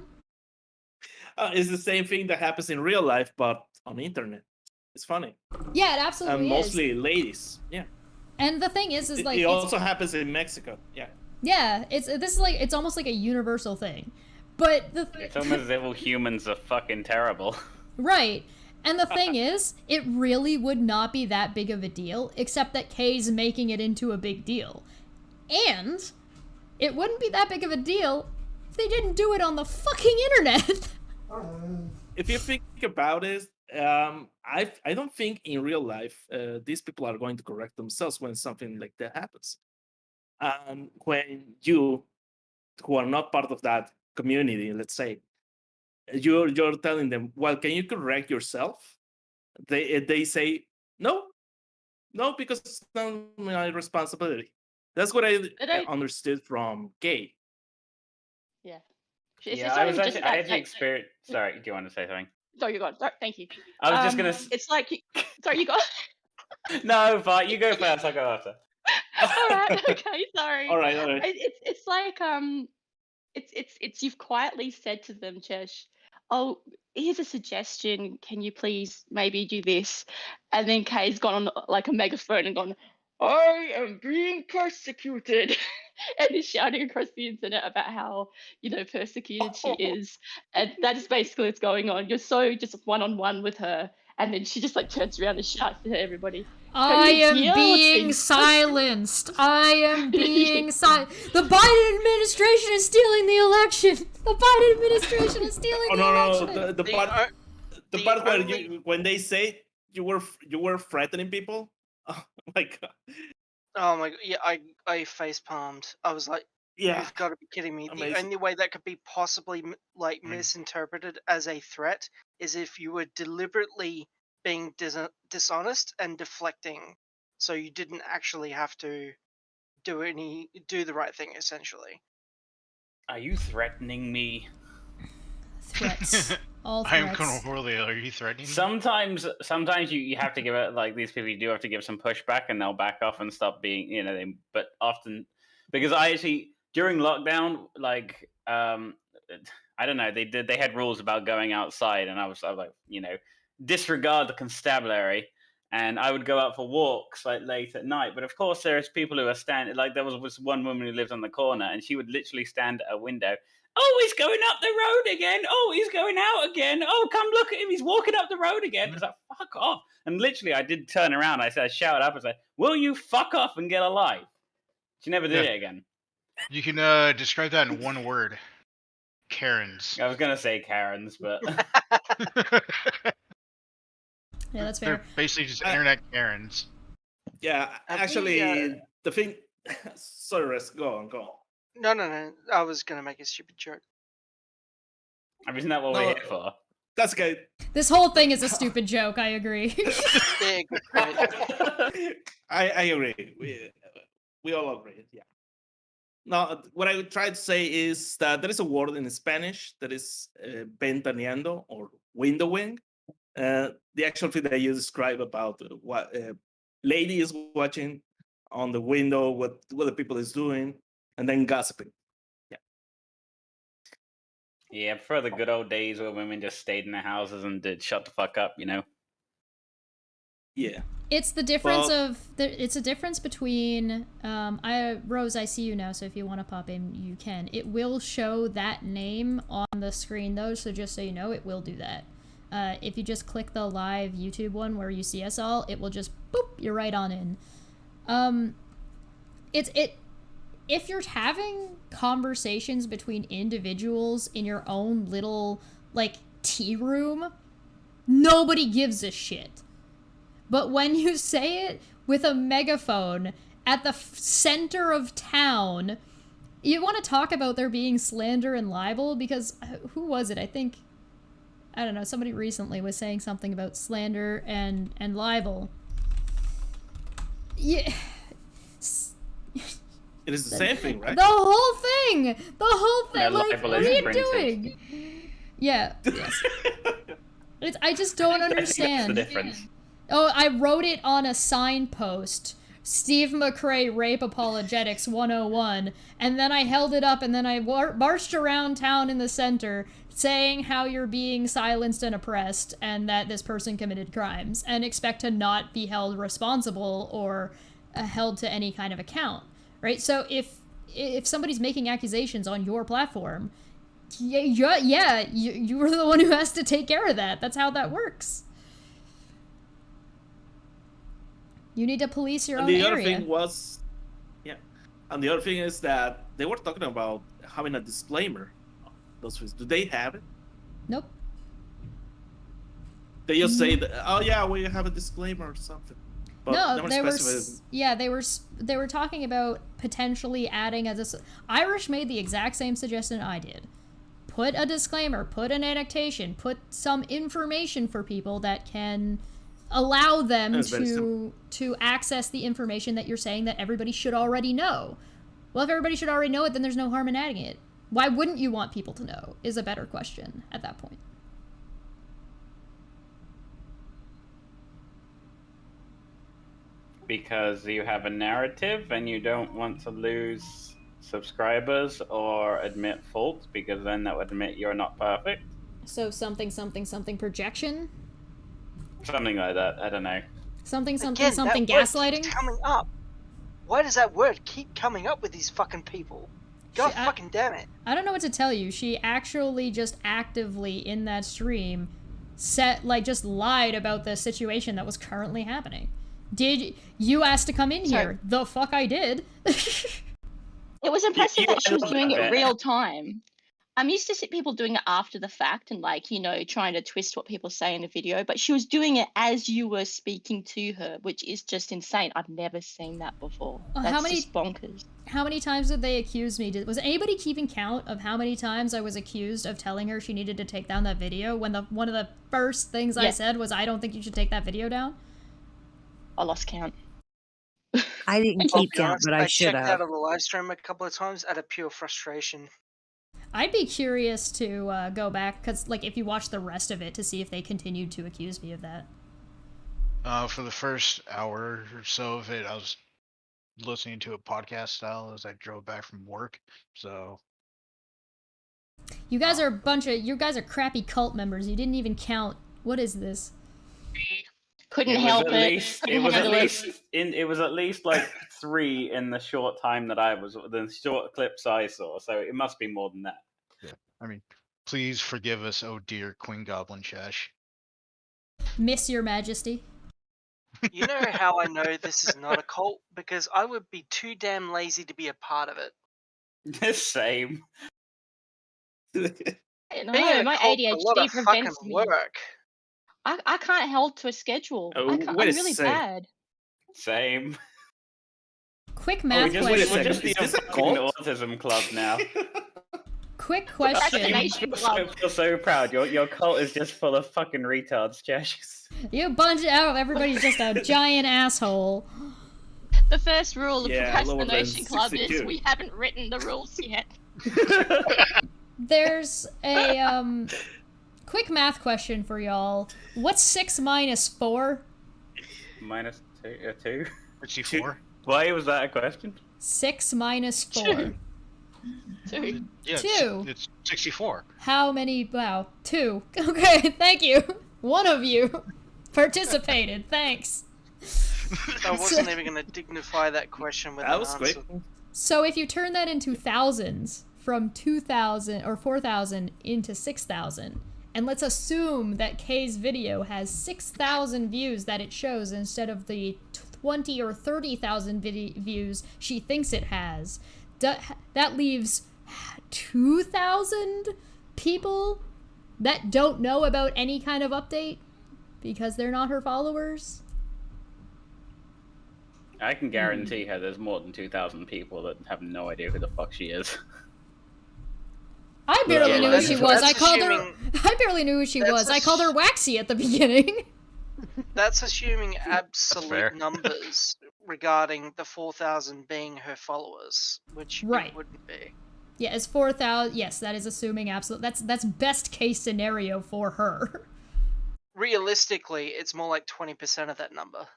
[SPEAKER 17] It's the same thing that happens in real life, but on the internet. It's funny.
[SPEAKER 1] Yeah, it absolutely is.
[SPEAKER 17] Mostly ladies. Yeah.
[SPEAKER 1] And the thing is like
[SPEAKER 17] it also happens in Mexico. Yeah.
[SPEAKER 1] Yeah, it's almost like a universal thing, but
[SPEAKER 11] it's almost as if humans are fucking terrible.
[SPEAKER 1] Right. And the thing is, it really would not be that big of a deal, except that Kay's making it into a big deal. And it wouldn't be that big of a deal if they didn't do it on the fucking internet.
[SPEAKER 17] If you think about it, I don't think in real life these people are going to correct themselves when something like that happens. When you, who are not part of that community, let's say, you're telling them, well, can you correct yourself? They say, no, because it's not my responsibility. That's what I understood from Kay.
[SPEAKER 16] Yeah.
[SPEAKER 11] Yeah, I actually experienced... Sorry, do you want to say something?
[SPEAKER 16] No, you go. Sorry, thank you.
[SPEAKER 11] I was just going to...
[SPEAKER 16] It's like... Sorry, you go.
[SPEAKER 11] No, but you go first, I'll go after.
[SPEAKER 16] All right, okay, sorry.
[SPEAKER 17] All right.
[SPEAKER 16] It's like, it's you've quietly said to them, Chesh, oh, here's a suggestion, can you please maybe do this? And then Kay's gone on like a megaphone and gone, I am being persecuted. And is shouting across the internet about how, persecuted she is. And that is basically what's going on. You're so just one-on-one with her. And then she just like turns around and shouts to everybody.
[SPEAKER 1] I am being silenced. I am being silenced. The Biden administration is stealing the election. The Biden administration is stealing the election.
[SPEAKER 17] No. The part where when they say you were threatening people. Oh my god.
[SPEAKER 14] Oh my god. Yeah, I face palmed. I was like,
[SPEAKER 17] yeah,
[SPEAKER 14] you've got to be kidding me.
[SPEAKER 17] Amazing.
[SPEAKER 14] The only way that could be possibly like misinterpreted as a threat is if you were deliberately being dishonest and deflecting, so you didn't actually have to do the right thing, essentially.
[SPEAKER 11] Are you threatening me?
[SPEAKER 1] Threats. All
[SPEAKER 13] I am
[SPEAKER 1] threats.
[SPEAKER 13] Colonel Horley. Are you threatening me?
[SPEAKER 11] Sometimes you have to give it, like, these people, you do have to give some pushback, and they'll back off and stop being, but often, because I actually, during lockdown, like, I don't know, they had rules about going outside, and I was like, disregard the constabulary, and I would go out for walks like late at night. But of course, there's people who are standing, like, there was one woman who lived on the corner, and she would literally stand at a window. Oh, he's going up the road again. Oh, he's going out again. Oh, come look at him. He's walking up the road again. I was like, fuck off. And literally, I did turn around. I shouted up. I was like, will you fuck off and get a life? She never did it again.
[SPEAKER 13] You can describe that in one word. Karens.
[SPEAKER 11] I was going to say Karens, but...
[SPEAKER 1] Yeah, that's
[SPEAKER 13] They're
[SPEAKER 1] fair.
[SPEAKER 13] basically just internet Karens.
[SPEAKER 17] Yeah, actually, the thing... Sorry, Rest, go on.
[SPEAKER 14] No. I was going to make a stupid joke.
[SPEAKER 11] I mean, isn't that what we're here for?
[SPEAKER 17] That's good.
[SPEAKER 1] This whole thing is a stupid joke, I agree.
[SPEAKER 14] Yeah, good point.
[SPEAKER 17] I agree. We all agree, yeah. Now, what I would try to say is that there is a word in Spanish that is ventaneando, or windowing. The actual thing that you describe about what lady is watching on the window, what the people is doing, and then gossiping.
[SPEAKER 11] Yeah, I prefer the good old days where women just stayed in their houses and did shut the fuck up,
[SPEAKER 17] Yeah.
[SPEAKER 1] It's the difference it's a difference between Rose, I see you now, so if you want to pop in, you can. It will show that name on the screen though, so just so you know, it will do that. If you just click the live YouTube one where you see us all, it will just boop, you're right on in. If you're having conversations between individuals in your own little, like, tea room, nobody gives a shit. But when you say it with a megaphone at the center of town, you want to talk about there being slander and libel, because who was it? I don't know, somebody recently was saying something about slander and libel. Yeah.
[SPEAKER 17] It is the same thing, right?
[SPEAKER 1] The whole thing!
[SPEAKER 11] Yeah,
[SPEAKER 1] Like,
[SPEAKER 11] libel
[SPEAKER 1] what
[SPEAKER 11] is
[SPEAKER 1] are you
[SPEAKER 11] printed.
[SPEAKER 1] doing? Yeah. Yes. I just don't understand.
[SPEAKER 11] That's the difference.
[SPEAKER 1] Oh, I wrote it on a signpost. Steve McRae Rape Apologetics 101. And then I held it up and then I marched around town in the center saying how you're being silenced and oppressed and that this person committed crimes and expect to not be held responsible or held to any kind of account. Right? So if somebody's making accusations on your platform, you were the one who has to take care of that. That's how that works. You need to police your own area.
[SPEAKER 17] And the other thing was, and the other thing is that they were talking about having a disclaimer. Those things, do they have it?
[SPEAKER 1] Nope.
[SPEAKER 17] They just say that, oh yeah, we have a disclaimer or something. But
[SPEAKER 1] No, they were.
[SPEAKER 17] specified.
[SPEAKER 1] They were talking about potentially adding Irish made the exact same suggestion I did. Put a disclaimer. Put an annexation. Put some information for people that can allow them to access the information that you're saying that everybody should already know. Well, if everybody should already know it, then there's no harm in adding it. Why wouldn't you want people to know? Is a better question at that point.
[SPEAKER 11] Because you have a narrative and you don't want to lose subscribers or admit fault, because then that would admit you're not perfect.
[SPEAKER 1] So something projection?
[SPEAKER 11] Something like that. I don't know.
[SPEAKER 1] Something
[SPEAKER 14] That word
[SPEAKER 1] gaslighting?
[SPEAKER 14] keeps coming up. Why does that word keep coming up with these fucking people? God fucking damn it.
[SPEAKER 1] I don't know what to tell you. She actually just actively in that stream just lied about the situation that was currently happening. Did you ask to come in here? The fuck I did.
[SPEAKER 16] It was impressive that she was doing it real time. I'm used to see people doing it after the fact and trying to twist what people say in a video, but she was doing it as you were speaking to her, which is just insane. I've never seen that before. That's just bonkers.
[SPEAKER 1] How many times did they accuse me? Was anybody keeping count of how many times I was accused of telling her she needed to take down that video when one of the first things I said was, I don't think you should take that video down?
[SPEAKER 16] I lost count.
[SPEAKER 15] I didn't keep count, but I should
[SPEAKER 14] checked
[SPEAKER 15] have.
[SPEAKER 14] out of the live stream a couple of times out of pure frustration.
[SPEAKER 1] I'd be curious to go back, because, like, if you watch the rest of it, to see if they continued to accuse me of that.
[SPEAKER 13] For the first hour or so of it, I was listening to a podcast style as I drove back from work. So
[SPEAKER 1] You guys are you guys are crappy cult members. You didn't even count. What is this?
[SPEAKER 16] Couldn't
[SPEAKER 11] It was
[SPEAKER 16] help
[SPEAKER 11] at
[SPEAKER 16] it.
[SPEAKER 11] least.
[SPEAKER 16] Couldn't
[SPEAKER 11] It was at
[SPEAKER 16] handle it.
[SPEAKER 11] least. It was at least like 3 in the short time that I was. The short clips I saw. So it must be more than that.
[SPEAKER 13] yeah, I mean, please forgive us, oh dear Queen Goblin Chesh.
[SPEAKER 1] Miss Your Majesty.
[SPEAKER 14] You know how I know this is not a cult? Because I would be too damn lazy to be a part of it.
[SPEAKER 11] Same.
[SPEAKER 16] No,
[SPEAKER 14] Being in a
[SPEAKER 16] my
[SPEAKER 14] cult's a lot
[SPEAKER 16] ADHD
[SPEAKER 14] of fucking
[SPEAKER 16] prevents me.
[SPEAKER 14] work.
[SPEAKER 16] I can't hold to a schedule.
[SPEAKER 11] Oh,
[SPEAKER 16] I'm
[SPEAKER 11] wait a
[SPEAKER 16] really
[SPEAKER 11] sec.
[SPEAKER 16] bad.
[SPEAKER 11] Same.
[SPEAKER 1] Quick
[SPEAKER 11] Oh,
[SPEAKER 1] math
[SPEAKER 11] we're
[SPEAKER 1] question.
[SPEAKER 11] just the fucking autism club now.
[SPEAKER 1] Quick question.
[SPEAKER 11] I feel so proud. Your cult is just full of fucking retards, Chesh.
[SPEAKER 1] You bunch out. Everybody's just a giant asshole.
[SPEAKER 16] The first rule of
[SPEAKER 11] Yeah, lower than
[SPEAKER 16] Procrastination Club is
[SPEAKER 11] 62.
[SPEAKER 16] we haven't written the rules yet.
[SPEAKER 1] There's a quick math question for y'all. What's 6 minus 4?
[SPEAKER 11] Minus 2.
[SPEAKER 13] 64.
[SPEAKER 11] Why was that a question?
[SPEAKER 1] 6 minus 4.
[SPEAKER 16] 2.
[SPEAKER 13] Yeah,
[SPEAKER 1] 2.
[SPEAKER 13] It's 64.
[SPEAKER 1] How many? Wow, 2. Okay, thank you. One of you participated. Thanks.
[SPEAKER 14] I wasn't even going to dignify that question with an answer.
[SPEAKER 1] So if you turn that into thousands, from 2,000 or 4,000 into 6,000, and let's assume that Kay's video has 6,000 views that it shows instead of the 20 or 30,000 views she thinks it has, that leaves 2,000 people that don't know about any kind of update because they're not her followers.
[SPEAKER 11] I can guarantee her there's more than 2,000 people that have no idea who the fuck she is.
[SPEAKER 1] I barely knew who she was. I called her.
[SPEAKER 14] assuming-
[SPEAKER 1] I barely knew who she was. I called her Waxy at the beginning.
[SPEAKER 14] That's assuming
[SPEAKER 13] fair.
[SPEAKER 14] absolute numbers regarding the 4,000 being her followers, which
[SPEAKER 1] Right.
[SPEAKER 14] it wouldn't be.
[SPEAKER 1] Yeah, it's 4,000. Yes, that is assuming absolute. That's best case scenario for her.
[SPEAKER 14] Realistically, it's more like 20% of that number.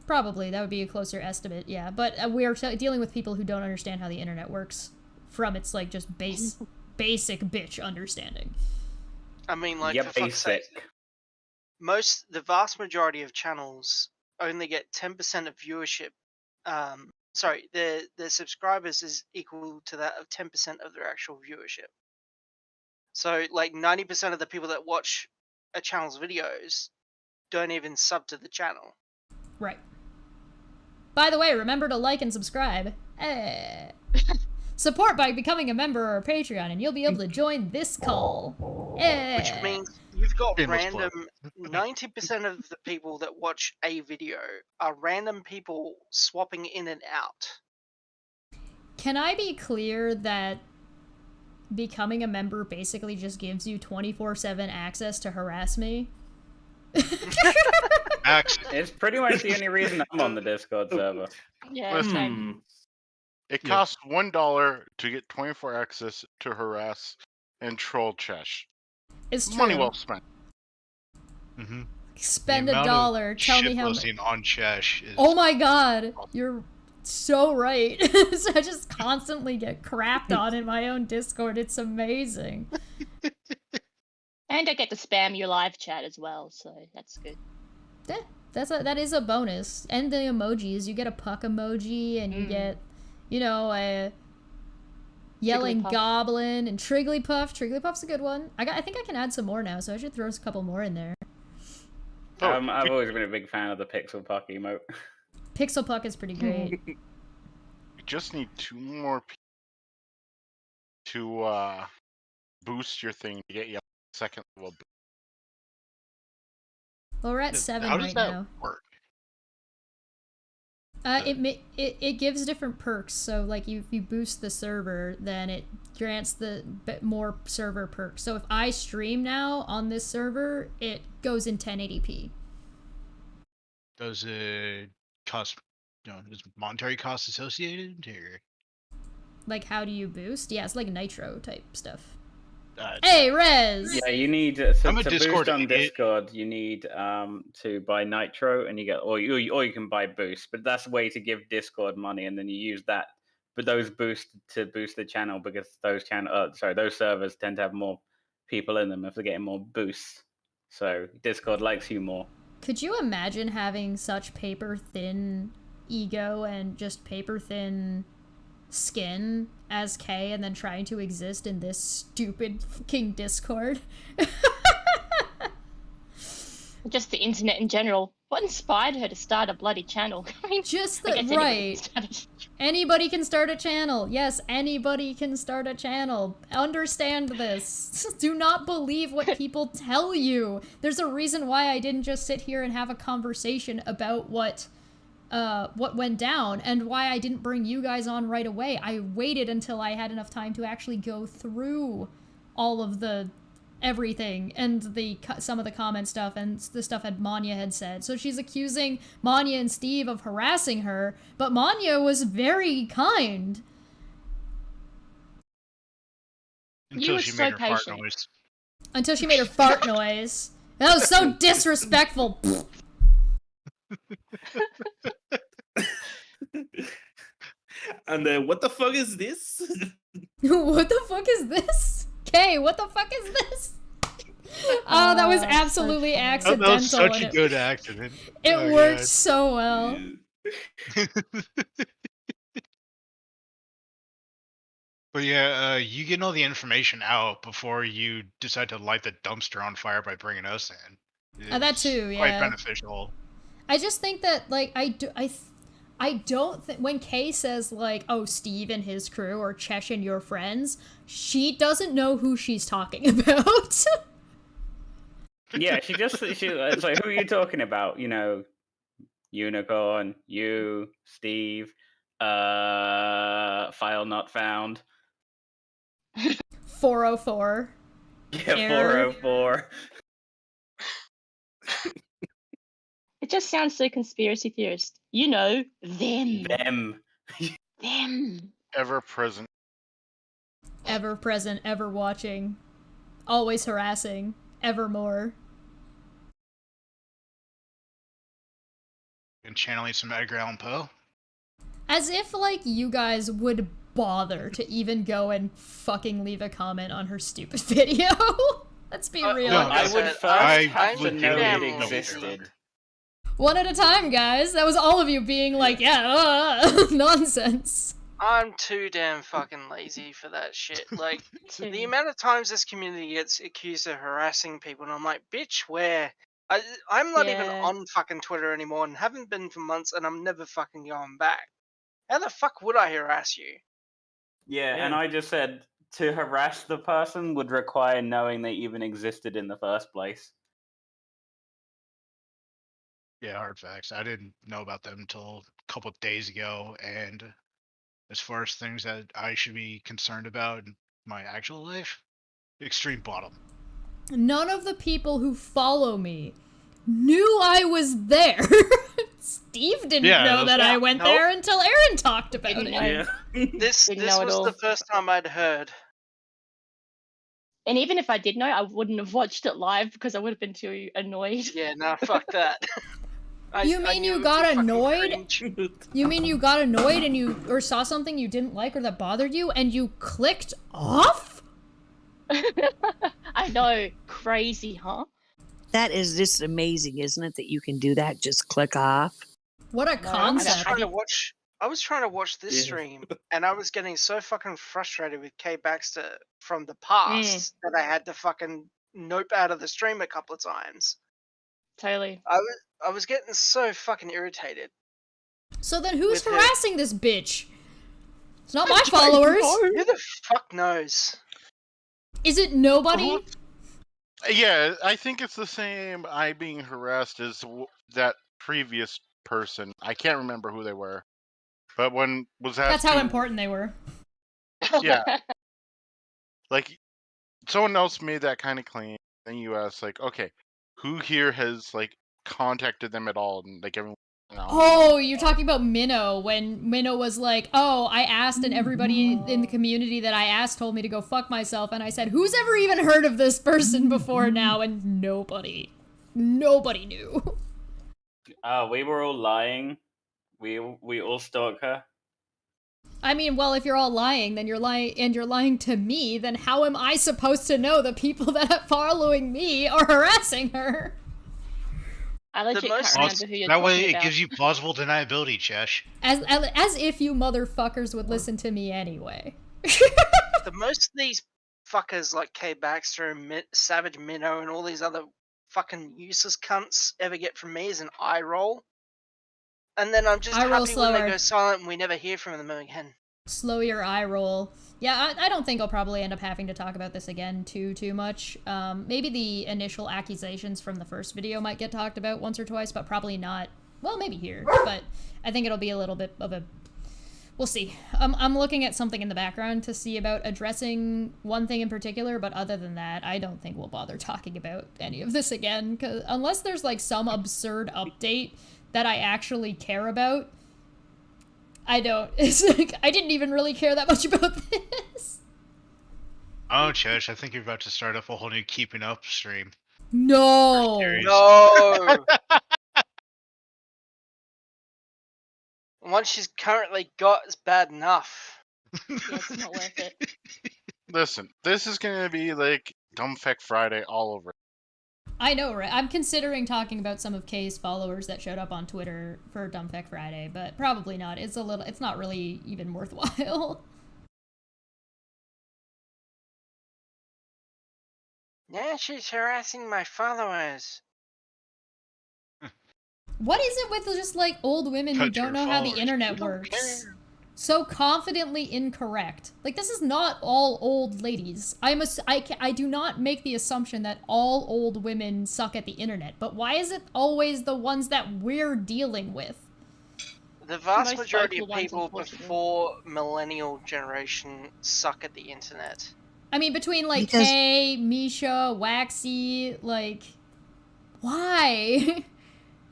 [SPEAKER 1] Probably that would be a closer estimate. Yeah, but we're dealing with people who don't understand how the internet works from its like just basic bitch understanding.
[SPEAKER 14] I mean, like,
[SPEAKER 11] Yeah,
[SPEAKER 14] for fuck's sake, the vast majority of channels only get 10% of viewership. Sorry, their subscribers is equal to that of 10% of their actual viewership. So, like, 90% of the people that watch a channel's videos don't even sub to the channel.
[SPEAKER 1] Right. By the way, remember to like and subscribe. Support by becoming a member or a Patreon, and you'll be able to join this call.
[SPEAKER 14] Which means you've got
[SPEAKER 13] Shameless
[SPEAKER 14] random 90% of the people that watch a video are random people swapping in and out.
[SPEAKER 1] Can I be clear that becoming a member basically just gives you 24/7 access to harass me?
[SPEAKER 11] It's pretty much the only reason I'm on the Discord server.
[SPEAKER 16] Yeah,
[SPEAKER 12] Listen,
[SPEAKER 16] same.
[SPEAKER 12] It costs $1 to get 24 access to harass and troll Chesh.
[SPEAKER 1] It's
[SPEAKER 12] Money
[SPEAKER 1] true.
[SPEAKER 12] well spent.
[SPEAKER 13] Mm-hmm.
[SPEAKER 1] Spend
[SPEAKER 13] The
[SPEAKER 1] a
[SPEAKER 13] amount of
[SPEAKER 1] dollar. Tell me how much.
[SPEAKER 13] shitposting on Chesh is.
[SPEAKER 1] Oh my god, you're so right. So I just constantly get crapped on in my own Discord. It's amazing.
[SPEAKER 16] And I get to spam your live chat as well, so that's good.
[SPEAKER 1] Yeah, that is a bonus. And the emojis. You get a puck emoji, and you get, a yelling
[SPEAKER 16] Trigglypuff.
[SPEAKER 1] goblin and Trigglypuff. Trigglypuff's a good one. I think I can add some more now, so I should throw a couple more in there.
[SPEAKER 11] I've always been a big fan of the Pixel Puck emote.
[SPEAKER 1] Pixel Puck is pretty great.
[SPEAKER 12] We just need 2 more people to boost your thing to get you a second level.
[SPEAKER 1] Well, we're at 7
[SPEAKER 13] How does
[SPEAKER 1] right
[SPEAKER 13] that
[SPEAKER 1] now.
[SPEAKER 13] work?
[SPEAKER 1] It gives different perks. So like if you boost the server, then it grants the more server perks. So if I stream now on this server, it goes in 1080p.
[SPEAKER 13] Does it cost? Is monetary cost associated? Or
[SPEAKER 1] Like, how do you boost? Yeah, it's like Nitro type stuff. Hey, Rez!
[SPEAKER 11] Yeah, you need to boost on Discord. You need to buy Nitro, and you get, or you can buy Boost, but that's a way to give Discord money, and then you use that. But those boost to boost the channel because those servers tend to have more people in them if they're getting more boosts. So Discord likes you more.
[SPEAKER 1] Could you imagine having such paper thin ego and just paper thin skin as Kay and then trying to exist in this stupid fucking Discord?
[SPEAKER 16] Just the internet in general. What inspired her to start a bloody channel? I mean,
[SPEAKER 1] just
[SPEAKER 16] I guess
[SPEAKER 1] right. Anybody can start a channel. Yes, anybody can start a channel. Understand this. Do not believe what people tell you. There's a reason why I didn't just sit here and have a conversation about what went down and why I didn't bring you guys on right away. I waited until I had enough time to actually go through all of the everything and some of the comment stuff and the stuff that Manya had said. So she's accusing Manya and Steve of harassing her, but Manya was very kind.
[SPEAKER 13] Until she made her fart noise.
[SPEAKER 1] Until she made her fart noise. That was so disrespectful.
[SPEAKER 17] And what the fuck is this?
[SPEAKER 1] What the fuck is this? Kay, what the fuck is this? Oh, that was absolutely accidental.
[SPEAKER 13] That was such a good accident.
[SPEAKER 1] It worked so well.
[SPEAKER 13] But yeah, you getting all the information out before you decide to light the dumpster on fire by bringing us in.
[SPEAKER 1] That too, yeah.
[SPEAKER 13] Quite beneficial.
[SPEAKER 1] I just think that, like, I don't think when Kay says, like, oh, Steve and his crew or Chesh and your friends, she doesn't know who she's talking about.
[SPEAKER 11] Yeah, it's like, who are you talking about? You know, Unicorn, you, Steve, file not found.
[SPEAKER 1] 404.
[SPEAKER 11] Yeah, Error. 404.
[SPEAKER 16] It just sounds so conspiracy theorist. You know, them. Them.
[SPEAKER 12] Ever present.
[SPEAKER 1] Ever present, ever watching. Always harassing. Evermore.
[SPEAKER 13] And channeling some Edgar Allan Poe.
[SPEAKER 1] As if, like, you guys would bother to even go and fucking leave a comment on her stupid video. Let's be real.
[SPEAKER 11] No, I would first have to know it existed.
[SPEAKER 1] One at a time, guys. That was all of you being like, yeah, nonsense.
[SPEAKER 14] I'm too damn fucking lazy for that shit. Like, the amount of times this community gets accused of harassing people, and I'm like, bitch, where? I'm not even on fucking Twitter anymore, and haven't been for months, and I'm never fucking going back. How the fuck would I harass you?
[SPEAKER 11] Yeah, and I just said to harass the person would require knowing they even existed in the first place.
[SPEAKER 13] Yeah, hard facts. I didn't know about them until a couple of days ago, and as far as things that I should be concerned about in my actual life, extreme bottom.
[SPEAKER 1] None of the people who follow me knew I was there. Steve didn't know that I went there until Erin talked about it.
[SPEAKER 14] Yeah. This was the first time I'd heard.
[SPEAKER 16] And even if I did know, I wouldn't have watched it live because I would have been too annoyed.
[SPEAKER 14] Yeah, no, fuck that.
[SPEAKER 1] You mean you got annoyed? You mean you got annoyed and or saw something you didn't like or that bothered you and you clicked off?
[SPEAKER 16] I know. Crazy, huh?
[SPEAKER 15] That is just amazing, isn't it? That you can do that, just click off.
[SPEAKER 1] What a concept.
[SPEAKER 14] I was trying to watch this stream, and I was getting so fucking frustrated with Kay Baxter from the past that I had to fucking nope out of the stream a couple of times.
[SPEAKER 16] Totally.
[SPEAKER 14] I was getting so fucking irritated.
[SPEAKER 1] So then who's harassing this bitch? It's not my followers.
[SPEAKER 14] Who the fuck knows?
[SPEAKER 1] Is it nobody?
[SPEAKER 12] Yeah, I think it's the same I being harassed as that previous person. I can't remember who they were. But when was that?
[SPEAKER 1] That's how important they were.
[SPEAKER 12] Yeah. Like, someone else made that kind of claim, and you ask, like, okay, who here has, like, contacted them at all? And, like, everyone,
[SPEAKER 1] Oh, you're talking about Minnow, when Minnow was like, oh, I asked and everybody in the community that I asked told me to go fuck myself, and I said, who's ever even heard of this person before now? And nobody knew.
[SPEAKER 11] We were all lying. We all stalked her.
[SPEAKER 1] I mean, well, if you're all lying, then you're lying to me, then how am I supposed to know the people that are following me are harassing her?
[SPEAKER 16] I legit can't remember who you're
[SPEAKER 13] that way
[SPEAKER 16] talking
[SPEAKER 13] it
[SPEAKER 16] about.
[SPEAKER 13] gives you plausible deniability, Chesh.
[SPEAKER 1] As if you motherfuckers would listen to me anyway.
[SPEAKER 14] The most of these fuckers like Kay Baxter and Savage Minnow and all these other fucking useless cunts ever get from me is an eye roll. And then I'm just
[SPEAKER 1] Eye roll
[SPEAKER 14] happy when they
[SPEAKER 1] slower.
[SPEAKER 14] go silent and we never hear from them again.
[SPEAKER 1] Slow your eye roll. Yeah, I don't think I'll probably end up having to talk about this again too much. Maybe the initial accusations from the first video might get talked about once or twice, but probably not. Well, maybe here, but I think it'll be a little bit of a... We'll see. I'm looking at something in the background to see about addressing one thing in particular, but other than that, I don't think we'll bother talking about any of this again, 'cause unless there's like some absurd update that I actually care about, I don't. It's like, I didn't even really care that much about this.
[SPEAKER 13] Oh, Chesh, I think you're about to start up a whole new Keeping Up stream.
[SPEAKER 1] No.
[SPEAKER 14] No! One she's currently got is bad enough.
[SPEAKER 16] Yeah, it's not worth it.
[SPEAKER 12] Listen, this is gonna be like Dumbfuck Friday all over.
[SPEAKER 1] I know, right? I'm considering talking about some of Kay's followers that showed up on Twitter for Dumbfuck Friday, but probably not. It's not really even worthwhile.
[SPEAKER 14] Yeah, she's harassing my followers.
[SPEAKER 1] What is it with just like old women who
[SPEAKER 14] Touch
[SPEAKER 1] don't
[SPEAKER 14] your
[SPEAKER 1] know how the
[SPEAKER 14] followers.
[SPEAKER 1] internet
[SPEAKER 14] We don't
[SPEAKER 1] works?
[SPEAKER 14] care.
[SPEAKER 1] So confidently incorrect. Like, this is not all old ladies. I do not make the assumption that all old women suck at the internet, but why is it always the ones that we're dealing with?
[SPEAKER 14] The vast
[SPEAKER 16] Most
[SPEAKER 14] majority of
[SPEAKER 16] vocal ones,
[SPEAKER 14] people
[SPEAKER 16] unfortunately.
[SPEAKER 14] before millennial generation suck at the internet.
[SPEAKER 1] I mean, between like
[SPEAKER 15] Because-
[SPEAKER 1] Kay, Misha, Waxy, like, why?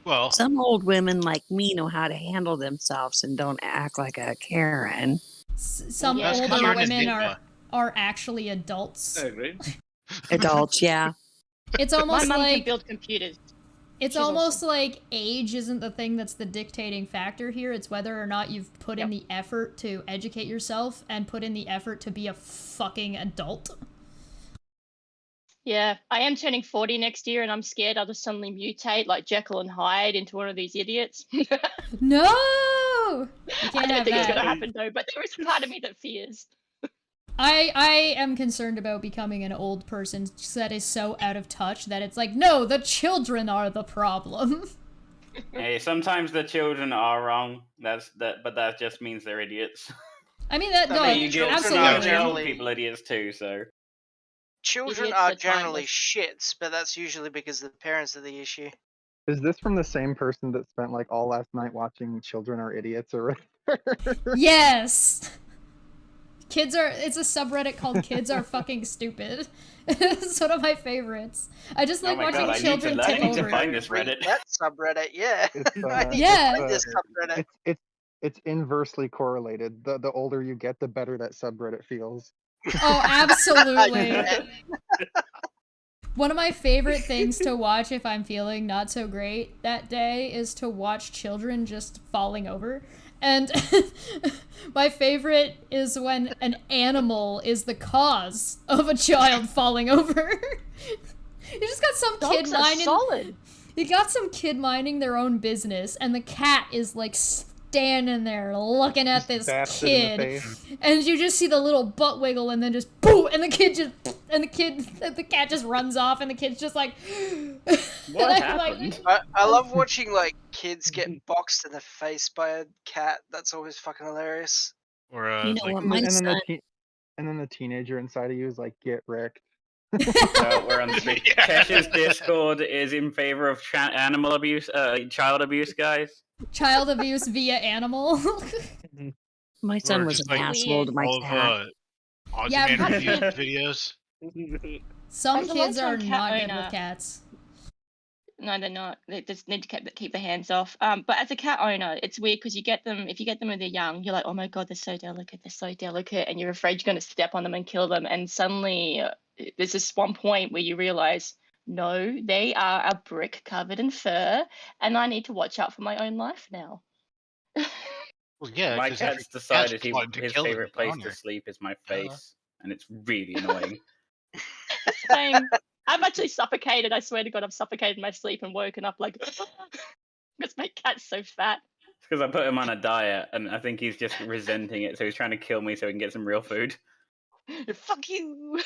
[SPEAKER 13] Well,
[SPEAKER 15] some old women like me know how to handle themselves and don't act like a Karen.
[SPEAKER 1] Some
[SPEAKER 16] That's
[SPEAKER 1] older
[SPEAKER 16] Karen
[SPEAKER 1] women
[SPEAKER 13] Enigma.
[SPEAKER 1] are actually adults.
[SPEAKER 17] I agree.
[SPEAKER 15] Adults, yeah.
[SPEAKER 1] It's
[SPEAKER 16] My
[SPEAKER 1] almost
[SPEAKER 16] mum can
[SPEAKER 1] like
[SPEAKER 16] build computers.
[SPEAKER 1] it's
[SPEAKER 16] She's
[SPEAKER 1] almost like age isn't the thing that's the dictating factor here. It's whether or not you've put in the effort to educate yourself and put in the effort to be a fucking adult.
[SPEAKER 16] Yeah, I am turning 40 next year, and I'm scared I'll just suddenly mutate like Jekyll and Hyde into one of these idiots.
[SPEAKER 1] No! You
[SPEAKER 16] I
[SPEAKER 1] can't
[SPEAKER 16] don't
[SPEAKER 1] have
[SPEAKER 16] think it's
[SPEAKER 1] that.
[SPEAKER 16] gonna happen though, but there is a part of me that fears.
[SPEAKER 1] I am concerned about becoming an old person that is so out of touch that it's like, no, the children are the problem.
[SPEAKER 11] Hey, sometimes the children are wrong. But that just means they're idiots.
[SPEAKER 1] I mean, that, no,
[SPEAKER 11] You get
[SPEAKER 1] absolutely.
[SPEAKER 11] old people idiots too, so.
[SPEAKER 14] Children
[SPEAKER 16] Idiots
[SPEAKER 14] are
[SPEAKER 16] are
[SPEAKER 14] generally
[SPEAKER 16] timeless.
[SPEAKER 14] shits, but that's usually because the parents are the issue.
[SPEAKER 18] Is this from the same person that spent like all last night watching Children Are Idiots or whatever?
[SPEAKER 1] Yes! It's a subreddit called Kids Are Fucking Stupid. It's one of my favorites. I just like
[SPEAKER 11] Oh my
[SPEAKER 1] watching
[SPEAKER 11] God,
[SPEAKER 1] children
[SPEAKER 11] I
[SPEAKER 1] tip
[SPEAKER 11] need to
[SPEAKER 1] over.
[SPEAKER 11] find this Reddit.
[SPEAKER 14] That subreddit, yeah.
[SPEAKER 18] It's,
[SPEAKER 14] I need
[SPEAKER 1] Yeah.
[SPEAKER 14] to find this subreddit.
[SPEAKER 18] It's inversely correlated. The older you get, the better that subreddit feels.
[SPEAKER 1] Oh, absolutely.
[SPEAKER 14] Yeah.
[SPEAKER 1] One of my favorite things to watch if I'm feeling not so great that day is to watch children just falling over. And my favorite is when an animal is the cause of a child falling over. You just got some kid
[SPEAKER 16] Dogs are
[SPEAKER 1] minding.
[SPEAKER 16] solid.
[SPEAKER 1] You got some kid minding their own business, and the cat is like standing there looking at this
[SPEAKER 18] Bashed it in the
[SPEAKER 1] kid,
[SPEAKER 18] face.
[SPEAKER 1] and you just see the little butt wiggle, and then just boom, and the cat just runs off, and the kid's just like,
[SPEAKER 11] What
[SPEAKER 1] and I'm like,
[SPEAKER 11] happened?
[SPEAKER 14] I love watching like kids get boxed in the face by a cat. That's always fucking hilarious.
[SPEAKER 13] Or
[SPEAKER 15] You know
[SPEAKER 13] like,
[SPEAKER 15] what,
[SPEAKER 18] And
[SPEAKER 15] my
[SPEAKER 18] then,
[SPEAKER 15] son,
[SPEAKER 18] and then the teenager inside of you is like, get wrecked.
[SPEAKER 11] We're on speak. Chesh's Discord is in favor of animal abuse, child abuse, guys.
[SPEAKER 1] child abuse via animal.
[SPEAKER 15] my son
[SPEAKER 13] or
[SPEAKER 15] was
[SPEAKER 13] just
[SPEAKER 15] an
[SPEAKER 13] like
[SPEAKER 15] asshole to my
[SPEAKER 13] all of
[SPEAKER 15] cat.
[SPEAKER 1] Yeah,
[SPEAKER 13] on-demand
[SPEAKER 1] but-
[SPEAKER 13] reviews videos.
[SPEAKER 1] Some
[SPEAKER 16] As a
[SPEAKER 1] kids are
[SPEAKER 16] long-time cat
[SPEAKER 1] not good
[SPEAKER 16] owner-
[SPEAKER 1] with cats.
[SPEAKER 16] No, they're not. They just need to keep their hands off. But as a cat owner, it's weird because you get them, if you get them when they're young, you're like, oh my God, they're so delicate, and you're afraid you're going to step on them and kill them. And suddenly there's this one point where you realize, no, they are a brick covered in fur, and I need to watch out for my own life now.
[SPEAKER 13] Well, yeah,
[SPEAKER 11] My
[SPEAKER 13] 'cause every
[SPEAKER 11] cat's
[SPEAKER 13] cat's
[SPEAKER 11] decided
[SPEAKER 13] plotting to
[SPEAKER 11] his
[SPEAKER 13] kill their
[SPEAKER 11] favorite place to
[SPEAKER 13] owner.
[SPEAKER 11] sleep is my
[SPEAKER 13] Duh.
[SPEAKER 11] face, and it's really annoying.
[SPEAKER 16] Same. I'm actually suffocated. I swear to God, I've suffocated in my sleep and woken up like, because my cat's so fat.
[SPEAKER 11] It's because I put him on a diet, and I think he's just resenting it, so he's trying to kill me so he can get some real food.
[SPEAKER 16] Fuck you.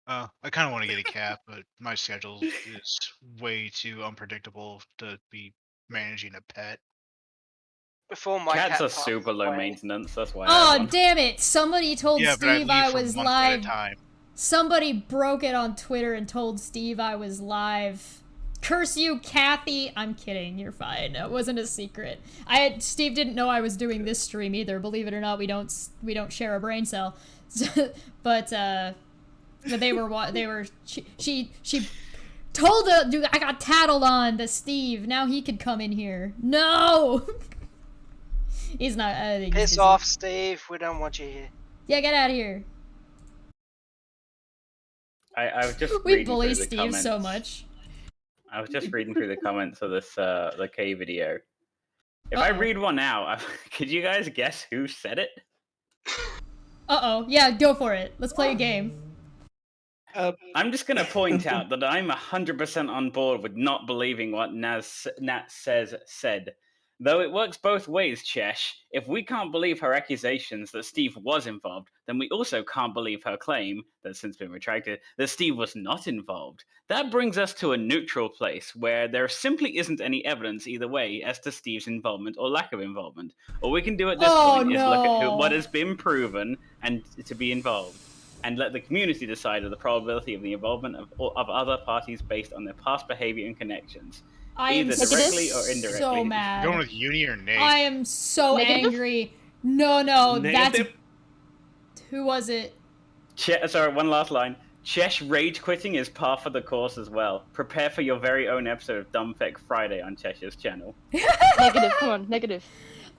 [SPEAKER 13] I kind of want to get a cat, but my schedule is way too unpredictable to be managing a pet.
[SPEAKER 14] Before my
[SPEAKER 11] Cats
[SPEAKER 14] cat
[SPEAKER 11] are
[SPEAKER 14] passed
[SPEAKER 11] super low
[SPEAKER 14] away-
[SPEAKER 11] maintenance. That's why. I
[SPEAKER 1] Oh,
[SPEAKER 11] have one.
[SPEAKER 1] damn it. Somebody told
[SPEAKER 13] Yeah, but I
[SPEAKER 1] Steve
[SPEAKER 13] leave
[SPEAKER 1] I
[SPEAKER 13] for
[SPEAKER 1] was
[SPEAKER 13] months at a
[SPEAKER 1] live.
[SPEAKER 13] time.
[SPEAKER 1] Somebody broke it on Twitter and told Steve I was live. Curse you, Kathy. I'm kidding. You're fine. It wasn't a secret. Steve didn't know I was doing this stream either. Believe it or not, we don't share a brain cell. but they were she told her, dude, I got tattled on to Steve. Now he could come in here. No. He's not. I think he's
[SPEAKER 14] Piss
[SPEAKER 1] busy.
[SPEAKER 14] off, Steve. We don't want you here.
[SPEAKER 1] Yeah, get out of here.
[SPEAKER 11] I was just
[SPEAKER 1] We
[SPEAKER 11] reading
[SPEAKER 1] bully
[SPEAKER 11] through the
[SPEAKER 1] Steve
[SPEAKER 11] comments.
[SPEAKER 1] so much.
[SPEAKER 11] I was just reading through the comments of this the K video. If I read one out, could you guys guess who said it?
[SPEAKER 1] Uh-oh. Yeah, go for it. Let's play a game.
[SPEAKER 11] I'm just going to point out that I'm 100% on board with not believing what Nat said. Though it works both ways, Chesh. If we can't believe her accusations that Steve was involved, then we also can't believe her claim, that's since been retracted, that Steve was not involved. That brings us to a neutral place, where there simply isn't any evidence either way as to Steve's involvement or lack of involvement. All we can do at this point is look at what has been proven and to be involved, and let the community decide of the probability of the involvement of other parties based on their past behavior and connections.
[SPEAKER 1] I am
[SPEAKER 11] either directly or indirectly.
[SPEAKER 1] so mad.
[SPEAKER 13] Going with Uni or Nate?
[SPEAKER 1] I am so angry. No,
[SPEAKER 11] Negative?
[SPEAKER 1] that's... Who was it?
[SPEAKER 11] Sorry, one last line. Chesh rage quitting is par for the course as well. Prepare for your very own episode of Dumbfeck Friday on Chesh's channel.
[SPEAKER 16] Negative, come on, negative.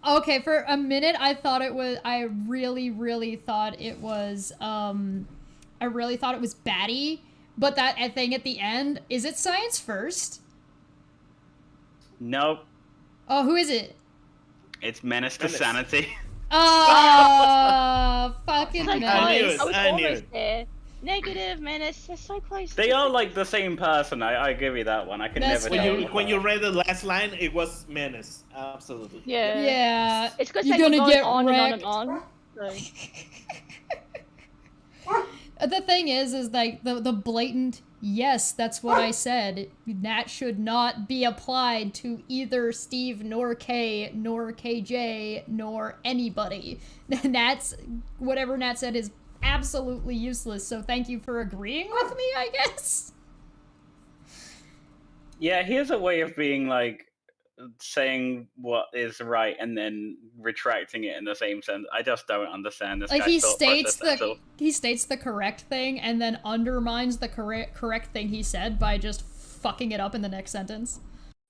[SPEAKER 1] Okay, for a minute I thought it was... I really thought it was... I really thought it was Batty. But that thing at the end... Is it Science First?
[SPEAKER 11] Nope.
[SPEAKER 1] Oh, who is it?
[SPEAKER 11] It's Menace to Sanity.
[SPEAKER 1] Oh, fucking
[SPEAKER 16] So
[SPEAKER 1] Menace.
[SPEAKER 16] close. I was
[SPEAKER 11] I knew
[SPEAKER 16] almost
[SPEAKER 11] it.
[SPEAKER 16] there. Negative, Menace. They're so close.
[SPEAKER 11] They are like the same person. I give you that one. I could never tell.
[SPEAKER 17] When you read the last line, it was Menace. Absolutely.
[SPEAKER 16] Yeah.
[SPEAKER 1] Yeah.
[SPEAKER 16] It's because
[SPEAKER 1] You're
[SPEAKER 16] they
[SPEAKER 1] gonna
[SPEAKER 16] go
[SPEAKER 1] get
[SPEAKER 16] on
[SPEAKER 1] wrecked.
[SPEAKER 16] and on. So.
[SPEAKER 1] The thing is like the blatant, yes, that's what I said. That should not be applied to either Steve, nor K, nor KJ, nor anybody. That's whatever Nat said is absolutely useless. So thank you for agreeing with me, I guess.
[SPEAKER 11] Yeah, here's a way of being like saying what is right and then retracting it in the same sense. I just don't understand this
[SPEAKER 1] Like
[SPEAKER 11] guy's
[SPEAKER 1] he
[SPEAKER 11] thought
[SPEAKER 1] states
[SPEAKER 11] process at all.
[SPEAKER 1] he states the correct thing and then undermines the correct thing he said by just fucking it up in the next sentence.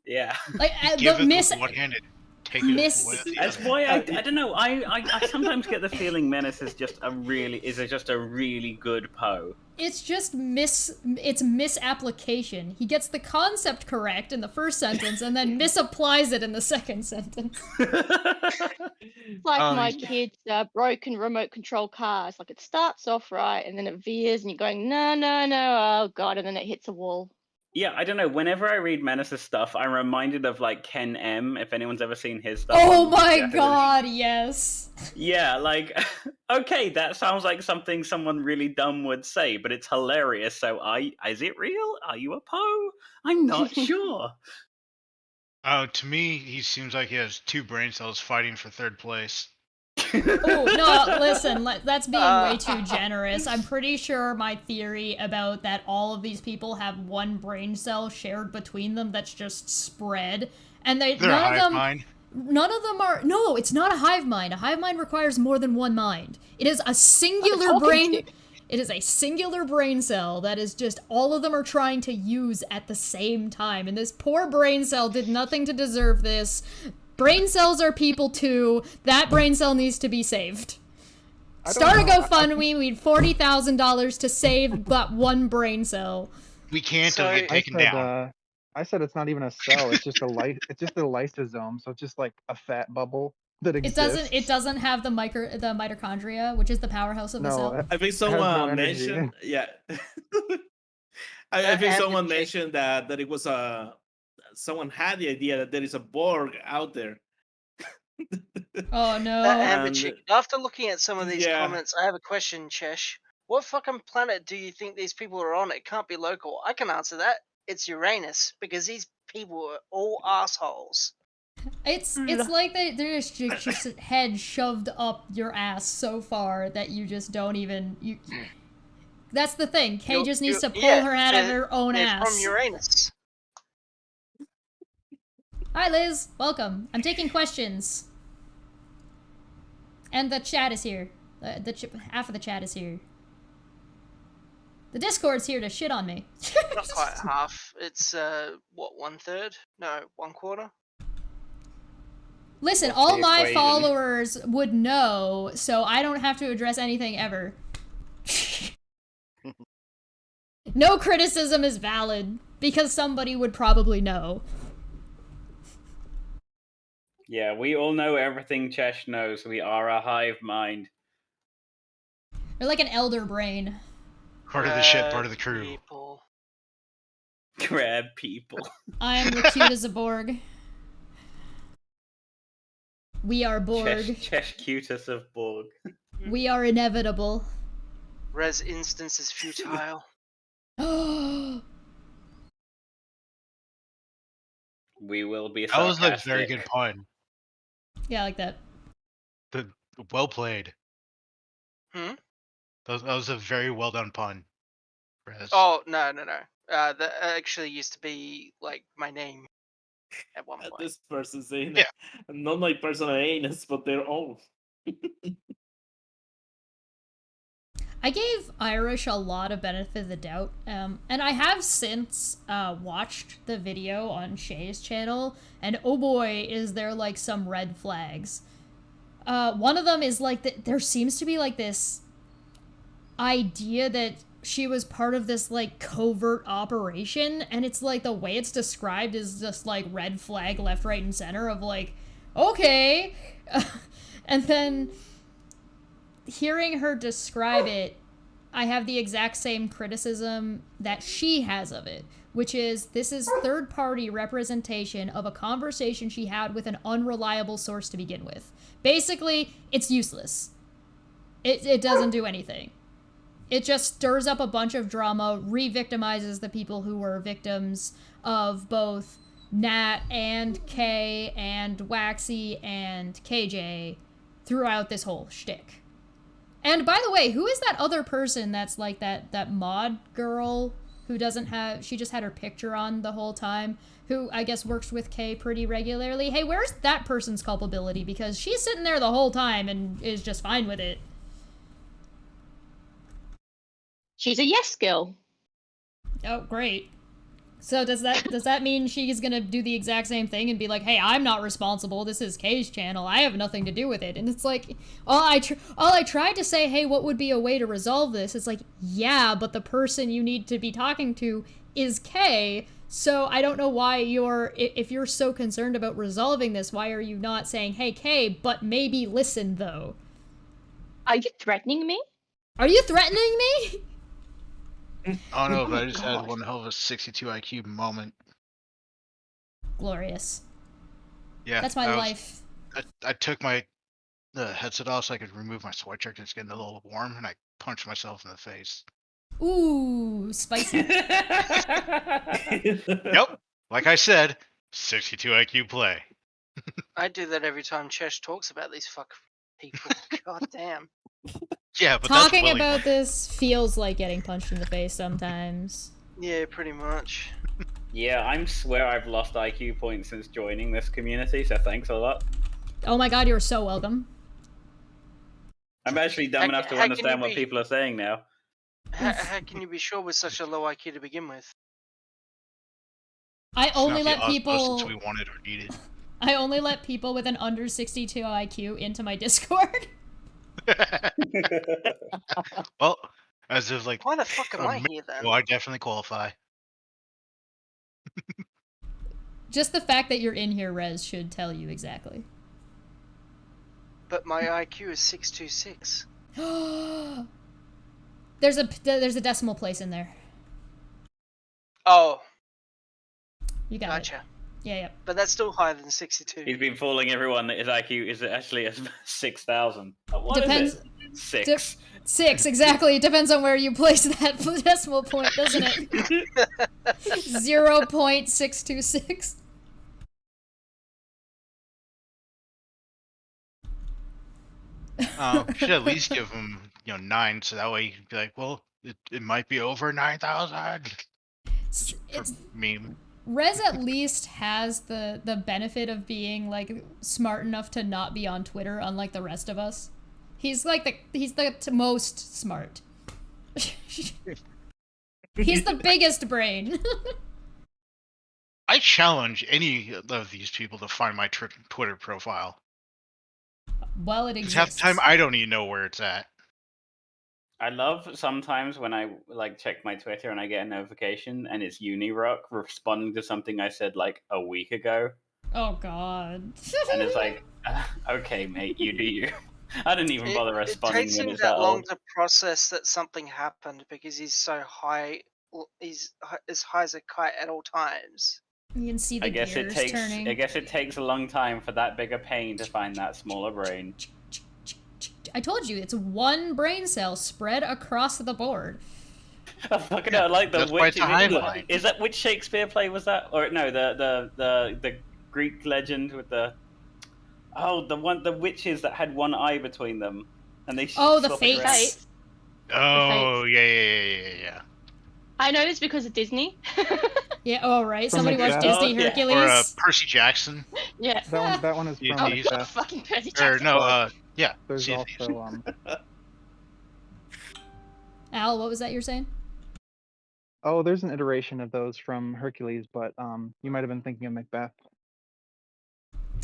[SPEAKER 11] Yeah.
[SPEAKER 1] Like
[SPEAKER 13] Give
[SPEAKER 1] the
[SPEAKER 13] it
[SPEAKER 1] miss
[SPEAKER 13] with one hand and take it with the
[SPEAKER 11] That's
[SPEAKER 13] other.
[SPEAKER 11] why I don't know. I sometimes get the feeling Menace is just a really good Poe.
[SPEAKER 1] It's just misapplication. He gets the concept correct in the first sentence and then misapplies it in the second sentence.
[SPEAKER 16] Like my kids' broken remote control cars. Like it starts off right and then it veers and you're going, no, oh god, and then it hits a wall.
[SPEAKER 11] Yeah, I don't know. Whenever I read Menace's stuff, I'm reminded of like Ken M. If anyone's ever seen his stuff.
[SPEAKER 1] Oh
[SPEAKER 11] on
[SPEAKER 1] my
[SPEAKER 11] Jeff,
[SPEAKER 1] god, yes.
[SPEAKER 11] Yeah, like, okay, that sounds like something someone really dumb would say, but it's hilarious. So, is it real? Are you a Poe? I'm not sure.
[SPEAKER 13] To me, he seems like he has two brain cells fighting for third place.
[SPEAKER 1] Oh, no, listen, that's being way too generous. I'm pretty sure my theory about that all of these people have one brain cell shared between them that's just spread, and
[SPEAKER 13] They're a hive mind.
[SPEAKER 1] None of them are. No, it's not a hive mind. A hive mind requires more than one mind. It is a singular brain. It is a singular brain cell that is just all of them are trying to use at the same time. And this poor brain cell did nothing to deserve this. Brain cells are people too. That brain cell needs to be saved. Start a GoFundMe. We need $40,000 to save that one brain cell.
[SPEAKER 13] We can't get taken down.
[SPEAKER 18] I said it's not even a cell. It's just it's just a lysosome. So it's just like a fat bubble that exists.
[SPEAKER 1] It doesn't have the mitochondria, which is the powerhouse of the cell.
[SPEAKER 17] I think someone mentioned. Yeah. I think someone mentioned that it was someone had the idea that there is a Borg out there.
[SPEAKER 1] Oh no!
[SPEAKER 14] Amber Chick, after looking at some of these comments, I have a question, Chesh. What fucking planet do you think these people are on? It can't be local. I can answer that. It's Uranus, because these people are all assholes.
[SPEAKER 1] It's like there's just a head shoved up your ass so far that you just don't even That's the thing. Kay just needs to pull her out of her own ass.
[SPEAKER 14] From Uranus.
[SPEAKER 1] Hi Liz, welcome. I'm taking questions. And the chat is here. Half of the chat is here. The Discord's here to shit on me.
[SPEAKER 14] Not quite half. It's, what, 1/3? No, 1/4?
[SPEAKER 1] Listen, all my followers would know, so I don't have to address anything ever. No criticism is valid, because somebody would probably know.
[SPEAKER 11] Yeah, we all know everything Chesh knows. We are a hive mind.
[SPEAKER 1] We're like an elder brain.
[SPEAKER 13] Part of the ship, part of the crew.
[SPEAKER 14] People.
[SPEAKER 11] Grab people.
[SPEAKER 1] I am the cute as a Borg. We are Borg.
[SPEAKER 11] Chesh cutus of Borg.
[SPEAKER 1] We are inevitable.
[SPEAKER 14] Res instance is futile.
[SPEAKER 11] We will be
[SPEAKER 13] That was
[SPEAKER 11] sarcastic.
[SPEAKER 13] a very good pun.
[SPEAKER 1] Yeah, I like that.
[SPEAKER 13] Well played.
[SPEAKER 14] Hmm?
[SPEAKER 13] That was a very well done pun. Rez.
[SPEAKER 14] Oh, no. That actually used to be, like, my name at one point.
[SPEAKER 17] This person's saying, yeah. Not my personal anus, but their own.
[SPEAKER 1] I gave Irish a lot of benefit of the doubt, and I have since watched the video on Shay's channel, and oh boy, is there like some red flags. One of them is like there seems to be like this idea that she was part of this like covert operation, and it's like the way it's described is just like red flag left, right, and center of like, okay. And then hearing her describe it, I have the exact same criticism that she has of it, which is this is third-party representation of a conversation she had with an unreliable source to begin with. Basically, it's useless. It doesn't do anything. It just stirs up a bunch of drama, re-victimizes the people who were victims of both Nat and Kay and Waxy and KJ throughout this whole shtick. And by the way, who is that other person that's like that mod girl who doesn't have, she just had her picture on the whole time, who I guess works with Kay pretty regularly? Hey, where's that person's culpability? Because she's sitting there the whole time and is just fine with it.
[SPEAKER 16] She's a yes girl.
[SPEAKER 1] Oh, great. So does that mean she's gonna do the exact same thing and be like, hey, I'm not responsible, this is Kay's channel, I have nothing to do with it? And it's like, all I tried to say, hey, what would be a way to resolve this? It's like, yeah, but the person you need to be talking to is Kay, so I don't know why if you're so concerned about resolving this, why are you not saying, hey, Kay, but maybe listen, though?
[SPEAKER 16] Are you threatening me?
[SPEAKER 1] Are you threatening me?
[SPEAKER 13] Oh no, but I just had one hell of a 62 IQ moment.
[SPEAKER 1] Glorious.
[SPEAKER 13] Yeah.
[SPEAKER 1] That's my life.
[SPEAKER 13] I took my headset off so I could remove my sweatshirt because it's getting a little warm, and I punched myself in the face.
[SPEAKER 1] Ooh, spicy.
[SPEAKER 13] Yep. Like I said, 62 IQ play.
[SPEAKER 14] I do that every time Chesh talks about these fuck people. God damn.
[SPEAKER 13] Yeah, but
[SPEAKER 1] talking about this feels like getting punched in the face sometimes.
[SPEAKER 14] Yeah, pretty much.
[SPEAKER 11] Yeah, I swear I've lost IQ points since joining this community, so thanks a lot.
[SPEAKER 1] Oh my god, you're so welcome.
[SPEAKER 11] I'm actually dumb enough to understand what people are saying now.
[SPEAKER 14] How can you be sure with such a low IQ to begin with?
[SPEAKER 1] I only let
[SPEAKER 13] osmosis
[SPEAKER 1] people.
[SPEAKER 13] we wanted or needed.
[SPEAKER 1] I only let people with an under 62 IQ into my Discord.
[SPEAKER 13] Well, as of like
[SPEAKER 14] Why the fuck am
[SPEAKER 13] a
[SPEAKER 14] I
[SPEAKER 13] minute
[SPEAKER 14] here then?
[SPEAKER 13] ago, I definitely qualify.
[SPEAKER 1] Just the fact that you're in here, Rez, should tell you exactly.
[SPEAKER 14] But my IQ is 626.
[SPEAKER 1] There's a decimal place in there.
[SPEAKER 14] Oh.
[SPEAKER 1] You got
[SPEAKER 14] Gotcha.
[SPEAKER 1] it. Yeah.
[SPEAKER 14] But that's still higher than 62.
[SPEAKER 11] He's been fooling everyone that his IQ is actually 6,000. What
[SPEAKER 1] Depends.
[SPEAKER 11] is it? 6.
[SPEAKER 1] 6, exactly. It depends on where you place that decimal point, doesn't it? 0.626.
[SPEAKER 13] Should at least give him 9, so that way you can be like, well, it might be over 9,000. It's meme.
[SPEAKER 1] Rez at least has the benefit of being like smart enough to not be on Twitter, unlike the rest of us. He's the most smart. He's the biggest brain.
[SPEAKER 13] I challenge any of these people to find my Twitter profile.
[SPEAKER 1] Well, it
[SPEAKER 13] Because
[SPEAKER 1] exists.
[SPEAKER 13] half the time I don't even know where it's at.
[SPEAKER 11] I love sometimes when I check my Twitter and I get a notification and it's Unirock responding to something I said like a week ago.
[SPEAKER 1] Oh God.
[SPEAKER 11] And it's like, okay, mate, you do you. I didn't even bother responding
[SPEAKER 14] It takes
[SPEAKER 11] when
[SPEAKER 14] him
[SPEAKER 11] it's
[SPEAKER 14] that
[SPEAKER 11] that
[SPEAKER 14] long
[SPEAKER 11] old.
[SPEAKER 14] to process that something happened because he's so high. He's as high as a kite at all times.
[SPEAKER 1] You can see the
[SPEAKER 11] I guess
[SPEAKER 1] gears
[SPEAKER 11] it takes.
[SPEAKER 1] turning.
[SPEAKER 11] I guess it takes a long time for that bigger pain to find that smaller brain.
[SPEAKER 1] I told you, it's one brain cell spread across the board.
[SPEAKER 11] I fucking know, like the
[SPEAKER 13] That's why
[SPEAKER 11] witch.
[SPEAKER 13] it's a hive mind.
[SPEAKER 11] Is that which Shakespeare play was that? Or no, the Greek legend with the witches that had one eye between them, and they
[SPEAKER 1] the
[SPEAKER 11] swap it around.
[SPEAKER 1] Fates.
[SPEAKER 13] Oh yeah.
[SPEAKER 16] I know this because of Disney.
[SPEAKER 1] Yeah. Oh right.
[SPEAKER 18] From
[SPEAKER 1] Somebody watched
[SPEAKER 18] Macbeth.
[SPEAKER 1] Disney Hercules.
[SPEAKER 13] Or Percy Jackson.
[SPEAKER 16] Yeah.
[SPEAKER 18] That one is from Macbeth.
[SPEAKER 16] Fucking Percy
[SPEAKER 13] Or
[SPEAKER 16] Jackson.
[SPEAKER 13] no, yeah.
[SPEAKER 18] There's
[SPEAKER 13] see,
[SPEAKER 18] also
[SPEAKER 1] Al, what was that you're saying?
[SPEAKER 18] Oh, there's an iteration of those from Hercules, but you might have been thinking of Macbeth.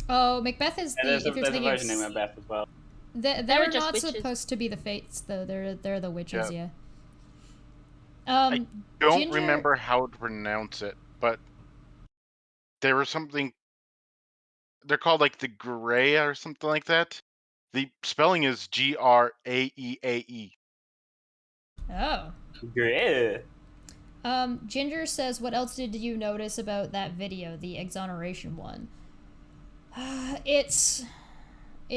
[SPEAKER 1] Oh, Macbeth is the.
[SPEAKER 11] There's
[SPEAKER 1] if you're
[SPEAKER 11] a
[SPEAKER 1] thinking
[SPEAKER 11] version in Macbeth as well.
[SPEAKER 1] They're
[SPEAKER 16] just
[SPEAKER 1] not
[SPEAKER 16] witches.
[SPEAKER 1] supposed to be the Fates though. They're the witches.
[SPEAKER 12] Yeah.
[SPEAKER 1] Yeah.
[SPEAKER 12] I don't
[SPEAKER 1] Ginger-
[SPEAKER 12] remember how to pronounce it, but there was something. They're called like the Greya or something like that. The spelling is Graeae.
[SPEAKER 1] Oh.
[SPEAKER 11] Yeah.
[SPEAKER 1] Ginger says, what else did you notice about that video, the exoneration one? It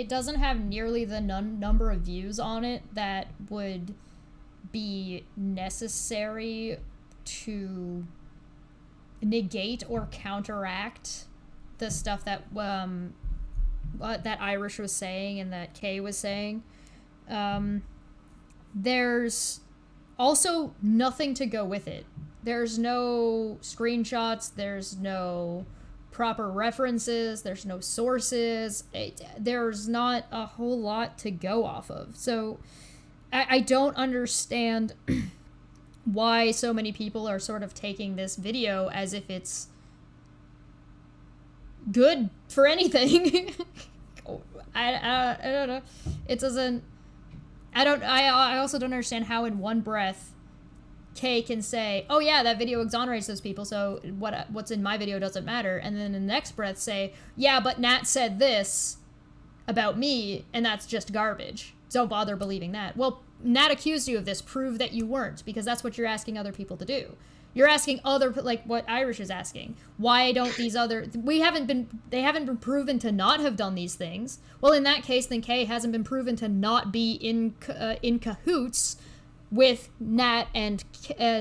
[SPEAKER 1] doesn't have nearly the number of views on it that would be necessary to negate or counteract the stuff that that Irish was saying and that Kay was saying. There's also nothing to go with it. There's no screenshots, there's no proper references, there's no sources, there's not a whole lot to go off of. So I don't understand why so many people are sort of taking this video as if it's good for anything. I don't know. It doesn't. I also don't understand how in one breath Kay can say, oh yeah, that video exonerates those people, so what's in my video doesn't matter, and then in the next breath say, yeah, but Nat said this about me, and that's just garbage. Don't bother believing that. Well, Nat accused you of this, prove that you weren't, because that's what you're asking other people to do. You're asking like what Irish is asking. Why don't these they haven't been proven to not have done these things. Well, in that case, then Kay hasn't been proven to not be in cahoots with Nat and KJ.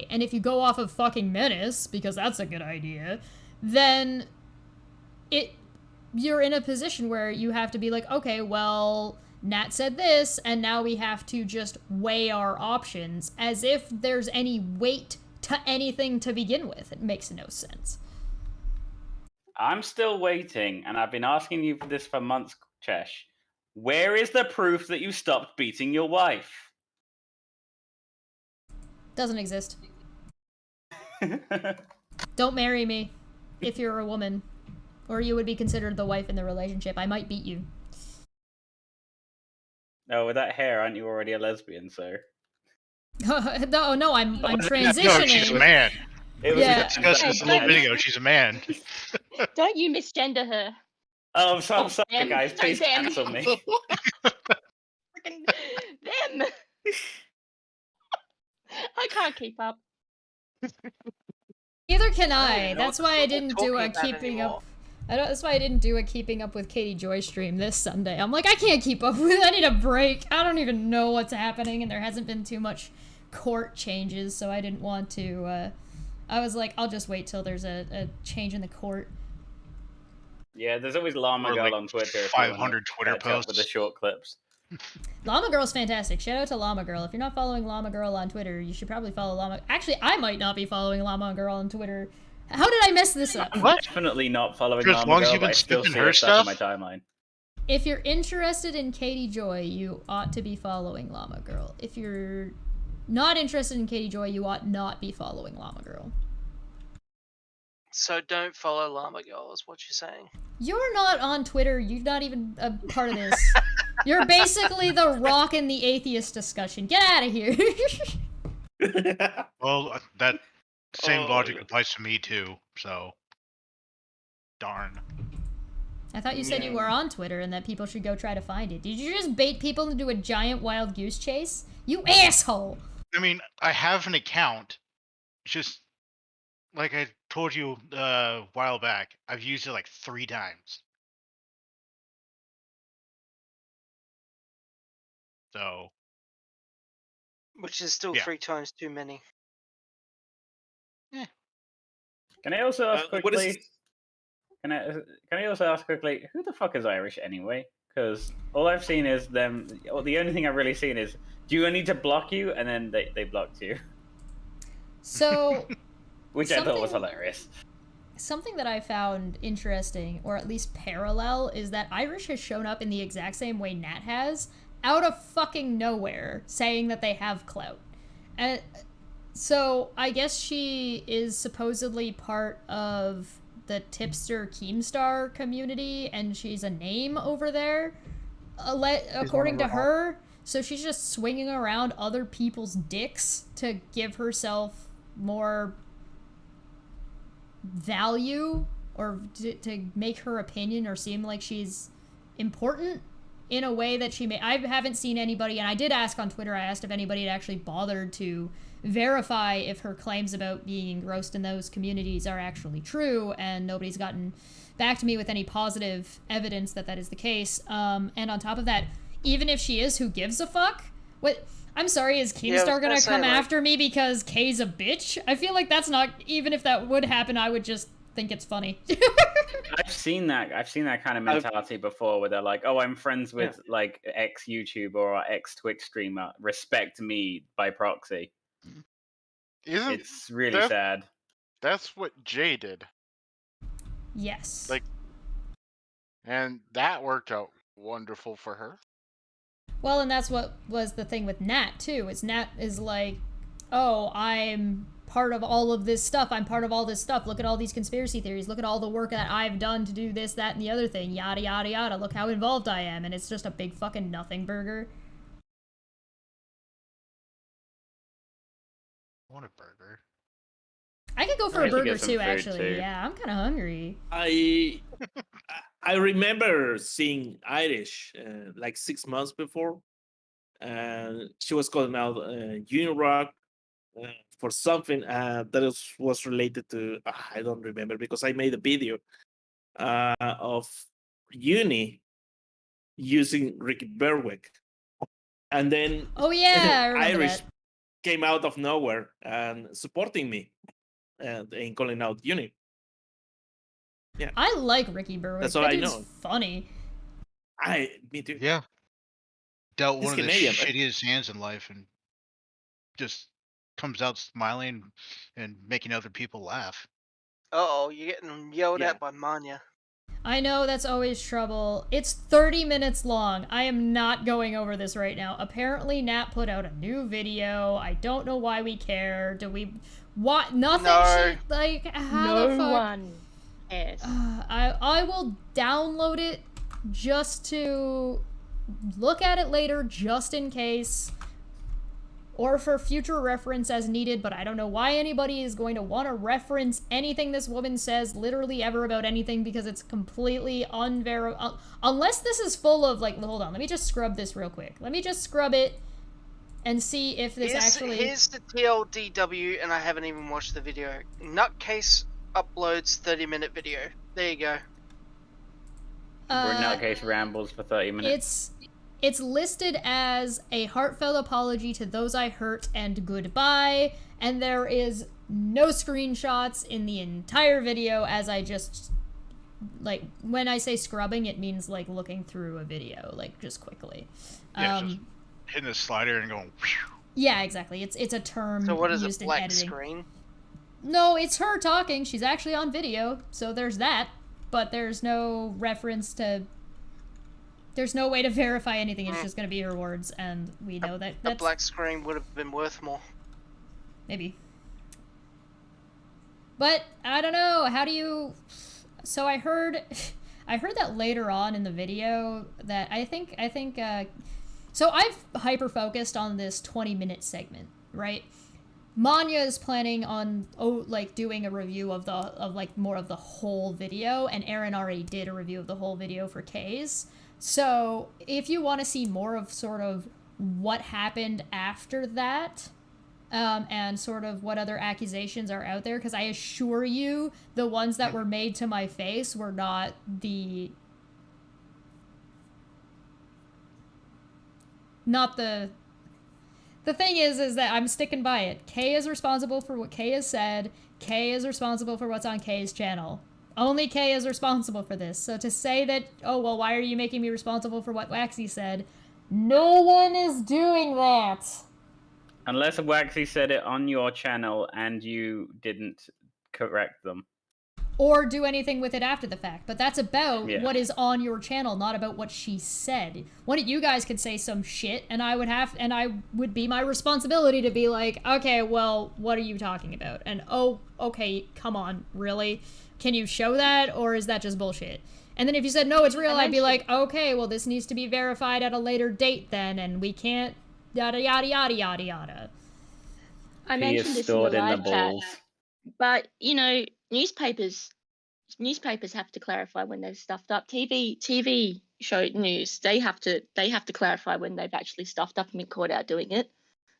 [SPEAKER 1] And if you go off of fucking Menace, because that's a good idea, then you're in a position where you have to be like, okay, well, Nat said this, and now we have to just weigh our options as if there's any weight to anything to begin with. It makes no sense.
[SPEAKER 11] I'm still waiting, and I've been asking you for this for months, Chesh. Where is the proof that you stopped beating your wife?
[SPEAKER 1] Doesn't exist. Don't marry me if you're a woman, or you would be considered the wife in the relationship. I might beat you.
[SPEAKER 11] No, with that hair, aren't you already a lesbian, sir?
[SPEAKER 1] No, I'm transitioning.
[SPEAKER 13] No, she's a man.
[SPEAKER 11] It
[SPEAKER 13] We
[SPEAKER 11] was
[SPEAKER 13] discussed this a little bit ago. She's a man.
[SPEAKER 16] Don't you misgender her.
[SPEAKER 11] Oh, I'm sorry,
[SPEAKER 16] them.
[SPEAKER 11] guys. Please
[SPEAKER 16] Them.
[SPEAKER 11] cancel me.
[SPEAKER 16] Freaking them. I can't keep up.
[SPEAKER 1] Neither can
[SPEAKER 14] I don't
[SPEAKER 1] I.
[SPEAKER 14] even know
[SPEAKER 1] That's
[SPEAKER 14] what
[SPEAKER 1] why I
[SPEAKER 14] we're
[SPEAKER 1] didn't
[SPEAKER 14] talking
[SPEAKER 1] do a
[SPEAKER 14] about
[SPEAKER 1] keeping
[SPEAKER 14] anymore.
[SPEAKER 1] up. That's why I didn't do a keeping up with Katie Joy stream this Sunday. I'm like, I can't keep up with. I need a break. I don't even know what's happening, and there hasn't been too much court changes, so I didn't want to. I was like, I'll just wait till there's a change in the court.
[SPEAKER 11] Yeah, there's always Llama
[SPEAKER 13] Or
[SPEAKER 11] Girl
[SPEAKER 13] like
[SPEAKER 11] on Twitter.
[SPEAKER 13] 500 Twitter
[SPEAKER 11] catch up with the
[SPEAKER 13] posts.
[SPEAKER 11] short clips.
[SPEAKER 1] Llama Girl's fantastic. Shout out to Llama Girl. If you're not following Llama Girl on Twitter, you should probably follow Llama. Actually, I might not be following Llama Girl on Twitter. How did I mess this up?
[SPEAKER 11] I'm definitely not following
[SPEAKER 13] For as
[SPEAKER 11] Llama
[SPEAKER 13] long as
[SPEAKER 11] Girl,
[SPEAKER 13] you've
[SPEAKER 11] but
[SPEAKER 13] been
[SPEAKER 11] I still
[SPEAKER 13] snipping
[SPEAKER 11] see
[SPEAKER 13] her
[SPEAKER 11] her stuff in
[SPEAKER 13] stuff?
[SPEAKER 11] my timeline.
[SPEAKER 1] If you're interested in Katie Joy, you ought to be following Llama Girl. If you're not interested in Katie Joy, you ought not be following Llama Girl.
[SPEAKER 14] So don't follow Llama Girl, is what you're saying.
[SPEAKER 1] You're not on Twitter. You're not even a part of this. You're basically the Rock and the Atheist discussion. Get out of here.
[SPEAKER 13] Well, that same logic applies to me too. So, darn.
[SPEAKER 1] I thought you said you were on Twitter and that people should go try to find it. Did you just bait people into a giant wild goose chase? You asshole!
[SPEAKER 13] I mean, I have an account. It's just like I told you a while back. I've used it like 3 times. So,
[SPEAKER 14] Which is still
[SPEAKER 13] Yeah.
[SPEAKER 14] 3 times too many.
[SPEAKER 11] Can I also ask
[SPEAKER 17] what is-
[SPEAKER 11] quickly? Can I also ask quickly? Who the fuck is Irish anyway? Because all I've seen is them. Well, the only thing I've really seen is, do you need to block you? And then they blocked you,
[SPEAKER 1] So,
[SPEAKER 11] which I thought was
[SPEAKER 1] Something-
[SPEAKER 11] hilarious.
[SPEAKER 1] something that I found interesting, or at least parallel, is that Irish has shown up in the exact same way Nat has, out of fucking nowhere, saying that they have clout. And so I guess she is supposedly part of the Tipster Keemstar community, and she's a name over there, according to her. So she's just swinging around other people's dicks to give herself more value, or to make her opinion or seem like she's important in a way that she may. I haven't seen anybody, and I did ask on Twitter, I asked if anybody had actually bothered to verify if her claims about being engrossed in those communities are actually true, and nobody's gotten back to me with any positive evidence that that is the case. And on top of that, even if she is, who gives a fuck? What? I'm sorry, is Keemstar gonna come after me because Kay's a bitch? I feel like that's not, even if that would happen, I would just think it's funny.
[SPEAKER 11] I've seen that kind of mentality before, where they're like, "Oh, I'm friends with like ex YouTuber or ex Twitch streamer. Respect me by proxy." It's really sad.
[SPEAKER 12] That's what Jay did.
[SPEAKER 1] Yes.
[SPEAKER 12] Like, and that worked out wonderful for her.
[SPEAKER 1] Well, and that's what was the thing with Nat, too. Is Nat is like, oh, I'm part of all of this stuff. I'm part of all this stuff. Look at all these conspiracy theories. Look at all the work that I've done to do this, that, and the other thing. Yada, yada, yada. Look how involved I am. And it's just a big fucking nothing burger.
[SPEAKER 13] I want a burger.
[SPEAKER 1] I could go for
[SPEAKER 11] I
[SPEAKER 1] a
[SPEAKER 11] should get
[SPEAKER 1] burger
[SPEAKER 11] some
[SPEAKER 1] too,
[SPEAKER 11] food,
[SPEAKER 1] actually.
[SPEAKER 11] too.
[SPEAKER 1] Yeah, I'm kind of hungry.
[SPEAKER 17] I remember seeing Irish like 6 months before, and she was calling out Unirock for something that was related to, I don't remember, because I made a video of Uni using Ricky Berwick, and then
[SPEAKER 1] Oh yeah, I remember
[SPEAKER 17] Irish
[SPEAKER 1] that.
[SPEAKER 17] came out of nowhere and supporting me in calling out Uni. Yeah,
[SPEAKER 1] I like Ricky Berwick.
[SPEAKER 17] That's all
[SPEAKER 1] That
[SPEAKER 17] I
[SPEAKER 1] dude's
[SPEAKER 17] know.
[SPEAKER 1] funny.
[SPEAKER 17] Me too.
[SPEAKER 13] Yeah. Dealt
[SPEAKER 17] He's
[SPEAKER 13] one of the
[SPEAKER 17] Canadian, right?
[SPEAKER 13] shittiest hands in life and just comes out smiling and making other people laugh.
[SPEAKER 14] Uh-oh, you're getting yelled
[SPEAKER 17] Yeah.
[SPEAKER 14] at by Manya.
[SPEAKER 1] I know that's always trouble. It's 30 minutes long. I am not going over this right now. Apparently, Nat put out a new video. I don't know why we care. Do we... What? Nothing?
[SPEAKER 14] No.
[SPEAKER 1] Like, how the fuck?
[SPEAKER 16] No one cares.
[SPEAKER 1] I will download it just to look at it later, just in case. Or for future reference as needed, but I don't know why anybody is going to want to reference anything this woman says literally ever about anything, because it's completely unless this is full of, like, hold on, let me just scrub this real quick. Let me just scrub it and see if this actually...
[SPEAKER 14] Here's the TLDW, and I haven't even watched the video. Nutcase uploads 30-minute video. There you go.
[SPEAKER 11] Where Nutcase rambles for 30 minutes.
[SPEAKER 1] It's listed as a heartfelt apology to those I hurt and goodbye, and there is no screenshots in the entire video, as I just, like, when I say scrubbing, it means, like, looking through a video, like, just quickly.
[SPEAKER 13] Yeah, just hitting the slider and going, whew.
[SPEAKER 1] Yeah, exactly. It's a term
[SPEAKER 14] So what is
[SPEAKER 1] used
[SPEAKER 14] it,
[SPEAKER 1] in
[SPEAKER 14] black
[SPEAKER 1] editing.
[SPEAKER 14] screen?
[SPEAKER 1] No, it's her talking. She's actually on video, so there's that, but there's no reference to... There's no way to verify anything. It's just going to be her words, and we know that
[SPEAKER 14] A black screen would have been worth more.
[SPEAKER 1] Maybe. But I don't know. How do you? So I heard that later on in the video that I think. So I've hyper focused on this 20-minute segment, right? Manya is planning on doing a review of more of the whole video, and Erin already did a review of the whole video for K's. So if you want to see more of sort of what happened after that, and sort of what other accusations are out there, because I assure you the ones that were made to my face were not the thing is that I'm sticking by it. Kay is responsible for what Kay has said. Kay is responsible for what's on Kay's channel. Only Kay is responsible for this. So to say that, oh, well, why are you making me responsible for what Waxy said? No one is doing that.
[SPEAKER 11] Unless Waxy said it on your channel and you didn't correct them.
[SPEAKER 1] Or do anything with it after the fact. But that's about
[SPEAKER 11] Yeah.
[SPEAKER 1] what is on your channel, not about what she said. One of you guys could say some shit, and I would be my responsibility to be like, okay, well, what are you talking about? And, oh, okay, come on, really? Can you show that, or is that just bullshit? And then if you said, no, it's real, I'd be like, okay, well, this needs to be verified at a later date then, and we can't, yada, yada, yada, yada, yada.
[SPEAKER 16] I mentioned this in the live chat, but, you know, newspapers have to clarify when they've stuffed up. TV show news, they have to clarify when they've actually stuffed up and been caught out doing it.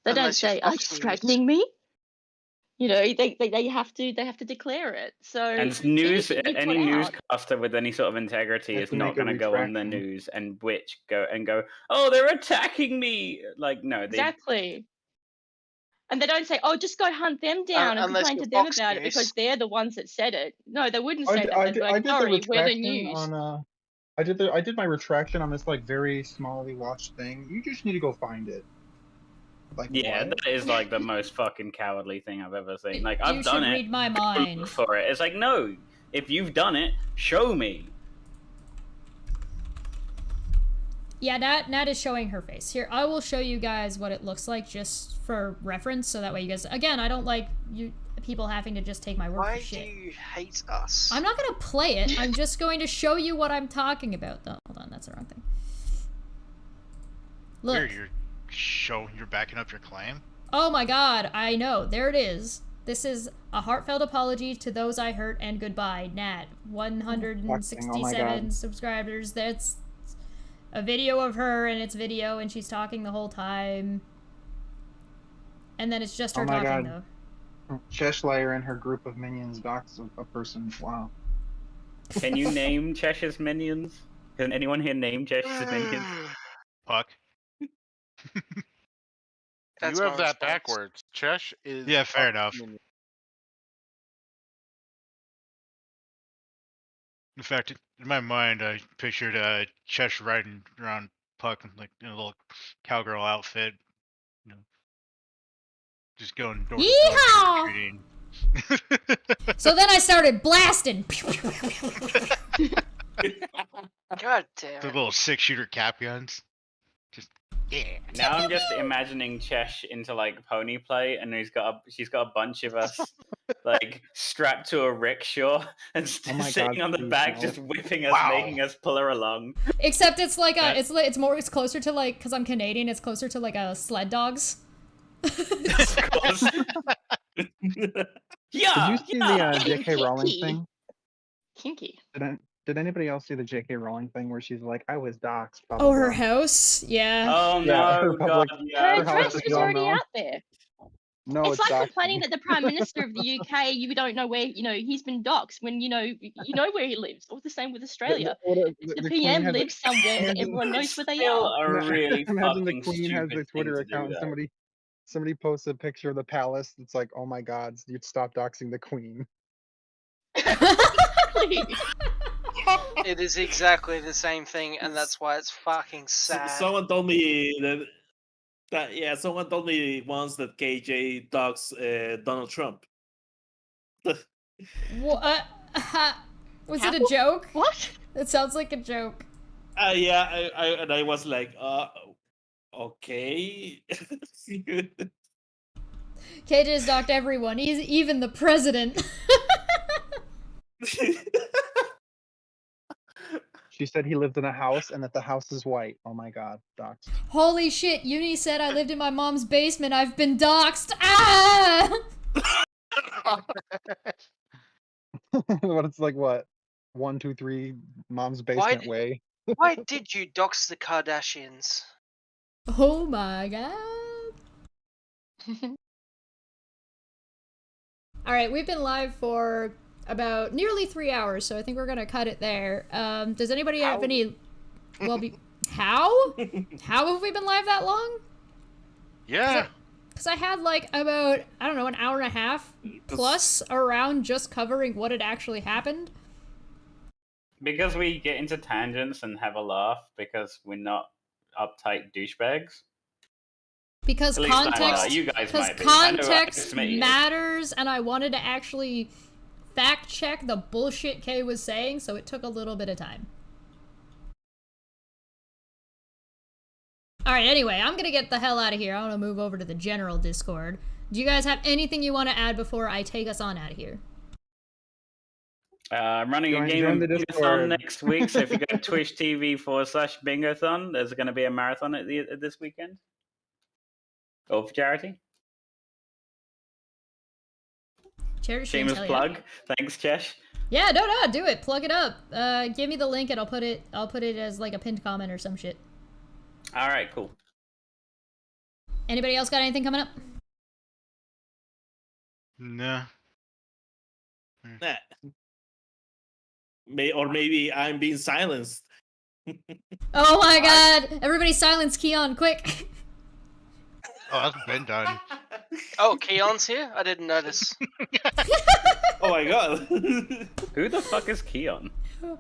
[SPEAKER 16] They don't say, "Are you threatening me?" You know, they have to declare it. So
[SPEAKER 11] And news, any newscaster with any sort of integrity is not going to go on the news and go, oh, they're attacking me. Like, no, they
[SPEAKER 16] exactly. And they don't say, oh, just go hunt them down and complain to them about it because they're the ones that said it. No, they wouldn't say that. They'd be like, sorry, we're the news.
[SPEAKER 18] I did my retraction on this like very smallly watched thing. You just need to go find it. Like,
[SPEAKER 11] yeah,
[SPEAKER 18] what?
[SPEAKER 11] that is like the most fucking cowardly thing I've ever seen. Like, I've done it.
[SPEAKER 1] You should read my mind.
[SPEAKER 11] For it. It's like, no, if you've done it, show me.
[SPEAKER 1] Yeah, Nat is showing her face. Here, I will show you guys what it looks like just for reference, so that way you guys... Again, I don't like you people having to just take my word for shit.
[SPEAKER 14] Why do you hate us?
[SPEAKER 1] I'm not gonna play it. I'm just going to show you what I'm talking about. Oh, hold on, that's the wrong thing. Look.
[SPEAKER 13] You're backing up your claim?
[SPEAKER 1] Oh my god, I know. There it is. This is a heartfelt apology to those I hurt and goodbye. Nat, 167 subscribers. That's a video of her, and it's video, and she's talking the whole time. And then it's just her talking, though.
[SPEAKER 18] Cheshire and her group of minions docs a person. Wow.
[SPEAKER 11] Can you name Cheshire's minions? Can anyone here name Cheshire's minions?
[SPEAKER 13] Puck.
[SPEAKER 12] You have that backwards. Chesh is...
[SPEAKER 13] Yeah, fair enough.
[SPEAKER 12] Minion.
[SPEAKER 13] In fact, in my mind, I pictured Chesh riding around Puck like in a little cowgirl outfit, you know, just going door to door.
[SPEAKER 1] So then I started blasting.
[SPEAKER 14] God damn
[SPEAKER 13] The
[SPEAKER 14] it.
[SPEAKER 13] little 6-shooter cap guns. Just yeah.
[SPEAKER 11] Now I'm just imagining Chesh into like pony play, and she's got a bunch of us like strapped to a rickshaw and
[SPEAKER 18] Oh my
[SPEAKER 11] sitting
[SPEAKER 18] God,
[SPEAKER 11] on the
[SPEAKER 18] please,
[SPEAKER 11] back,
[SPEAKER 18] no.
[SPEAKER 11] just whipping us,
[SPEAKER 13] Wow.
[SPEAKER 11] making us pull her along.
[SPEAKER 1] Except it's like
[SPEAKER 11] That-
[SPEAKER 1] it's closer to like, because I'm Canadian, it's closer to like a sled dogs.
[SPEAKER 11] Of course.
[SPEAKER 18] Did you see the J.K. Rowling
[SPEAKER 16] Kinky.
[SPEAKER 18] thing?
[SPEAKER 16] Kinky.
[SPEAKER 18] Did anybody else see the J.K. Rowling thing where she's like, I was doxxed? Blah,
[SPEAKER 1] Oh,
[SPEAKER 18] blah,
[SPEAKER 1] her
[SPEAKER 18] blah.
[SPEAKER 1] house? Yeah.
[SPEAKER 11] Oh
[SPEAKER 18] Yeah, her
[SPEAKER 11] no,
[SPEAKER 18] public,
[SPEAKER 11] God, yeah.
[SPEAKER 16] Her
[SPEAKER 18] her house
[SPEAKER 16] address
[SPEAKER 18] is
[SPEAKER 16] was
[SPEAKER 18] well
[SPEAKER 16] already
[SPEAKER 18] known.
[SPEAKER 16] out there.
[SPEAKER 18] No,
[SPEAKER 16] It's like
[SPEAKER 18] doxing.
[SPEAKER 16] complaining that the Prime Minister of the UK, you don't know where, he's been doxxed when, you know where he lives. Or the same with Australia. The
[SPEAKER 18] The
[SPEAKER 16] PM
[SPEAKER 18] Queen has
[SPEAKER 16] lives somewhere that
[SPEAKER 18] imagine-
[SPEAKER 16] everyone knows where they
[SPEAKER 11] Still
[SPEAKER 16] are.
[SPEAKER 11] a really
[SPEAKER 18] Imagine the
[SPEAKER 11] fucking
[SPEAKER 18] Queen has
[SPEAKER 11] stupid
[SPEAKER 18] the
[SPEAKER 11] thing
[SPEAKER 18] Twitter
[SPEAKER 11] to do,
[SPEAKER 18] account.
[SPEAKER 11] though.
[SPEAKER 18] Somebody posts a picture of the palace. It's like, oh my God, you'd stop doxing the Queen.
[SPEAKER 14] It is exactly the same thing, and that's why it's fucking sad.
[SPEAKER 17] Someone told me someone told me once that KJ dogs Donald Trump.
[SPEAKER 1] What? Was it a joke? What? It sounds like a joke.
[SPEAKER 17] Yeah, I was like, okay.
[SPEAKER 1] KJ's docked everyone, he's even the president.
[SPEAKER 18] She said he lived in a house and that the house is white. Oh my God, doxed.
[SPEAKER 1] Holy shit, Uni said I lived in my mom's basement, I've been doxxed. Ah!
[SPEAKER 18] What it's like, what? 1, 2, 3, mom's basement way.
[SPEAKER 14] Why did you dox the Kardashians?
[SPEAKER 1] Oh my God. Alright, we've been live for about nearly 3 hours, so I think we're gonna cut it there. Does anybody have any... How? How have we been live that long?
[SPEAKER 12] Yeah.
[SPEAKER 1] Because I had like about, I don't know, an hour and a half plus around just covering what had actually happened.
[SPEAKER 11] Because we get into tangents and have a laugh because we're not uptight douchebags.
[SPEAKER 1] Because
[SPEAKER 11] At least I know,
[SPEAKER 1] context,
[SPEAKER 11] you guys
[SPEAKER 1] because
[SPEAKER 11] might be. I know
[SPEAKER 1] context
[SPEAKER 11] me.
[SPEAKER 1] matters, and I wanted to actually fact check the bullshit Kay was saying, so it took a little bit of time. Alright, anyway, I'm gonna get the hell out of here. I want to move over to the general Discord. Do you guys have anything you want to add before I take us on out of here?
[SPEAKER 11] I'm running a game of Bingo-thon next week, so if you go to Twitch TV/Bingo-thon, there's going to be a marathon at this weekend. All for charity.
[SPEAKER 1] Charity streams,
[SPEAKER 11] Shameless
[SPEAKER 1] hell yeah.
[SPEAKER 11] plug. Thanks, Chesh.
[SPEAKER 1] Yeah, no, do it. Plug it up. Give me the link and I'll put it as like a pinned comment or some shit.
[SPEAKER 11] All right, cool.
[SPEAKER 1] Anybody else got anything coming up?
[SPEAKER 13] No.
[SPEAKER 17] Nah. Or maybe I'm being silenced.
[SPEAKER 1] Oh my God! Everybody silence Keon, quick!
[SPEAKER 13] Oh, that's been done.
[SPEAKER 14] Oh, Keon's here? I didn't notice.
[SPEAKER 17] Oh my God.
[SPEAKER 11] Who the fuck is Keon?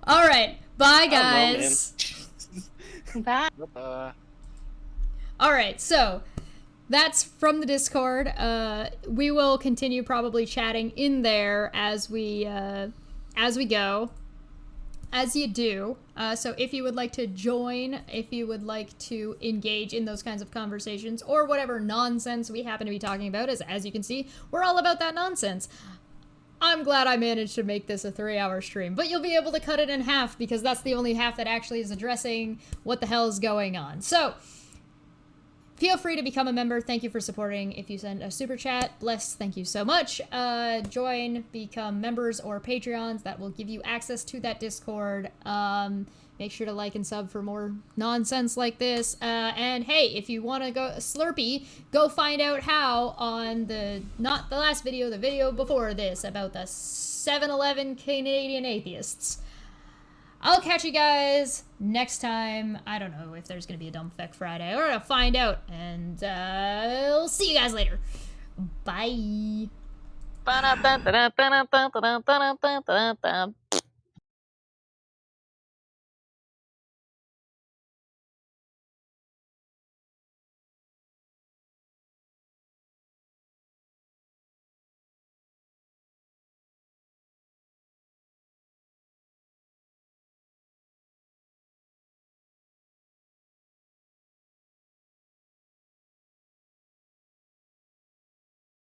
[SPEAKER 1] Alright, bye
[SPEAKER 11] I don't know, man.
[SPEAKER 1] guys!
[SPEAKER 16] Bye.
[SPEAKER 1] Alright, so that's from the Discord. We will continue probably chatting in there as we go. As you do. So if you would like to join, if you would like to engage in those kinds of conversations, or whatever nonsense we happen to be talking about, as you can see, we're all about that nonsense. I'm glad I managed to make this a 3-hour stream, but you'll be able to cut it in half because that's the only half that actually is addressing what the hell is going on. So, feel free to become a member. Thank you for supporting. If you send a super chat, bless, thank you so much. Join, become members or Patreons. That will give you access to that Discord. Make sure to like and sub for more nonsense like this. And hey, if you want to go Slurpee, go find out how on not the last video, the video before this about the 7-Eleven Canadian atheists. I'll catch you guys next time. I don't know if there's going to be a Dumb Feck Friday. We're going to find out. And I'll see you guys later. Bye.